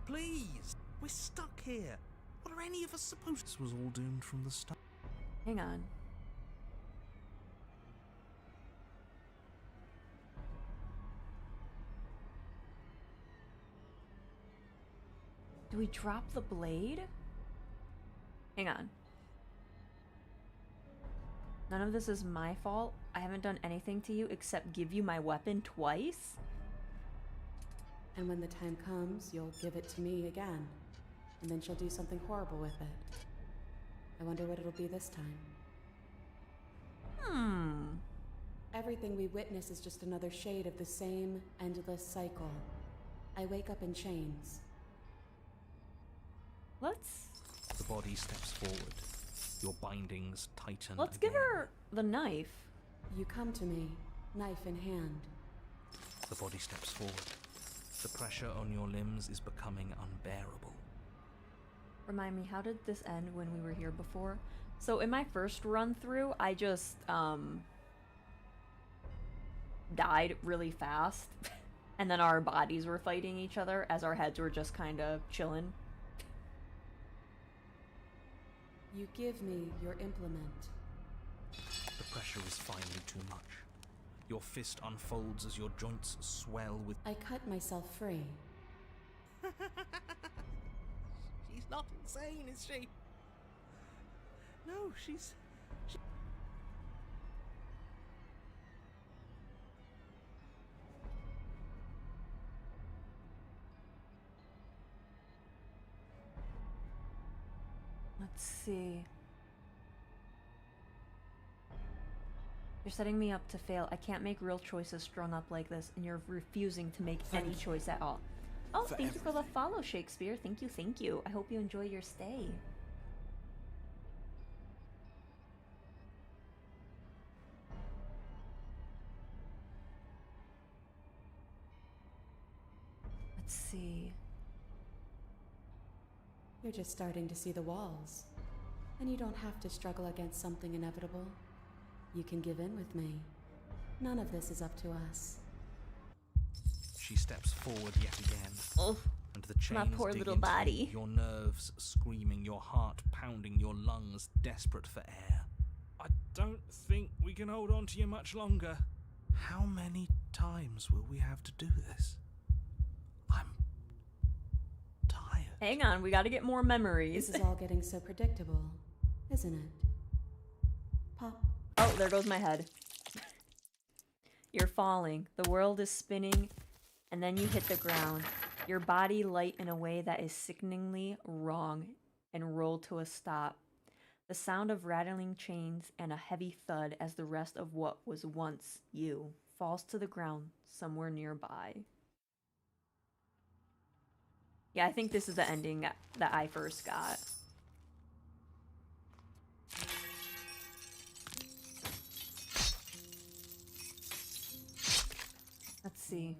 Please. We're stuck here. What are any of us supposed to? This was all doomed from the start. Hang on. Do we drop the blade? Hang on. None of this is my fault. I haven't done anything to you except give you my weapon twice. And when the time comes, you'll give it to me again. And then she'll do something horrible with it. I wonder what it'll be this time. Everything we witness is just another shade of the same endless cycle. I wake up in chains. Let's The body steps forward. Your bindings tighten. give her the knife. You come to me, knife in hand. The body steps forward. The pressure on your limbs is becoming unbearable. Remind me, how did this end when we were here before? So in my first run through, I just died really fast. And then our bodies were fighting each other as our heads were just kind of chilling. You give me your implement. The pressure is finally too much. Your fist unfolds as your joints swell with... I cut myself free. She's not insane, is she? No, she's... Let's see. You're setting me up to fail. I can't make real choices strung up like this, and you're refusing to make any choice at all. Oh, thank you for the follow, Shakespeare. Thank you, thank you. I hope you enjoy your stay. Let's see. You're just starting to see the walls. And you don't have to struggle against something inevitable. You can give in with me. None of this is up to us. She steps forward yet again. Oh, And the chains my poor dig little into body. you, your nerves screaming, your heart pounding, your lungs desperate for air. I don't think we can hold on to you much longer. How many times will we have to do this? I'm tired. Hang on, we gotta get more memories. This is all getting so predictable, isn't it? Pop. Oh, there goes my head. You're falling. The world is spinning, and then you hit the ground. Your body light in a way that is sickeningly wrong and roll to a stop. The sound of rattling chains and a heavy thud as the rest of what was once you falls to the ground somewhere nearby. Yeah, I think this is the ending that I first got. Let's see.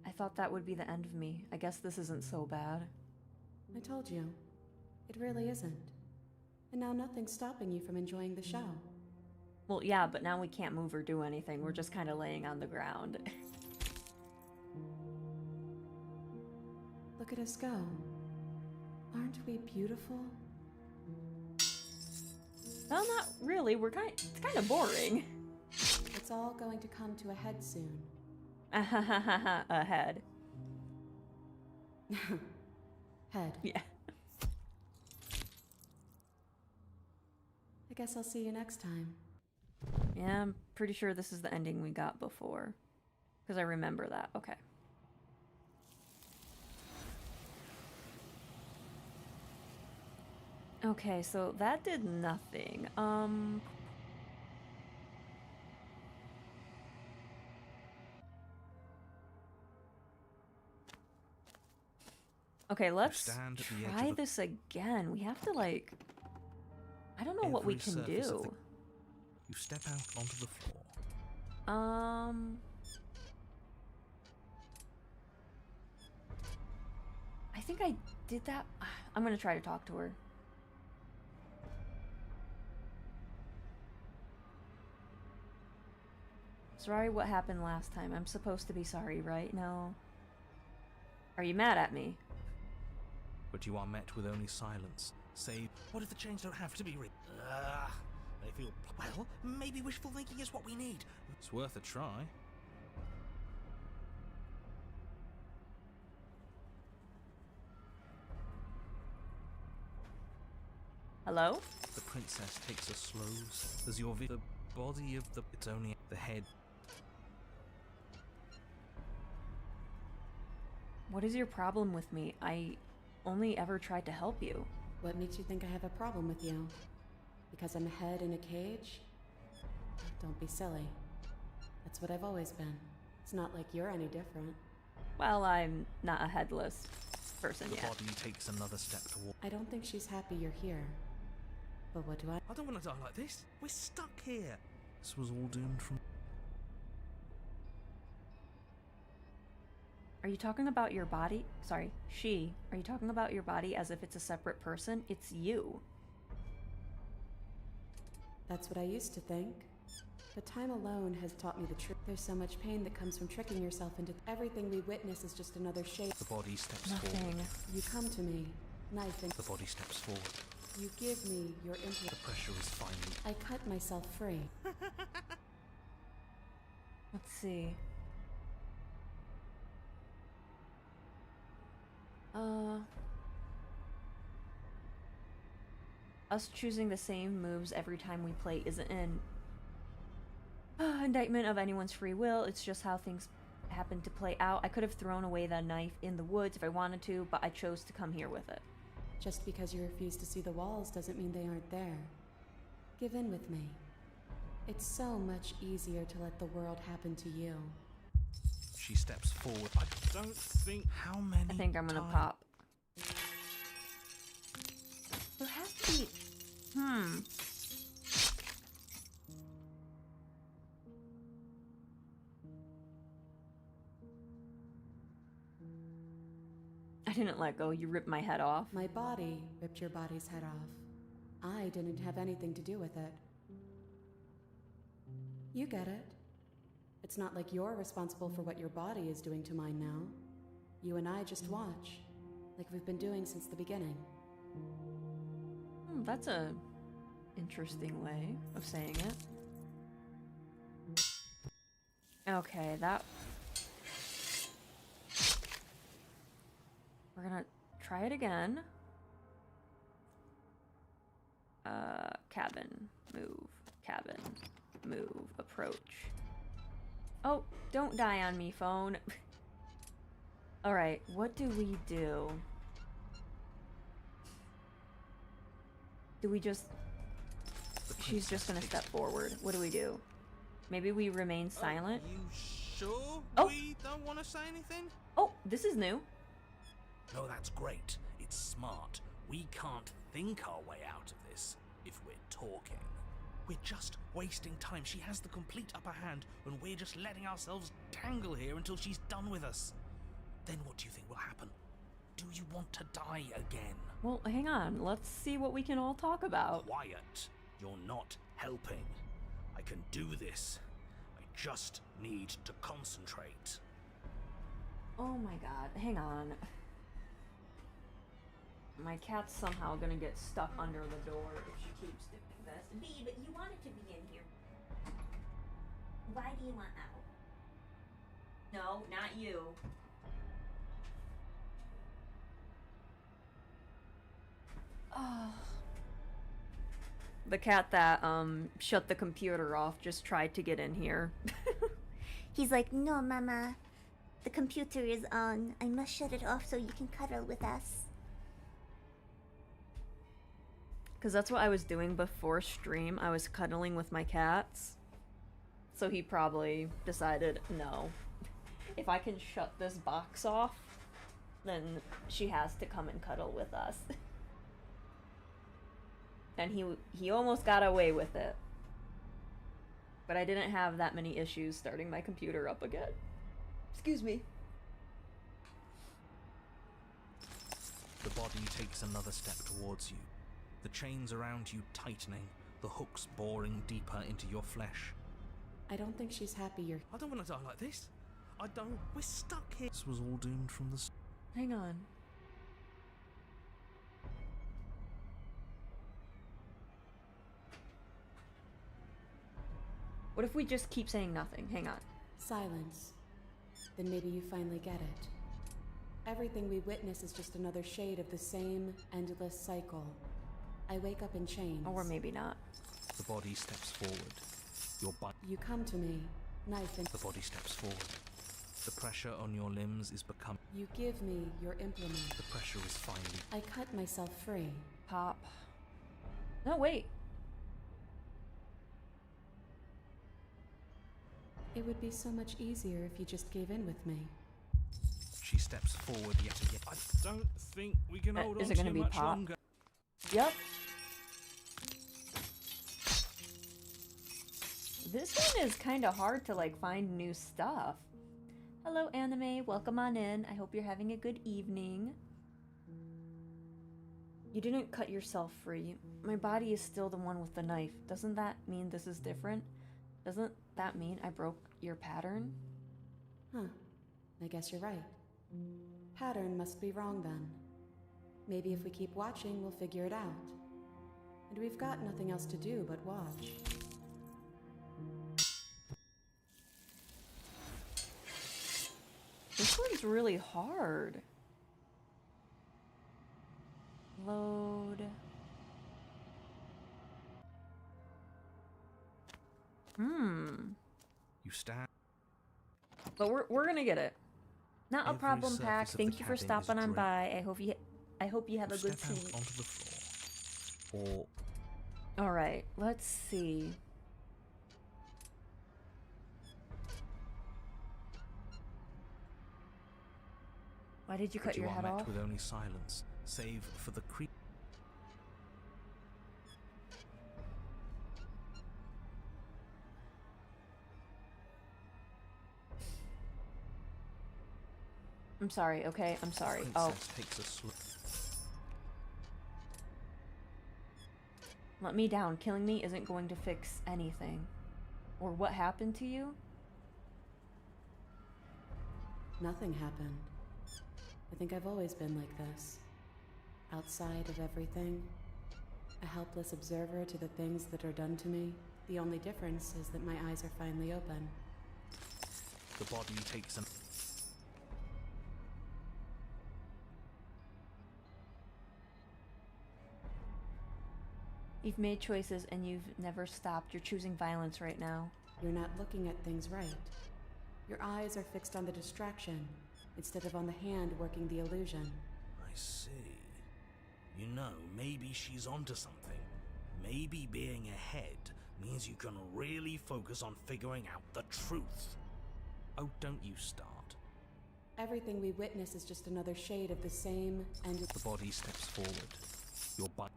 I thought that would be the end of me. I guess this isn't so bad. I told you. It really isn't. And now nothing's stopping you from enjoying the show. Well, yeah, but now we can't move or do anything. We're just kind of laying on the ground. Look at us go. Aren't we beautiful? Well, not really. It's kind of boring. It's all going to come to a head soon. A head. Head. Yeah. I guess I'll see you next time. Yeah, I'm pretty sure this is the ending we got before. Because I remember that. Okay. Okay, so that did nothing. Okay, let's stand at the edge try of a- this again. We have to, like... I don't know what we Every can surface of do. You step out onto the floor. I think I did that. I'm gonna try to talk to her. Sorry what happened last time. I'm supposed to be sorry, right? No. Are you mad at me? But you are met with only silence. Say, what if the change don't have to be they feel, well, maybe wishful thinking is what we need. It's worth a try. Hello? The princess takes a slow, as your the body of the, it's only the head. What is your problem with me? I only ever tried to help you. What makes you think I have a problem with you? Because I'm a head in a cage? Don't be silly. That's what I've always been. It's not like you're any different. Well, I'm not a headless person The yet. body takes another step toward. I don't think she's happy you're here. But what do I... I don't want to die like this. We're stuck here. This was all doomed from. Are you talking about your body? Sorry, she. Are you talking about your body as if it's a separate person? It's you. That's what I used to think. But time alone has taught me the truth. There's so much pain that comes from tricking yourself into everything we witness is just another shape. The body steps Nothing. forward. You come to me, knife in. The body steps forward. You give me your The impulse. pressure is finally. I cut myself free. Let's see. Us choosing the same moves every time we play isn't an indictment of anyone's free will. It's just how things happen to play out. I could have thrown away the knife in the woods if I wanted to, but I chose to come here with it. Just because you refuse to see the walls doesn't mean they aren't there. Give in with me. It's so much easier to let the world happen to you. She steps forward. I don't think how many. I think I'm gonna times- pop. There has to be... I didn't let go. You ripped my head off. My body ripped your body's head off. I didn't have anything to do with it. You get it. It's not like you're responsible for what your body is doing to mine now. You and I just watch, like we've been doing since the beginning. That's a interesting way of saying it. Okay, that... We're gonna try it again. Cabin, move, approach. Oh, don't die on me, phone. Alright, what do we do? Do we just... She's just gonna step forward. What do we do? Maybe we remain silent? You sure Oh. we don't want to say anything? Oh, this is new. No, that's great. It's smart. We can't think our way out of this if we're talking. We're just wasting time. She has the complete upper hand, and we're just letting ourselves tangle here until she's done with us. then what do you think will happen? Do you want to die again? Well, hang on. Let's see what we can all talk about. Quiet. You're not helping. I can do this. I just need to concentrate. Oh my god. Hang on. My cat's somehow gonna get stuck under the door if she keeps doing this. Babe, you wanted to be in here. Why do you want out? No, not you. Oh. The cat that shut the computer off just tried to get in here. He's like, no, Mama. The computer is on. I must shut it off so you can cuddle with us. Because that's what I was doing before stream. I was cuddling with my cats. So he probably decided, no. If I can shut this box off, then she has to come and cuddle with us. And he almost got away with it. But I didn't have that many issues starting my computer up again. Excuse me. The body takes another step towards you. The chains around you tightening, the hooks boring deeper into your flesh. I don't think she's happy you're. I don't want to die like this. I don't. We're stuck here. This was all doomed from the start. Hang on. What if we just keep saying nothing? Hang on. Silence. Then maybe you finally get it. Everything we witness is just another shade of the same endless cycle. I wake up in chains. Or maybe not. The body steps forward. Your butt. You come to me, knife in. The body steps forward. The pressure on your limbs is becoming. You give me your implement. The pressure is finally. I cut myself free. Pop. No, wait. It would be so much easier if you just gave in with me. She steps forward yet again. I don't think we can hold is on it gonna too be much Pop? longer. Yep. This one is kind of hard to like find new stuff. Hello anime, welcome on in. I hope you're having a good evening. You didn't cut yourself free. My body is still the one with the knife. Doesn't that mean this is different? Doesn't that mean I broke your pattern? Huh. I guess you're right. Pattern must be wrong then. Maybe if we keep watching, we'll figure it out. And we've got nothing else to do but watch. This one's really hard. Load. You stand. But we're gonna get it. Not a Every problem, surface Pack. of the Thank you for cabin is stopping on draped. by. I hope you have a You good step out sleep. onto the floor. Or All right, let's see. Why did you cut but you your are head met off? with only silence, save for the creep. I'm sorry. Okay, I'm sorry. The Oh, princess takes a slow. let me down. Killing me isn't going to fix anything. Or what happened to you? Nothing happened. I think I've always been like this. Outside of everything. A helpless observer to the things that are done to me. The only difference is that my eyes are finally open. The body takes an. You've made choices and you've never stopped. You're choosing violence right now. You're not looking at things right. Your eyes are fixed on the distraction, instead of on the hand working the illusion. I see. You know, maybe she's onto something. Maybe being ahead means you can really focus on figuring out the truth. Oh, don't you start. Everything we witness is just another shade of the same and The body steps forward. Your butt.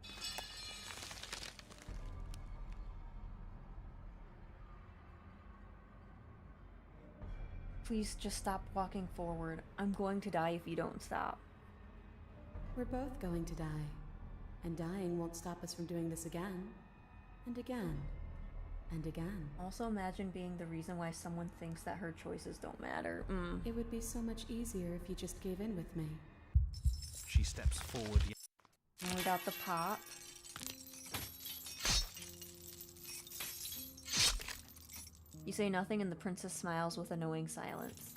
Please just stop walking forward. I'm going to die if you don't stop. We're both going to die. And dying won't stop us from doing this again. And again. And again. Also, imagine being the reason why someone thinks that her choices don't matter. It would be so much easier if you just gave in with me. She steps forward. And we got the pop. You say nothing and the princess smiles with a knowing silence.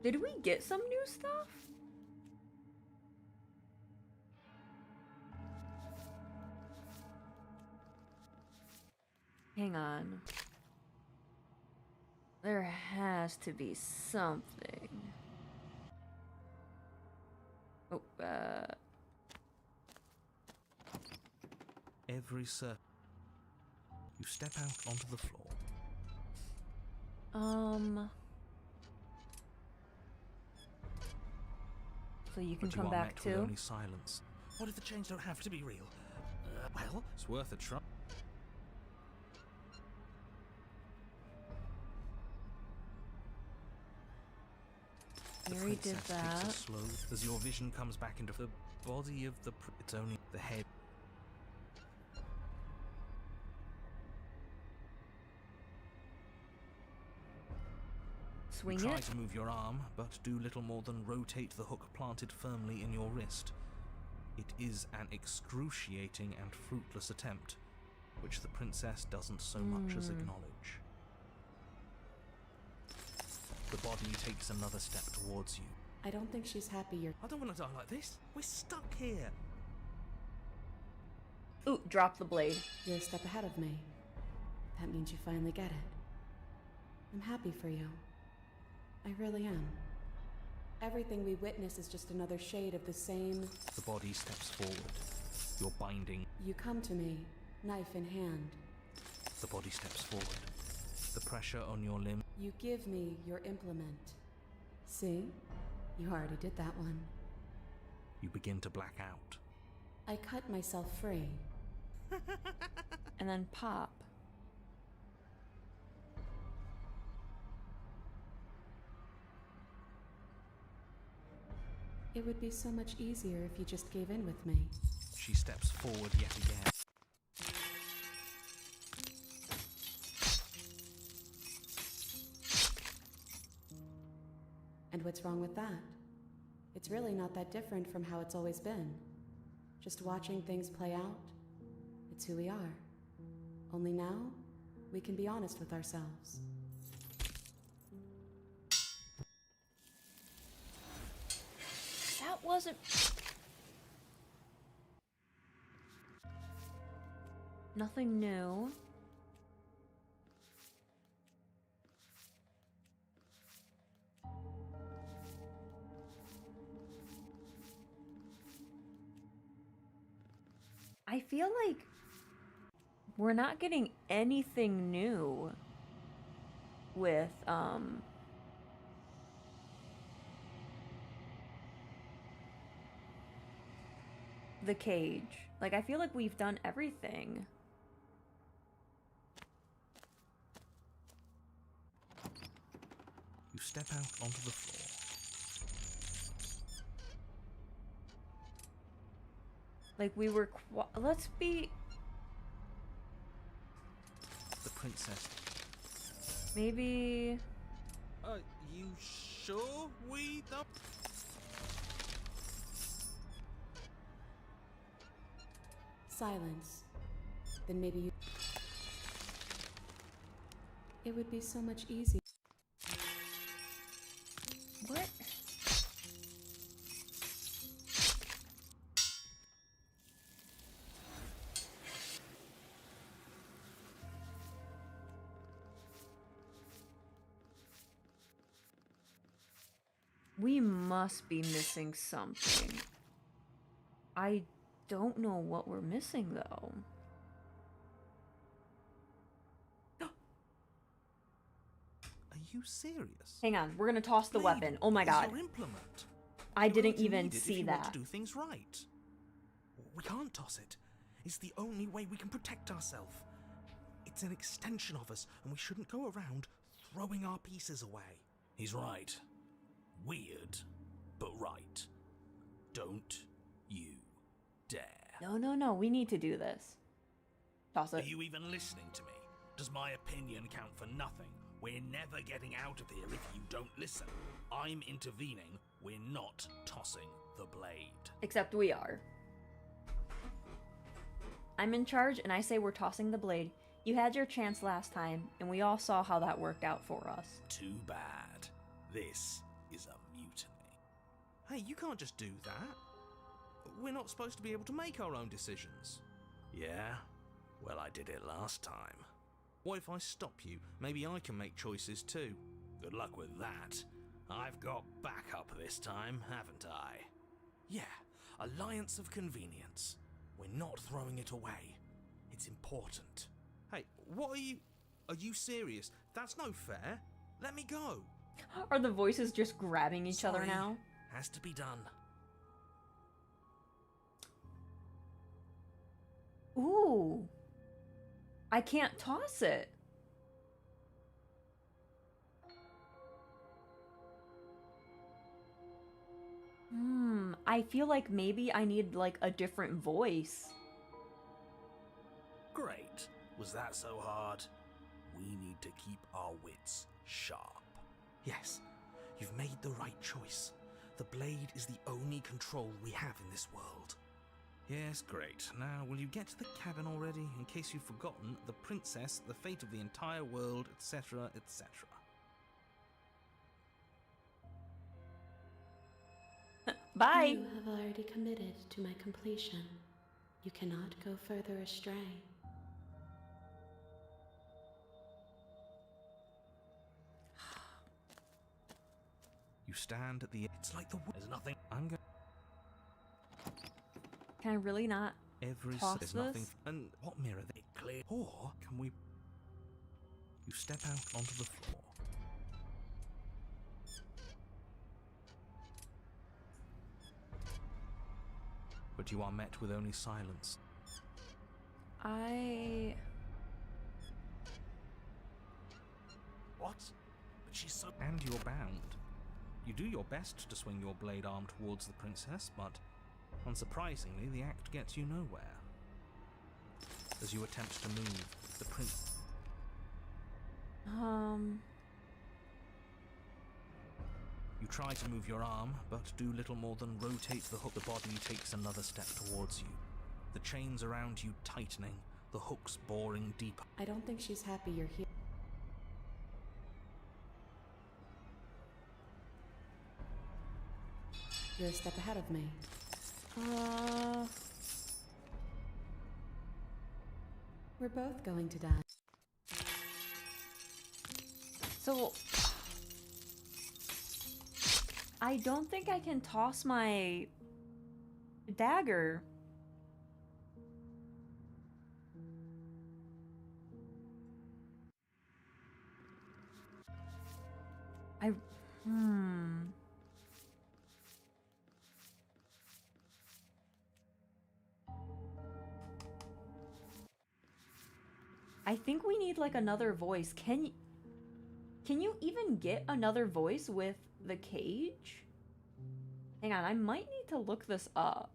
Did we get some new stuff? Hang on. There has to be something. Oh, Every circle. You step out onto the floor. So you can But come you are back met with too? only silence. What if the change don't have to be real? Well, it's worth a try. The Mary did princess takes a that. slow as your vision comes back into the body of the. It's only the head. Swing Try it. to move your arm, but do little more than rotate the hook planted firmly in your wrist. It is an excruciating and fruitless attempt, which the princess doesn't so much as acknowledge. The body takes another step towards you. I don't think she's happy you're. I don't want to die like this. We're stuck here. Ooh, drop the blade. You're a step ahead of me. That means you finally get it. I'm happy for you. I really am. Everything we witness is just another shade of the same. The body steps forward. You're binding. You come to me, knife in hand. The body steps forward. The pressure on your limb. You give me your implement. See? You already did that one. You begin to black out. I cut myself free. And then pop. It would be so much easier if you just gave in with me. She steps forward yet again. And what's wrong with that? It's really not that different from how it's always been. Just watching things play out. It's who we are. Only now, we can be honest with ourselves. That wasn't... Nothing new. I feel like we're not getting anything new with the cage. Like, I feel like we've done everything. You step out onto the floor. Like, we were let's be... The princess. Maybe... You sure we don't? Silence. Then maybe you... It would be so much easier. What? We must be missing something. I don't know what we're missing, though. you serious? Hang on, we're gonna toss the Blade weapon. Oh my is god. your implement. I You're didn't going to even need it if see you want that. to do things right. We can't toss it. It's the only way we can protect ourselves. It's an extension of us, and we shouldn't go around throwing our pieces away. He's right. Weird, but right. Don't you dare. No, we need to do this. Toss Are it. you even listening to me? Does my opinion count for nothing? We're never getting out of here if you don't listen. I'm intervening. We're not tossing the blade. Except we are. I'm in charge, and I say we're tossing the blade. You had your chance last time, and we all saw how that worked out for us. Too bad. This is a mutiny. Hey, you can't just do that. We're not supposed to be able to make our own decisions. Yeah? Well, I did it last time. What if I stop you? Maybe I can make choices too. Good luck with that. I've got backup this time, haven't I? Yeah, alliance of convenience. We're not throwing it away. It's important. Hey, what are you... Are you serious? That's no fair. Let me go. Are the voices just grabbing each other Sorry. now? Has to be done. Ooh. I can't toss it. I feel like maybe I need like a different voice. Great. Was that so hard? We need to keep our wits sharp. Yes, you've made the right choice. The blade is the only control we have in this world. Yes, great. Now, will you get to the cabin already? In case you've forgotten, the princess, the fate of the entire world, etc., etc. Bye! You have already committed to my completion. You cannot go further astray. You stand at the... It's like the... There's nothing. I'm going... Can I really not? Every... Toss There's this? nothing... And what mirror they clear? Or can we... You step out onto the floor. But you are met with only silence. What? But she's so... And you're bound. You do your best to swing your blade arm towards the princess, but unsurprisingly, the act gets you nowhere. As you attempt to move, the prince... You try to move your arm, but do little more than rotate the hook. The body takes another step towards you. The chains around you tightening, the hooks boring deeper. I don't think she's happy you're here. You're a step ahead of me. We're both going to die. So... I don't think I can toss my... dagger. I think we need like another voice. Can you even get another voice with the cage? Hang on, I might need to look this up.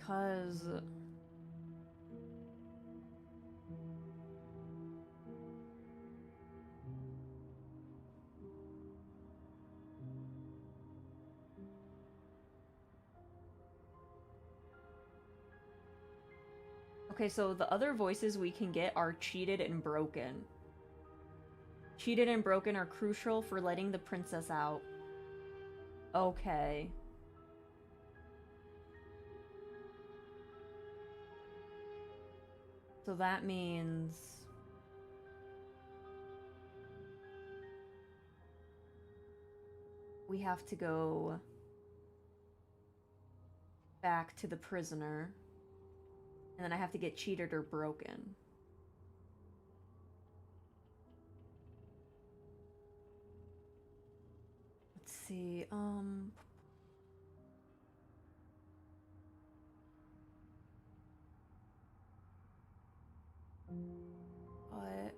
Cause okay, so the other voices we can get are cheated and broken. Cheated and broken are crucial for letting the princess out. Okay. So that means... we we have to go back to the prisoner. And then I have to get cheated or broken. Let's see, what?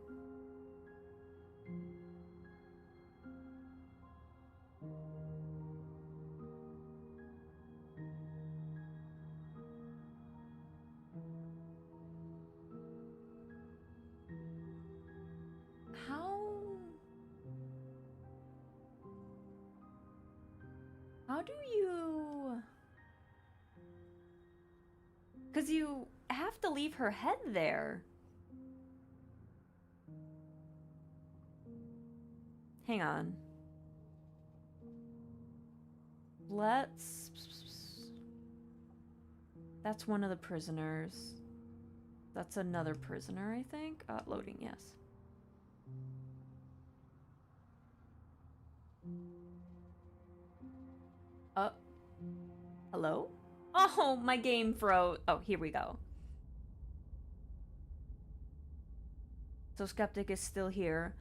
How do you... Because you have to leave her head there. Hang on. Let's... That's one of the prisoners. That's another prisoner, I think. Loading, yes. Hello? Oh, my game froze. Oh, here we go. So Skeptic is still here.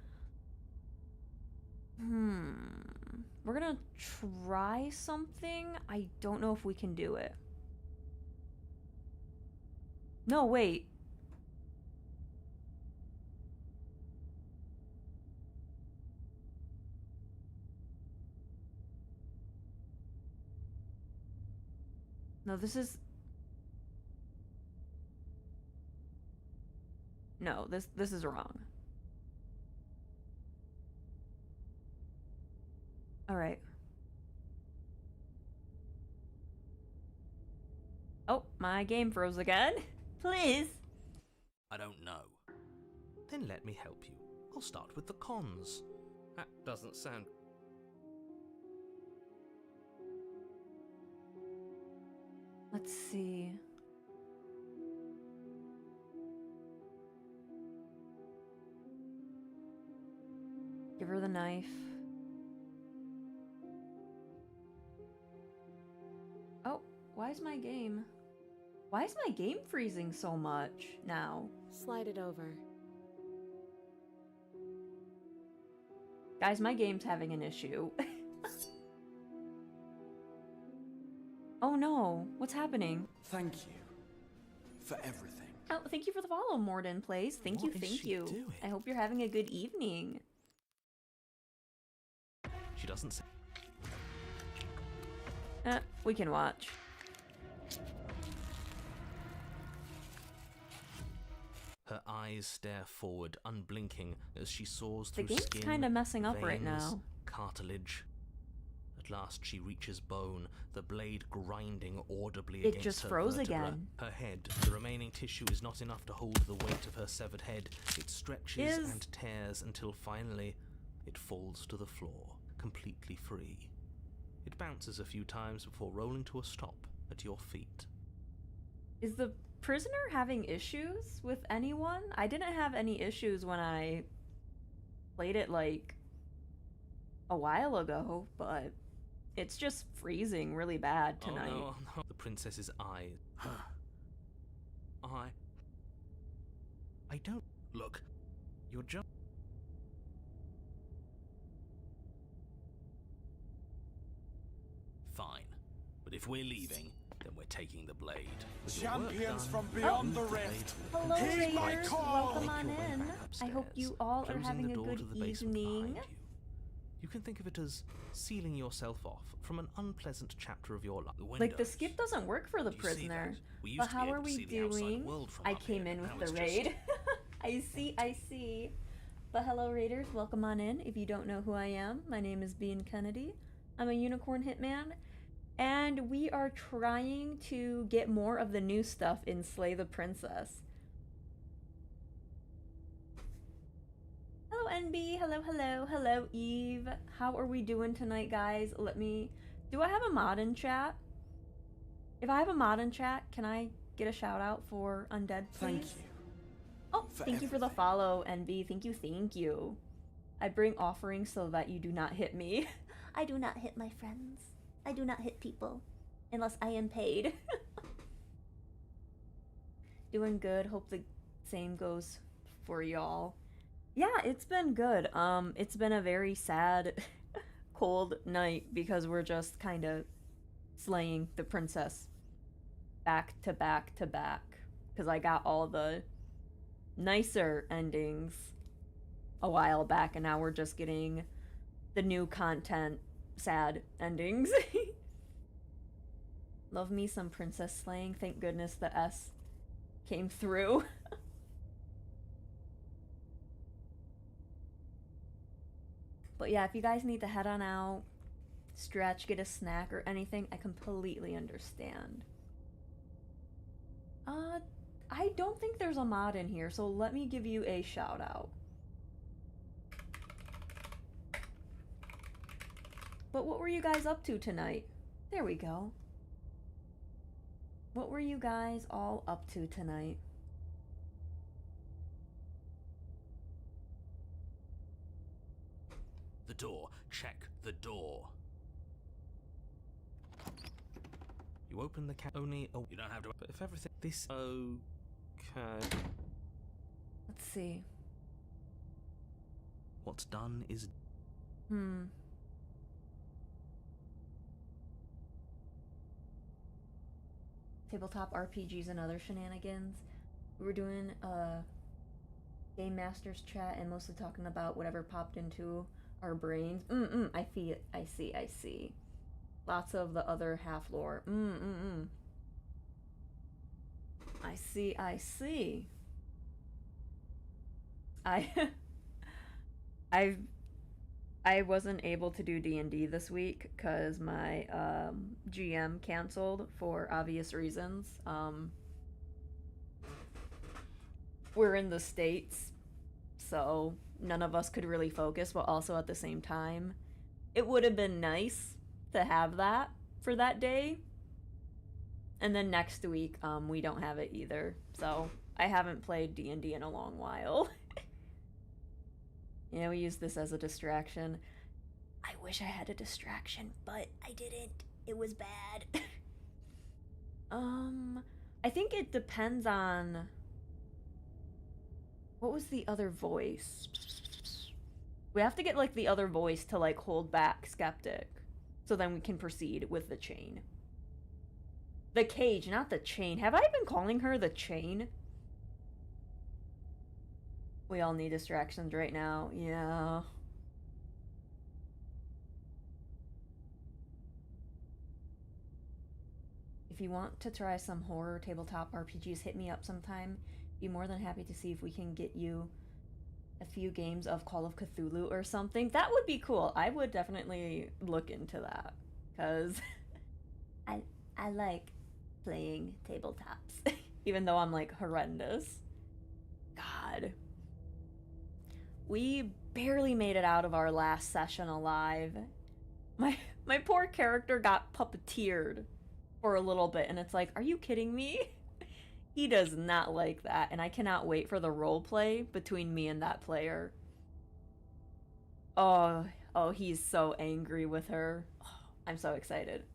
We're gonna try something. I don't know if we can do it. No, wait. No, this is... No, this is wrong. Alright. Oh, my game froze again. Please. I don't know. Then let me help you. I'll start with the cons. That doesn't sound... Let's see. Give her the knife. Oh, why is my game freezing so much now? Slide it over. Guys, my game's having an issue. Oh no, what's happening? Thank you for everything. Oh, thank you for the follow, Morden Plays. Thank you, What is thank she you. doing? I hope you're having a good evening. She doesn't say... We can watch. Her eyes stare forward, unblinking, as she soars The through game's skin, kind of messing up right veins, now. cartilage. At last she reaches bone, the blade grinding audibly It against just her froze vertebra. again. Her head, the remaining tissue is not enough to hold the weight of her severed head. It stretches and tears until finally it falls to the floor, completely free. It bounces a few times before rolling to a stop at your feet. Is the prisoner having issues with anyone? I didn't have any issues when I played it like a while ago, but it's just freezing really bad tonight. Oh no. The princess's eyes. I don't... Look, you're just... Fine. But if we're leaving, then we're taking the blade. With your work Champions done, from beyond the leave rift. blade. Hello, Heed my Raiders. call. Welcome Make on your way in. back I hope upstairs, you all are closing having the a door good to the basement evening. behind you. You can think of it as sealing yourself off from an unpleasant chapter of your life. Like, the skip doesn't work for the Do you see prisoner. that? We used But to be how able are to we see the outside doing? world from I up came here, in but with now the it's just- raid. I see. But hello, Raiders. Welcome on in. If you don't know who I am, my name is Bean Kennedy. I'm a unicorn hitman. And we are trying to get more of the new stuff in Slay the Princess. Hello, NB. Hello, Eve. How are we doing tonight, guys? Do I have a mod in chat? If I have a mod in chat, can I get a shout out for Undead, please? Thank you. Oh, for thank you for the everything. follow, NB. Thank you. I bring offerings so that you do not hit me. I do not hit my friends. I do not hit people. Unless I am paid. Doing good. Hope the same goes for y'all. Yeah, it's been good. It's been a very sad, cold night because we're just kind of slaying the princess back to back to back. Because I got all the nicer endings a while back, and now we're just getting the new content sad endings. Love me some princess slaying. Thank goodness the S came through. But yeah, if you guys need to head on out, stretch, get a snack or anything, I completely understand. I don't think there's a mod in here, so let me give you a shout out. But what were you guys up to tonight? There we go. What were you guys all up to tonight? The door. Check the door. You open the only. Oh, You don't have to. but if everything. This. Okay. Let's see. What's done is. Tabletop RPGs and other shenanigans. We were doing Game Masters chat and mostly talking about whatever popped into our brains. I see. Lots of the other half lore. I see. I wasn't able to do D&D this week because my GM canceled for obvious reasons. We're in the States, so none of us could really focus, but also at the same time, it would have been nice to have that for that day. And then next week, we don't have it either, so I haven't played D&D in a long while. Yeah, we use this as a distraction. I wish I had a distraction, but I didn't. It was bad. I think it depends on... What was the other voice? We have to get, like, the other voice to, like, hold back Skeptic. So then we can proceed with the chain. The cage, not the chain. Have I been calling her the chain? We all need distractions right now. Yeah. If you want to try some horror tabletop RPGs, hit me up sometime. Be more than happy to see if we can get you a few games of Call of Cthulhu or something. That would be cool. I would definitely look into that. Because I like playing tabletops. Even though I'm, like, horrendous. God. We barely made it out of our last session alive. My poor character got puppeteered for a little bit, and it's like, are you kidding me? He does not like that, and I cannot wait for the roleplay between me and that player. Oh, he's so angry with her. Oh, I'm so excited.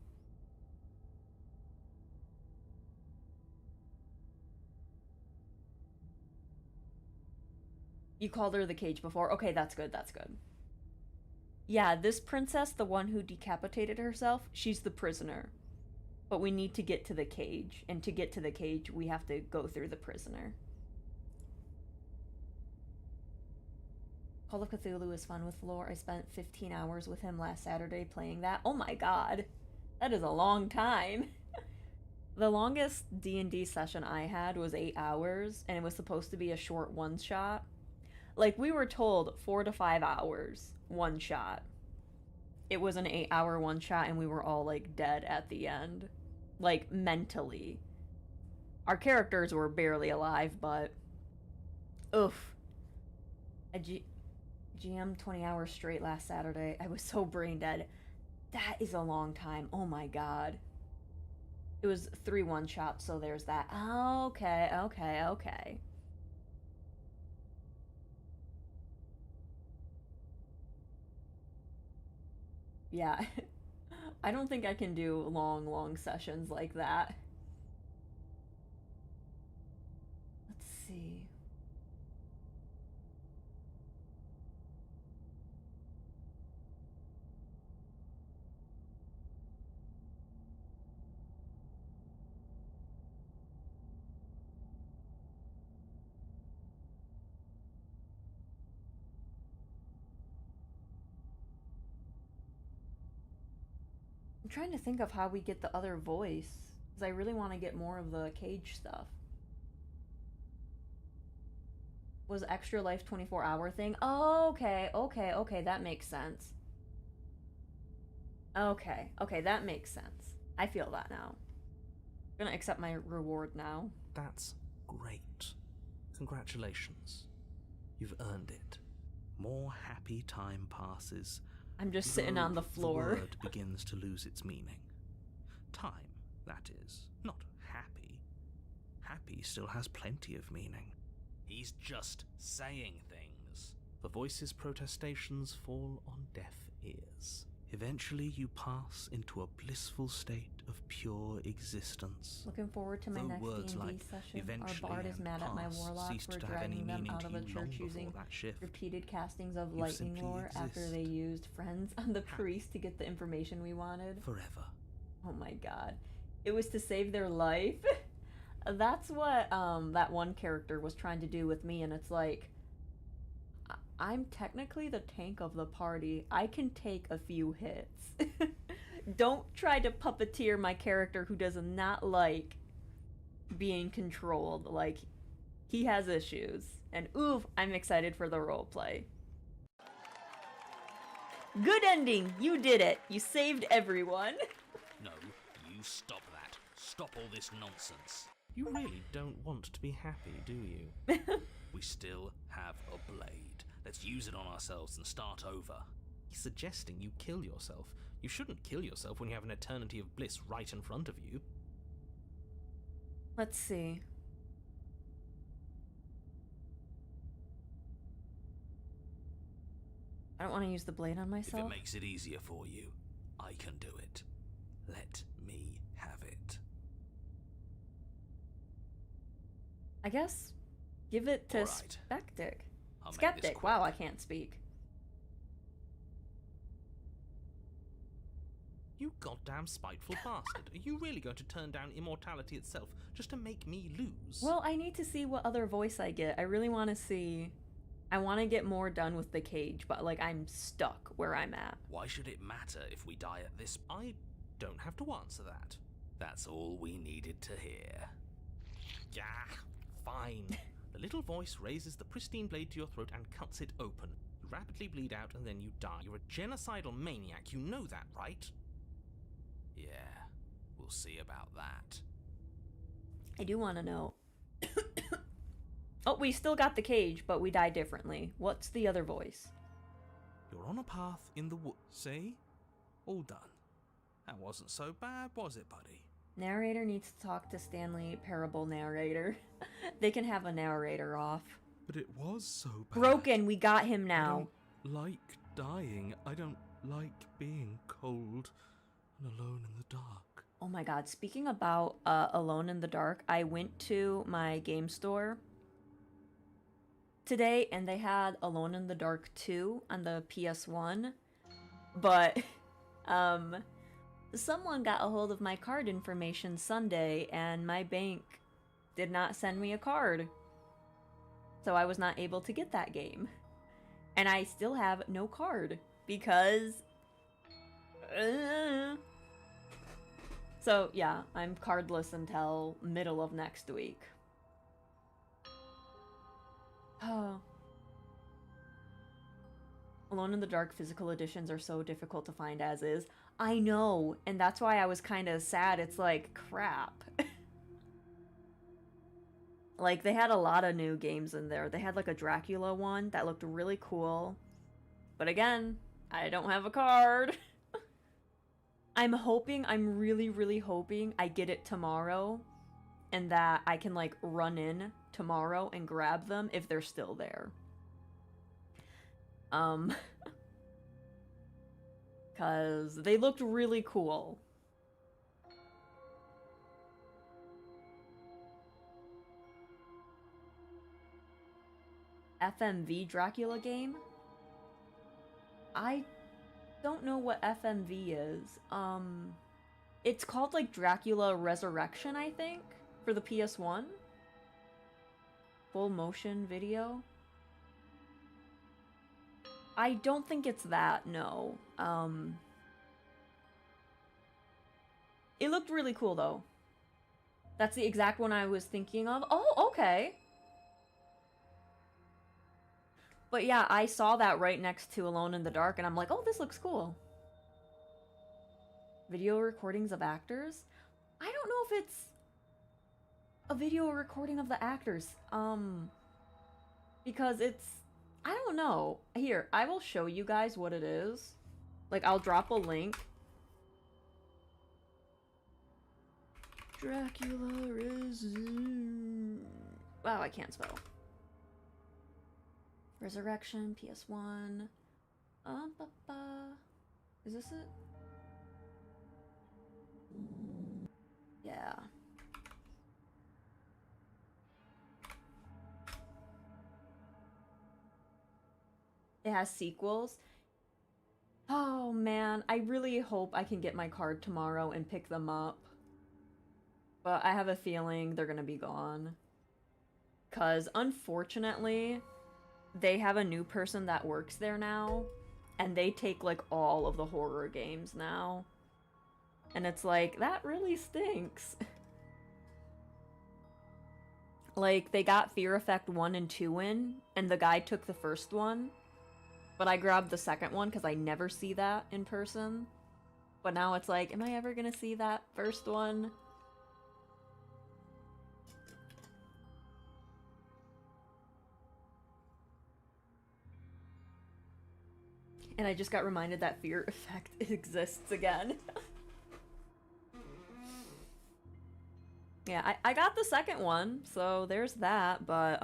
You called her the cage before? Okay, that's good, that's good. Yeah, this princess, the one who decapitated herself, she's the prisoner. But we need to get to the cage, and to get to the cage, we have to go through the prisoner. Call of Cthulhu is fun with lore. I spent 15 hours with him last Saturday playing that. Oh my god, that is a long time. The longest D&D session I had was 8 hours, and it was supposed to be a short one-shot. Like, we were told 4 to 5 hours, one shot. It was an 8-hour one shot, and we were all, like, dead at the end. Like, mentally. Our characters were barely alive, but... Oof. I GM 20 hours straight last Saturday. I was so brain dead. That is a long time. Oh my god. It was 3 one-shots, so there's that. Okay. yeah. I don't think I can do long sessions like that. Let's see. I'm trying to think of how we get the other voice, because I really want to get more of the cage stuff. Was Extra Life 24-hour thing? Oh, okay, that makes sense. Okay, that makes sense. I feel that now. I'm gonna accept my reward now. That's great. Congratulations. You've earned it. More happy time passes. I'm just sitting on the floor. The word begins to lose its meaning. Time, that is. Not happy. Happy still has plenty of meaning. He's just saying things. The voice's protestations fall on deaf ears. Eventually you pass into a blissful state of pure existence. Looking forward to my Though next words D&D like session. eventually Our bard is and mad at my pass warlocks ceased for to have any dragging them meaning out to of a you long church before using that shift. repeated castings of You lightning simply lore after they exist. used friends on the priest to get the information we wanted. Forever. Oh my god. It was to save their life? That's what that one character was trying to do with me, and it's like, I'm technically the tank of the party. I can take a few hits. Don't try to puppeteer my character who does not like being controlled. Like, he has issues. And oof, I'm excited for the roleplay. Good ending! You did it! You saved everyone! No, you stop that. Stop all this nonsense. You really don't want to be happy, do you? We still have a blade. Let's use it on ourselves and start over. He's suggesting you kill yourself. You shouldn't kill yourself when you have an eternity of bliss right in front of you. Let's see. I don't want to use the blade on If myself. it makes it easier for you, I can do it. Let me have it. I guess give it to Alright. Skeptic. I'll make this Skeptic. quick. Wow, I can't speak. You goddamn spiteful bastard. Are you really going to turn down immortality itself just to make me lose? Well, I need to see what other voice I get. I really want to see. I want to get more done with the cage, but like I'm stuck where I'm at. Why should it matter if we die at this? I don't have to answer that. That's all we needed to hear. Yeah, fine. The little voice raises the pristine blade to your throat and cuts it open. You rapidly bleed out and then you die. You're a genocidal maniac, you know that, right? Yeah, we'll see about that. I do want to know. Oh, we still got the cage, but we die differently. What's the other voice? You're on a path in the woods. See? All done. That wasn't so bad, was it, buddy? Narrator needs to talk to Stanley, parable narrator. They can have a narrator off. But it was so bad. Broken, we got him now. I don't like dying. I don't like being cold and alone in the dark. Oh my god, speaking about Alone in the Dark, I went to my game store today and they had Alone in the Dark 2 on the PS1, but someone got a hold of my card information Sunday and my bank did not send me a card, so I was not able to get that game, and I still have no card because so yeah, I'm cardless until middle of next week. Oh. Alone in the Dark physical editions are so difficult to find as is. I know, and that's why I was kind of sad. It's like, crap. Like, they had a lot of new games in there. They had like a Dracula one that looked really cool. But again, I don't have a card. I'm really, really hoping I get it tomorrow and that I can like run in tomorrow and grab them if they're still there. because they looked really cool. FMV Dracula game? I don't know what FMV is. It's called like Dracula Resurrection, I think, for the PS1. Full motion video. I don't think it's that, no. It looked really cool though. That's the exact one I was thinking of. Oh, okay. But yeah, I saw that right next to Alone in the Dark, and I'm like, oh, this looks cool. Video recordings of actors? I don't know if it's a video recording of the actors. Because it's... I don't know. Here, I will show you guys what it is. Like, I'll drop a link. Dracula Wow, I can't spell. Resurrection, PS1. Is this it? Yeah. It has sequels. Oh man, I really hope I can get my card tomorrow and pick them up. But I have a feeling they're gonna be gone. 'Cause unfortunately, they have a new person that works there now, and they take like all of the horror games now. And it's like, that really stinks. Like, they got Fear Effect 1 and 2 in, and the guy took the first one. But I grabbed the second one because I never see that in person. But now it's like, am I ever gonna see that first one? And I just got reminded that Fear Effect exists again. Yeah, I got the second one, so there's that, but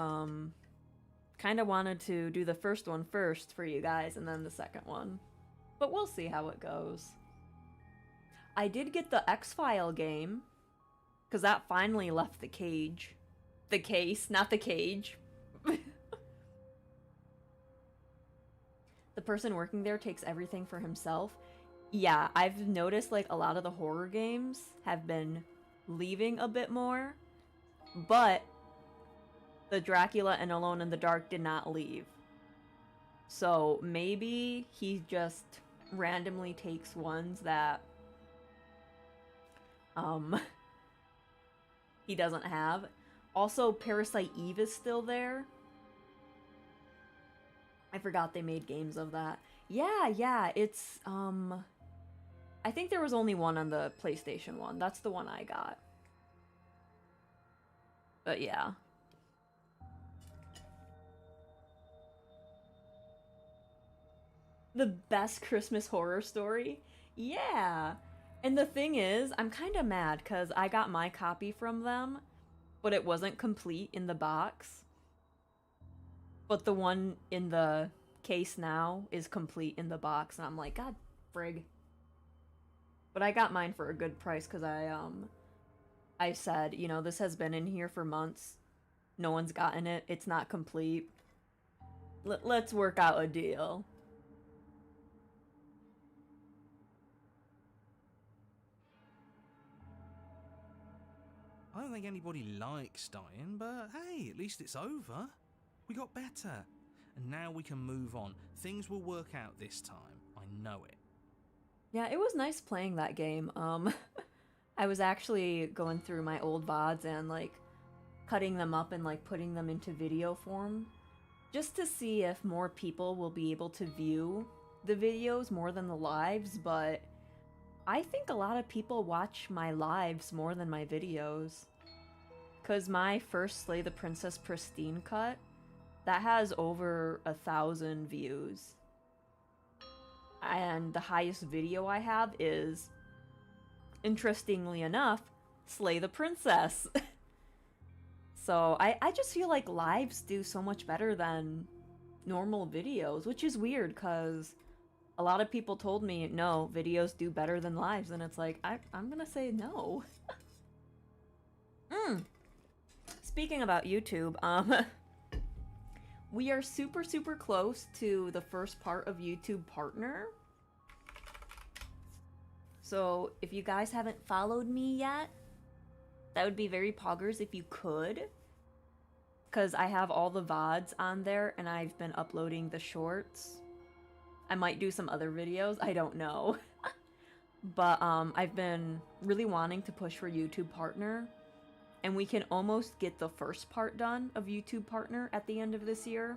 kind of wanted to do the first one first for you guys and then the second one. But we'll see how it goes. I did get the X-File game, because that finally left the cage. The case, not the cage. The person working there takes everything for himself. Yeah, I've noticed like a lot of the horror games have been leaving a bit more, but the Dracula and Alone in the Dark did not leave. So maybe he just randomly takes ones that he doesn't have. Also, Parasite Eve is still there. I forgot they made games of that. Yeah, it's, I think there was only one on the PlayStation 1. That's the one I got. But yeah. The best Christmas horror story? Yeah! And the thing is, I'm kind of mad because I got my copy from them, but it wasn't complete in the box. But the one in the case now is complete in the box, and I'm like, God frig. But I got mine for a good price because I said, you know, this has been in here for months. No one's gotten it. It's not complete. Let's work out a deal. I don't think anybody likes dying, but hey, at least it's over. We got better. And now we can move on. Things will work out this time. I know it. Yeah, it was nice playing that game. I was actually going through my old VODs and like cutting them up and like putting them into video form just to see if more people will be able to view the videos more than the lives, but I think a lot of people watch my lives more than my videos. 'Cause my first Slay the Princess Pristine Cut, that has over 1,000 views. And the highest video I have is, interestingly enough, Slay the Princess. So I just feel like lives do so much better than normal videos, which is weird because A lot of people told me, no, videos do better than lives, and it's like, I'm gonna say no. Speaking about YouTube, we are super, super close to the first part of YouTube Partner. So if you guys haven't followed me yet, that would be very poggers if you could. Because I have all the VODs on there, and I've been uploading the shorts. I might do some other videos, I don't know. But I've been really wanting to push for YouTube Partner. And we can almost get the first part done of YouTube Partner at the end of this year.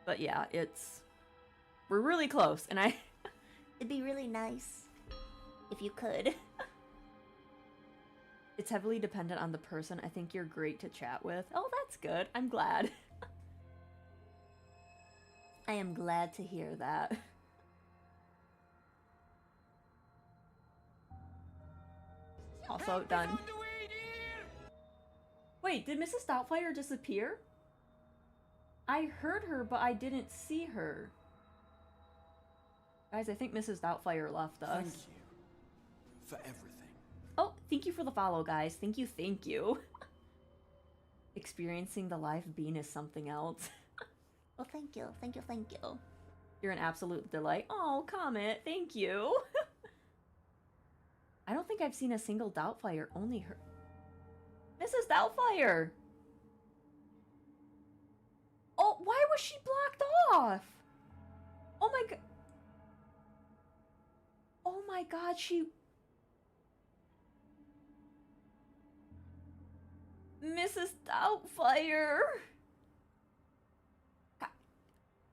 But yeah, we're really close, and It'd be really nice if you could. It's heavily dependent on the person. I think you're great to chat with. Oh, that's good. I'm glad. I am glad to hear that. Also done. Wait, did Mrs. Doubtfire disappear? I heard her, but I didn't see her. Guys, I think Mrs. Doubtfire left us. Thank you for everything. Oh, thank you for the follow, guys. Thank you, thank you. Experiencing the live bean is something else. Well, thank you. Thank you, thank you. You're an absolute delight. Oh, Comet, thank you. I don't think I've seen a single Doubtfire, only her. Mrs. Doubtfire! Oh, why was she blocked off? Oh my god. Oh my god, she... Mrs. Doubtfire!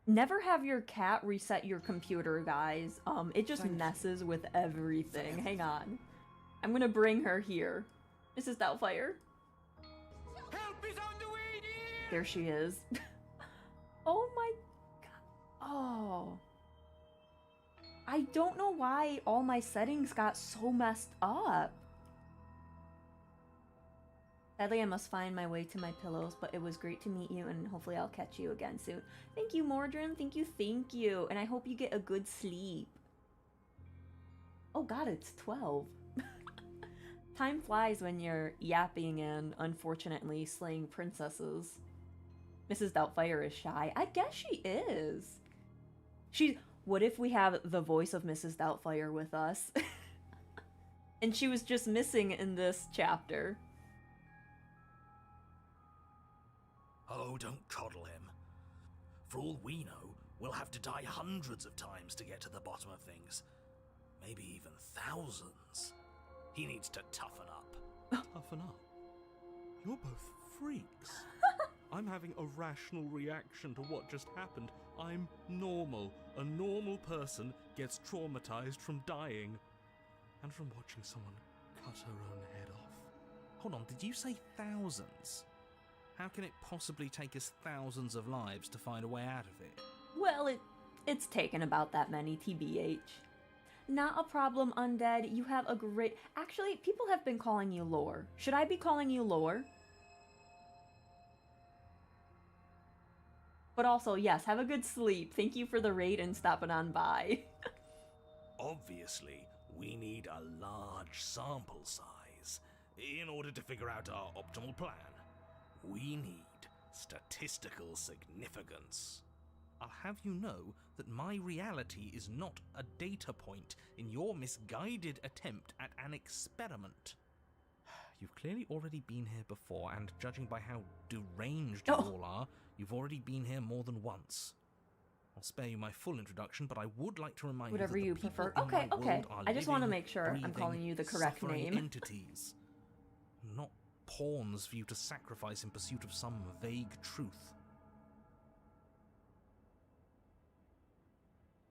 Never have your cat reset your computer, guys. It just messes with everything. Hang on. I'm gonna bring her here. Mrs. Doubtfire. Help is on the way, dear! There she is. Oh my god. Oh. I don't know why all my settings got so messed up. Sadly, I must find my way to my pillows, but it was great to meet you, and hopefully I'll catch you again soon. Thank you, Mordrin. Thank you, thank you. And I hope you get a good sleep. Oh god, it's 12. Time flies when you're yapping and, unfortunately, slaying princesses. Mrs. Doubtfire is shy. I guess she is. What if we have the voice of Mrs. Doubtfire with us? And she was just missing in this chapter. Oh, don't coddle him. For all we know, we'll have to die hundreds of times to get to the bottom of things. Maybe even thousands. He needs to toughen up. Toughen up? You're both freaks. I'm having a rational reaction to what just happened. I'm normal. A normal person gets traumatized from dying. And from watching someone cut her own head off. Hold on, did you say thousands? How can it possibly take us thousands of lives to find a way out of it? Well, it's taken about that many, TBH. Not a problem, Undead. You have a great... Actually, people have been calling you Lore. Should I be calling you Lore? But also, yes, have a good sleep. Thank you for the raid and stopping on by. Obviously, we need a large sample size in order to figure out our optimal plan. We need statistical significance. I'll have you know that my reality is not a data point in your misguided attempt at an experiment. You've clearly already been here before, and judging by how deranged you all are, you've already been here more than once. I'll spare you my full introduction, but I would like to remind Whatever you that you the people prefer. in my Okay. world are I just want to living, make sure I'm breathing, calling you the correct suffering name. entities, not pawns for you to sacrifice in pursuit of some vague truth.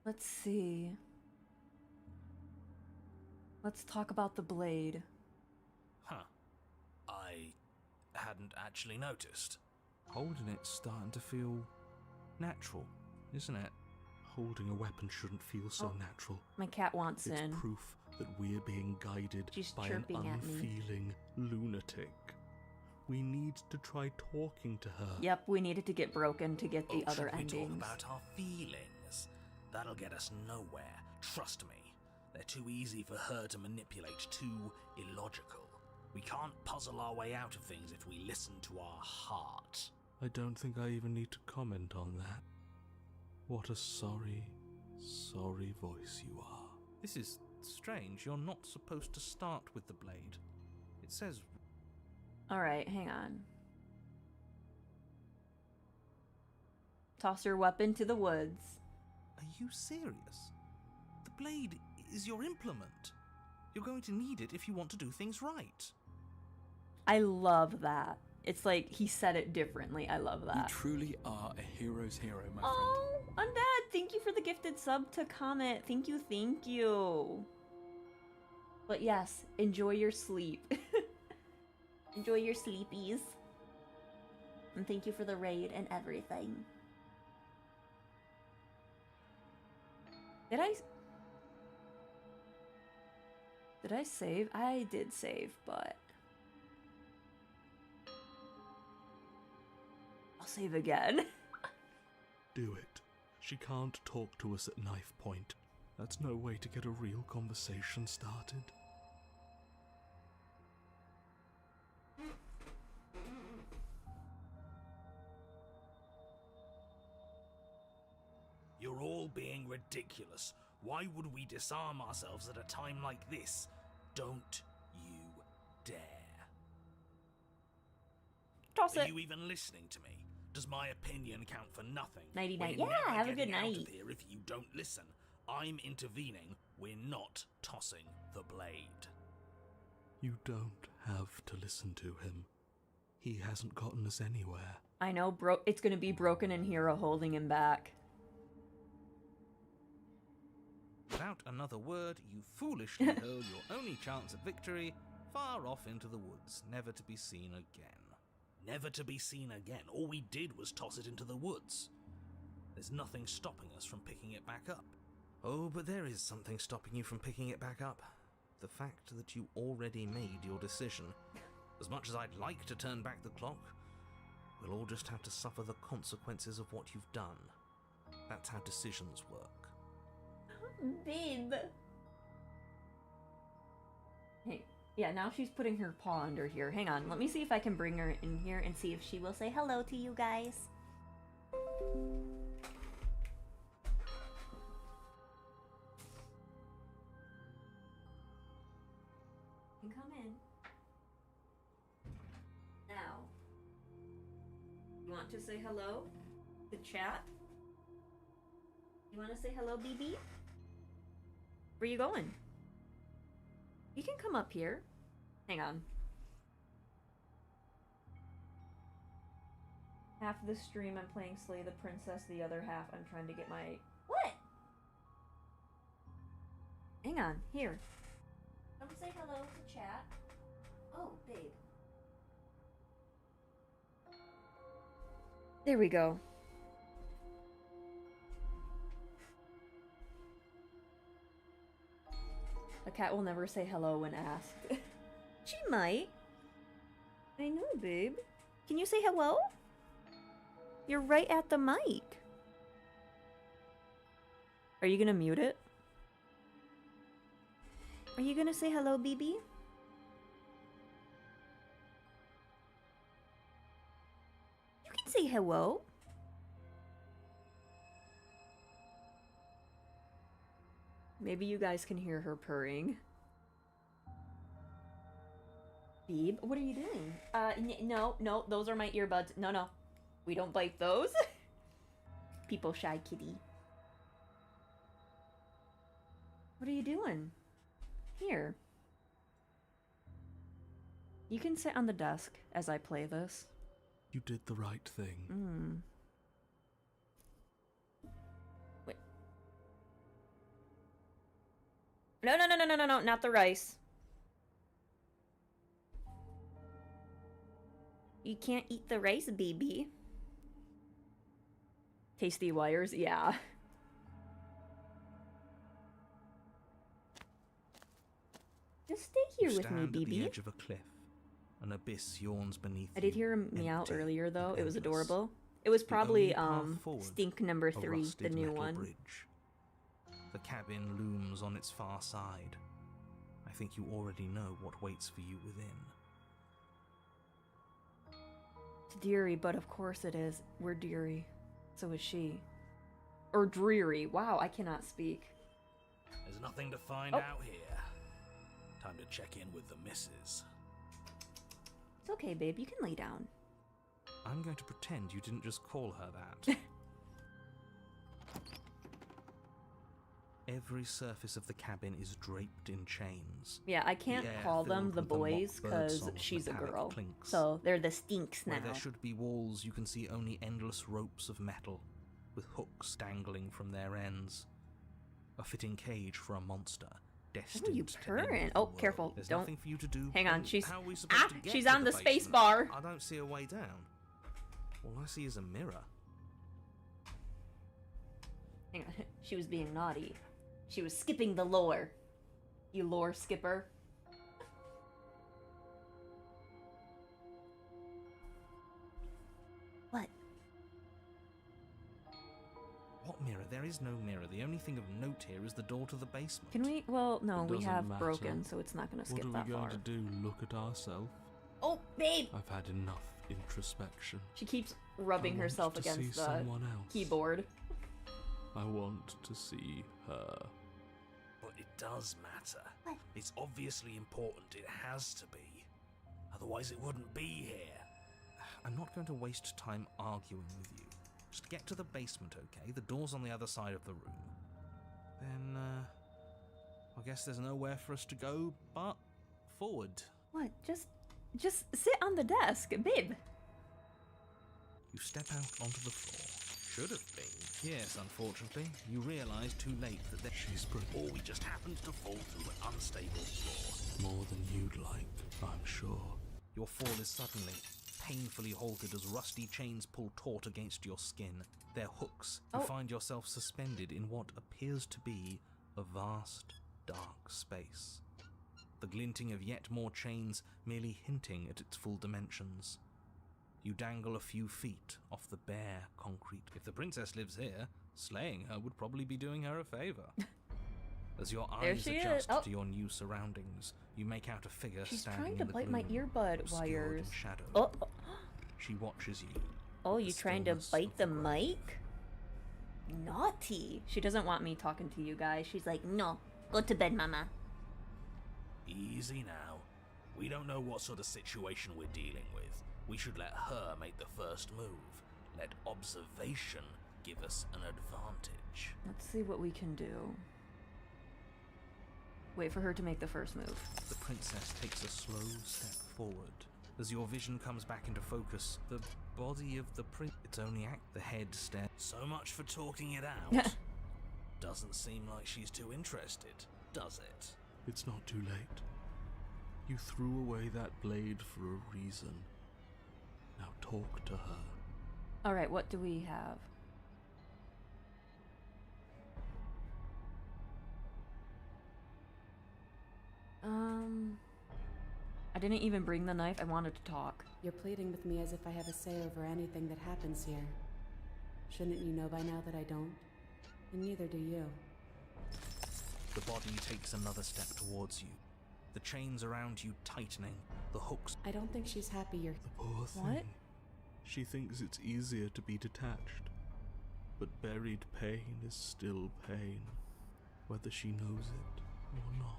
Let's see. Let's talk about the blade. Huh. I hadn't actually noticed. Holding it's starting to feel natural, isn't it? Holding a weapon shouldn't feel so natural. My cat wants It's in. proof that we're being guided She's by an chirping at me. unfeeling lunatic. We need to try talking to her. Yep, we needed to get broken to get the Oh, other should we endings. talk about our feelings? That'll get us nowhere, trust me. They're too easy for her to manipulate, too illogical. We can't puzzle our way out of things if we listen to our heart. I don't think I even need to comment on that. What a sorry, sorry voice you are. This is strange. You're not supposed to start with the blade. It says... Alright, hang on. Toss your weapon to the woods. Are you serious? The blade is your implement. You're going to need it if you want to do things right. I love that. It's like he said it differently. I love that. You truly are a hero's hero, my friend. Oh, Undead, thank you for the gifted sub to comment. Thank you, thank you. But yes, enjoy your sleep. Enjoy your sleepies. And thank you for the raid and everything. Did I save? I did save, but... I'll save again. Do it. She can't talk to us at knife point. That's no way to get a real conversation started. You're all being ridiculous. Why would we disarm ourselves at a time like this? Don't you dare. Toss Are it. you even listening to me? Does my opinion count for nothing? Nighty night. We're Yeah, never have a good getting out night. of here if you don't listen. I'm intervening. We're not tossing the blade. You don't have to listen to him. He hasn't gotten us anywhere. I know, it's gonna be Broken and Hero holding him back. Without another word, you foolishly hurl your only chance at victory far off into the woods, never to be seen again. Never to be seen again. All we did was toss it into the woods. There's nothing stopping us from picking it back up. Oh, but there is something stopping you from picking it back up. The fact that you already made your decision. As much as I'd like to turn back the clock, we'll all just have to suffer the consequences of what you've done. That's how decisions work. Babe. Hey, yeah, now she's putting her paw under here. Hang on, let me see if I can bring her in here and see if she will say hello to you guys. You can come in. Now, you want to say hello to chat? You want to say hello, BB? Where you going? You can come up here. Hang on. Half of the stream I'm playing Slay the Princess, the other half I'm trying to get my... What? Hang on, here. Come say hello to chat. Oh, babe. There we go. A cat will never say hello when asked. She might. I know, babe. Can you say hello? You're right at the mic. Are you gonna mute it? Are you gonna say hello, BB? You can say hello. Maybe you guys can hear her purring. Beeb, what are you doing? No, those are my earbuds. No, we don't bite those. People shy kitty. What are you doing? Here. You can sit on the desk as I play this. You did the right thing. Wait. No, not the rice. You can't eat the rice, baby. Tasty wires, yeah. Just stay here with me, Stand at the BB. edge of a cliff. An abyss yawns beneath I did you, hear him meow empty earlier, though. and It was endless. adorable. It was The probably only path forward, Stink number a 3, the rusted new metal one. bridge. The cabin looms on its far side. I think you already know what waits for you within. It's Deary, but of course it is. We're Deary. So is she. Or Dreary. Wow, I cannot speak. There's nothing to find out here. Time to check in with the missus. It's okay, babe. You can lay down. I'm going to pretend you didn't just call her that. Every surface of the cabin is draped in chains. Yeah, I can't The air call them filled the with mock boys bird because song of she's a metallic girl. clinks. So they're the stinks now. Where there should be walls, you can see only endless ropes of metal, with hooks dangling from their ends. A fitting cage for a monster, destined What are you to end purring? the Oh, world. careful. There's Don't. nothing for you to do. Hang on, and she's. how are we supposed to get She's to on the space basement? bar. I don't see a way down. All I see is a mirror. Hang on. She was being naughty. She was skipping the lore. You lore skipper. What? What mirror? There is no mirror. The only thing of note here is the door to the basement. Can we? Well, no, It we doesn't have matter. broken, so it's not going to What skip are that we far. going to do? Look at ourselves? Oh, babe! I've had enough introspection. She keeps rubbing I want herself to see against the someone else. keyboard. I want to see her. But it does matter. What? It's obviously important. It has to be. Otherwise it wouldn't be here. I'm not going to waste time arguing with you. Just get to the basement, okay? The door's on the other side of the room. Then, I guess there's nowhere for us to go but forward. What? Just sit on the desk, babe. You step out onto the floor. Should have been. Yes, unfortunately. You realise too late that She's pretty. Or we just happened to fall through an unstable floor. More than you'd like, I'm sure. your fall is suddenly, painfully halted as rusty chains pull taut against your skin. Their hooks, you find yourself suspended in what appears to be a vast, dark space. The glinting of yet more chains merely hinting at its full dimensions. You dangle a few feet off the bare concrete. If the princess lives here, slaying her would probably be doing her a favour. As your eyes adjust to your new surroundings, you make out a figure standing trying in to the bite my gloom, earbud obscured wires. in shadow. Oh, She watches you. oh, you trying to stillness bite of the the grove. mic? Naughty. She doesn't want me talking to you guys. She's like, No, go to bed, Mama. Easy now. We don't know what sort of situation we're dealing with. We should let her make the first move. Let observation give us an advantage. let's see what we can do. Wait for her to make the first move. The princess takes a slow step forward. As your vision comes back into focus, the body of the prince, its only act, the head stares. So much for talking it out. Doesn't seem like she's too interested, does it? It's not too late. You threw away that blade for a reason. Now talk to her. Alright, what do we have? I didn't even bring the knife. I wanted to talk. You're pleading with me as if I have a say over anything that happens here. Shouldn't you know by now that I don't? And neither do you. The body takes another step towards you. The chains around you tightening, the hooks. I don't think she's happy you're... The poor thing. What? She thinks it's easier to be detached. But buried pain is still pain, whether she knows it or not.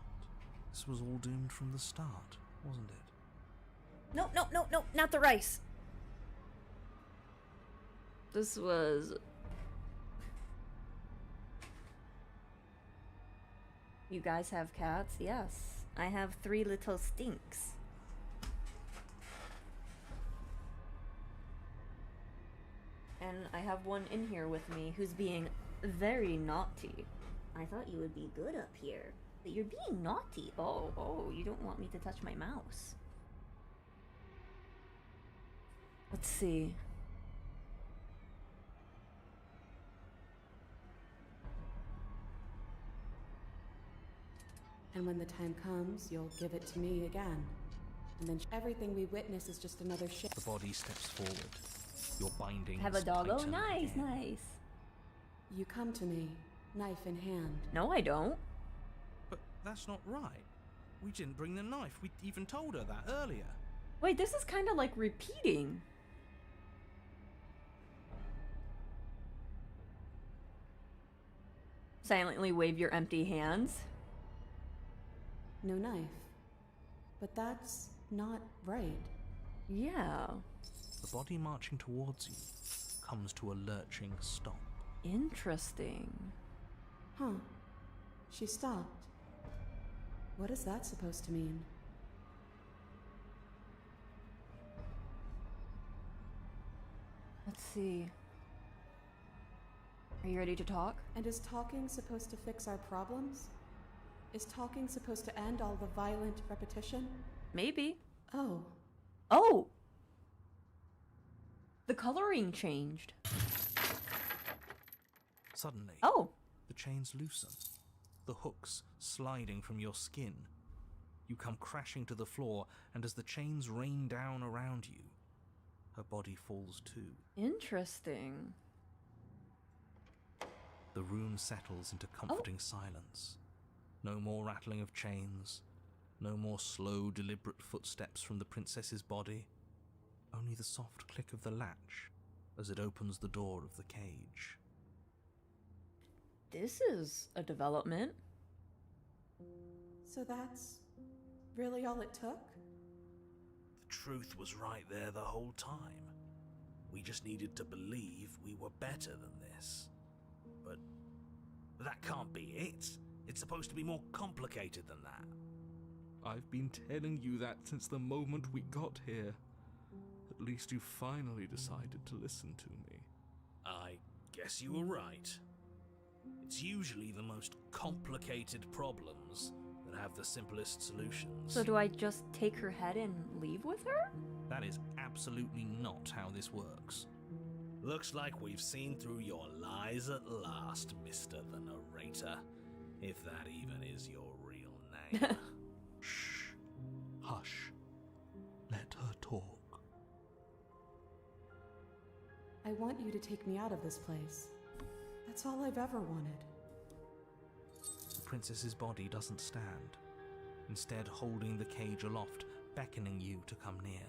This was all doomed from the start, wasn't it? No, no, no, no, not the rice. This was... You guys have cats? Yes. I have 3 little stinks. And I have one in here with me who's being very naughty. I thought you would be good up here, but you're being naughty. Oh, you don't want me to touch my mouse. Let's see. And when the time comes, you'll give it to me again. And then everything we witness is just another shit. The body steps forward. Your bindings Have a doggo? tighten Nice, again. nice. You come to me, knife in hand. No, I don't. But that's not right. We didn't bring the knife. We even told her that earlier. Wait, this is kind of like repeating. Silently wave your empty hands. No knife. But that's not right. Yeah. The body marching towards you comes to a lurching stop. Interesting. Huh. She stopped. What is that supposed to mean? Let's see. Are you ready to talk? And is talking supposed to fix our problems? Is talking supposed to end all the violent repetition? Maybe. Oh. Oh! The coloring changed. Suddenly, Oh! the chains loosen, the hooks sliding from your skin. You come crashing to the floor, and as the chains rain down around you, her body falls too. Interesting. The room settles into comforting silence. No more rattling of chains, no more slow, deliberate footsteps from the princess's body. Only the soft click of the latch as it opens the door of the cage. This is a development. So that's really all it took? The truth was right there the whole time. We just needed to believe we were better than this. But that can't be it. It's supposed to be more complicated than that. I've been telling you that since the moment we got here. At least you finally decided to listen to me. I guess you were right. It's usually the most complicated problems that have the simplest solutions. So do I just take her head and leave with her? That is absolutely not how this works. Looks like we've seen through your lies at last, Mr. the Narrator. If that even is your real name. Shh. Hush. Let her talk. I want you to take me out of this place. That's all I've ever wanted. The princess's body doesn't stand, instead holding the cage aloft, beckoning you to come near.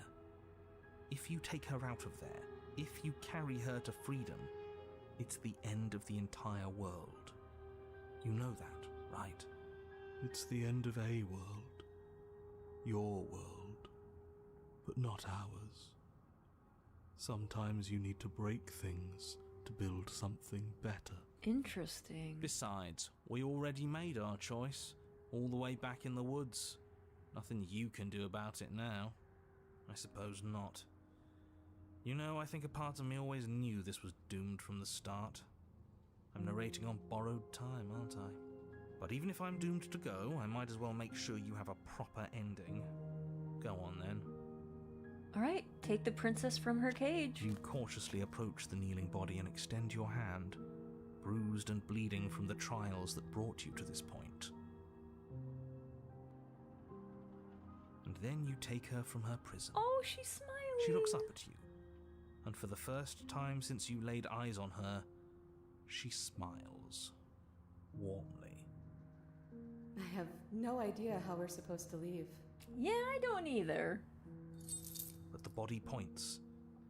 If you take her out of there, if you carry her to freedom, it's the end of the entire world. You know that, right? It's the end of a world. Your world. But not ours. Sometimes you need to break things to build something better. Interesting. Besides, we already made our choice, all the way back in the woods. Nothing you can do about it now. I suppose not. You know, I think a part of me always knew this was doomed from the start. I'm narrating on borrowed time, aren't I? But even if I'm doomed to go, I might as well make sure you have a proper ending. Go on then. Alright, take the princess from her cage. You cautiously approach the kneeling body and extend your hand, bruised and bleeding from the trials that brought you to this point. And then you take her from her prison. Oh, she's smiling. She looks up at you, and for the first time since you laid eyes on her, she smiles warmly. I have no idea how we're supposed to leave. Yeah, I don't either. But the body points,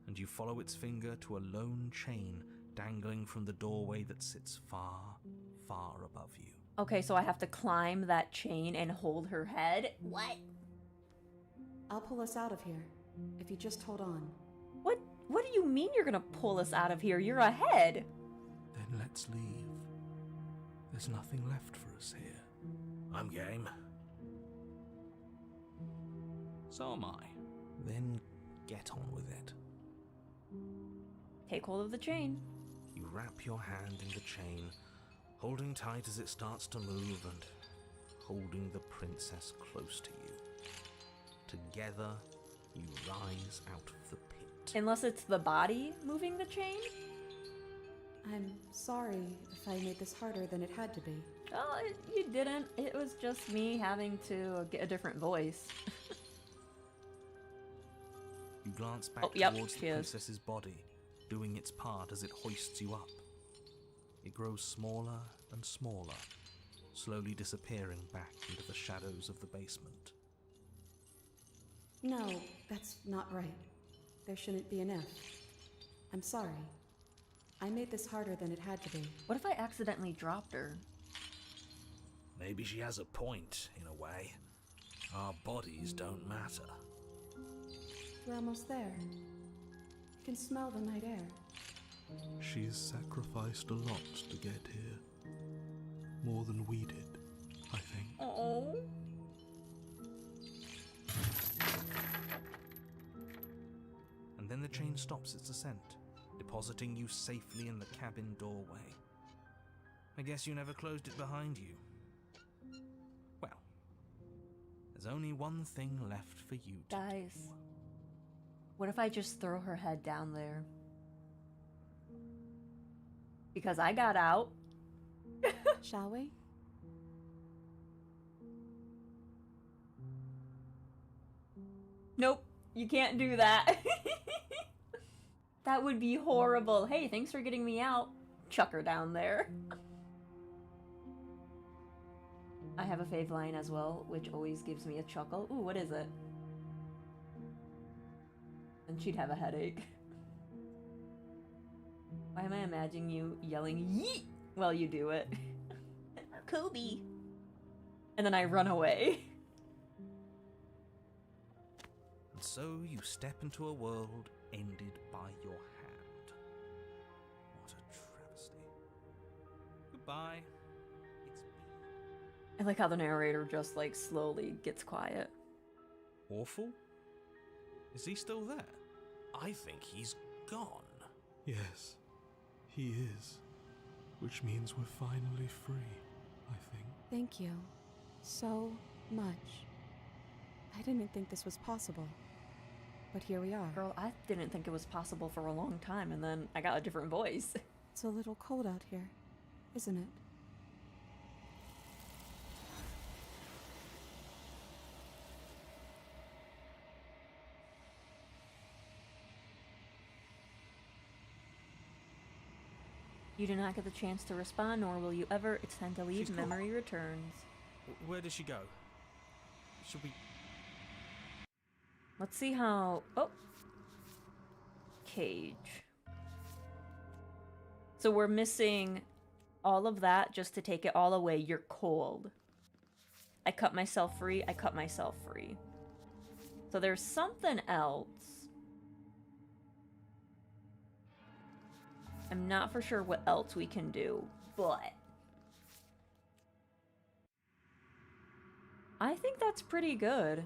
and you follow its finger to a lone chain dangling from the doorway that sits far, far above you. Okay, so I have to climb that chain and hold her head? What? I'll pull us out of here, if you just hold on. What do you mean you're gonna pull us out of here? You're ahead. Then let's leave. There's nothing left for us here. I'm game. So am I. Then get on with it. Take hold of the chain. You wrap your hand in the chain, holding tight as it starts to move and holding the princess close to you. Together, you rise out of the pit. Unless it's the body moving the chain? I'm sorry if I made this harder than it had to be. Oh, you didn't. It was just me having to get a different voice. You glance back Oh, yep, towards the she is. princess's body, doing its part as it hoists you up. It grows smaller and smaller, slowly disappearing back into the shadows of the basement. No, that's not right. There shouldn't be an if. I'm sorry. I made this harder than it had to be. What if I accidentally dropped her? Maybe she has a point, in a way. Our bodies don't matter. We're almost there. You can smell the night air. She's sacrificed a lot to get here. More than we did, I think. Oh. And then the chain stops its ascent, depositing you safely in the cabin doorway. I guess you never closed it behind you. Well, there's only one thing left for you to Guys, do. what if I just throw her head down there? Because I got out. Shall we? Nope, you can't do that. That would be horrible. Hey, thanks for getting me out. Chuck her down there. I have a fave line as well, which always gives me a chuckle. Ooh, what is it? And she'd have a headache. Why am I imagining you yelling yeet while you do it? Kobe! And then I run away. And so you step into a world ended by your hand. What a travesty. Goodbye. It's been I like how the narrator just like slowly gets quiet. awful. Is he still there? I think he's gone. Yes, he is. Which means we're finally free, I think. Thank you. So much. I didn't think this was possible. But here we are. Girl, I didn't think it was possible for a long time, and then I got a different voice. It's a little cold out here, isn't it? You do not get the chance to respond, nor will you ever. It's time to leave. She's gone. Memory returns. Where does she go? Should we... Let's see how... Oh. Cage. So we're missing all of that just to take it all away. You're cold. I cut myself free. I cut myself free. So there's something else. I'm not for sure what else we can do, but... I think that's pretty good.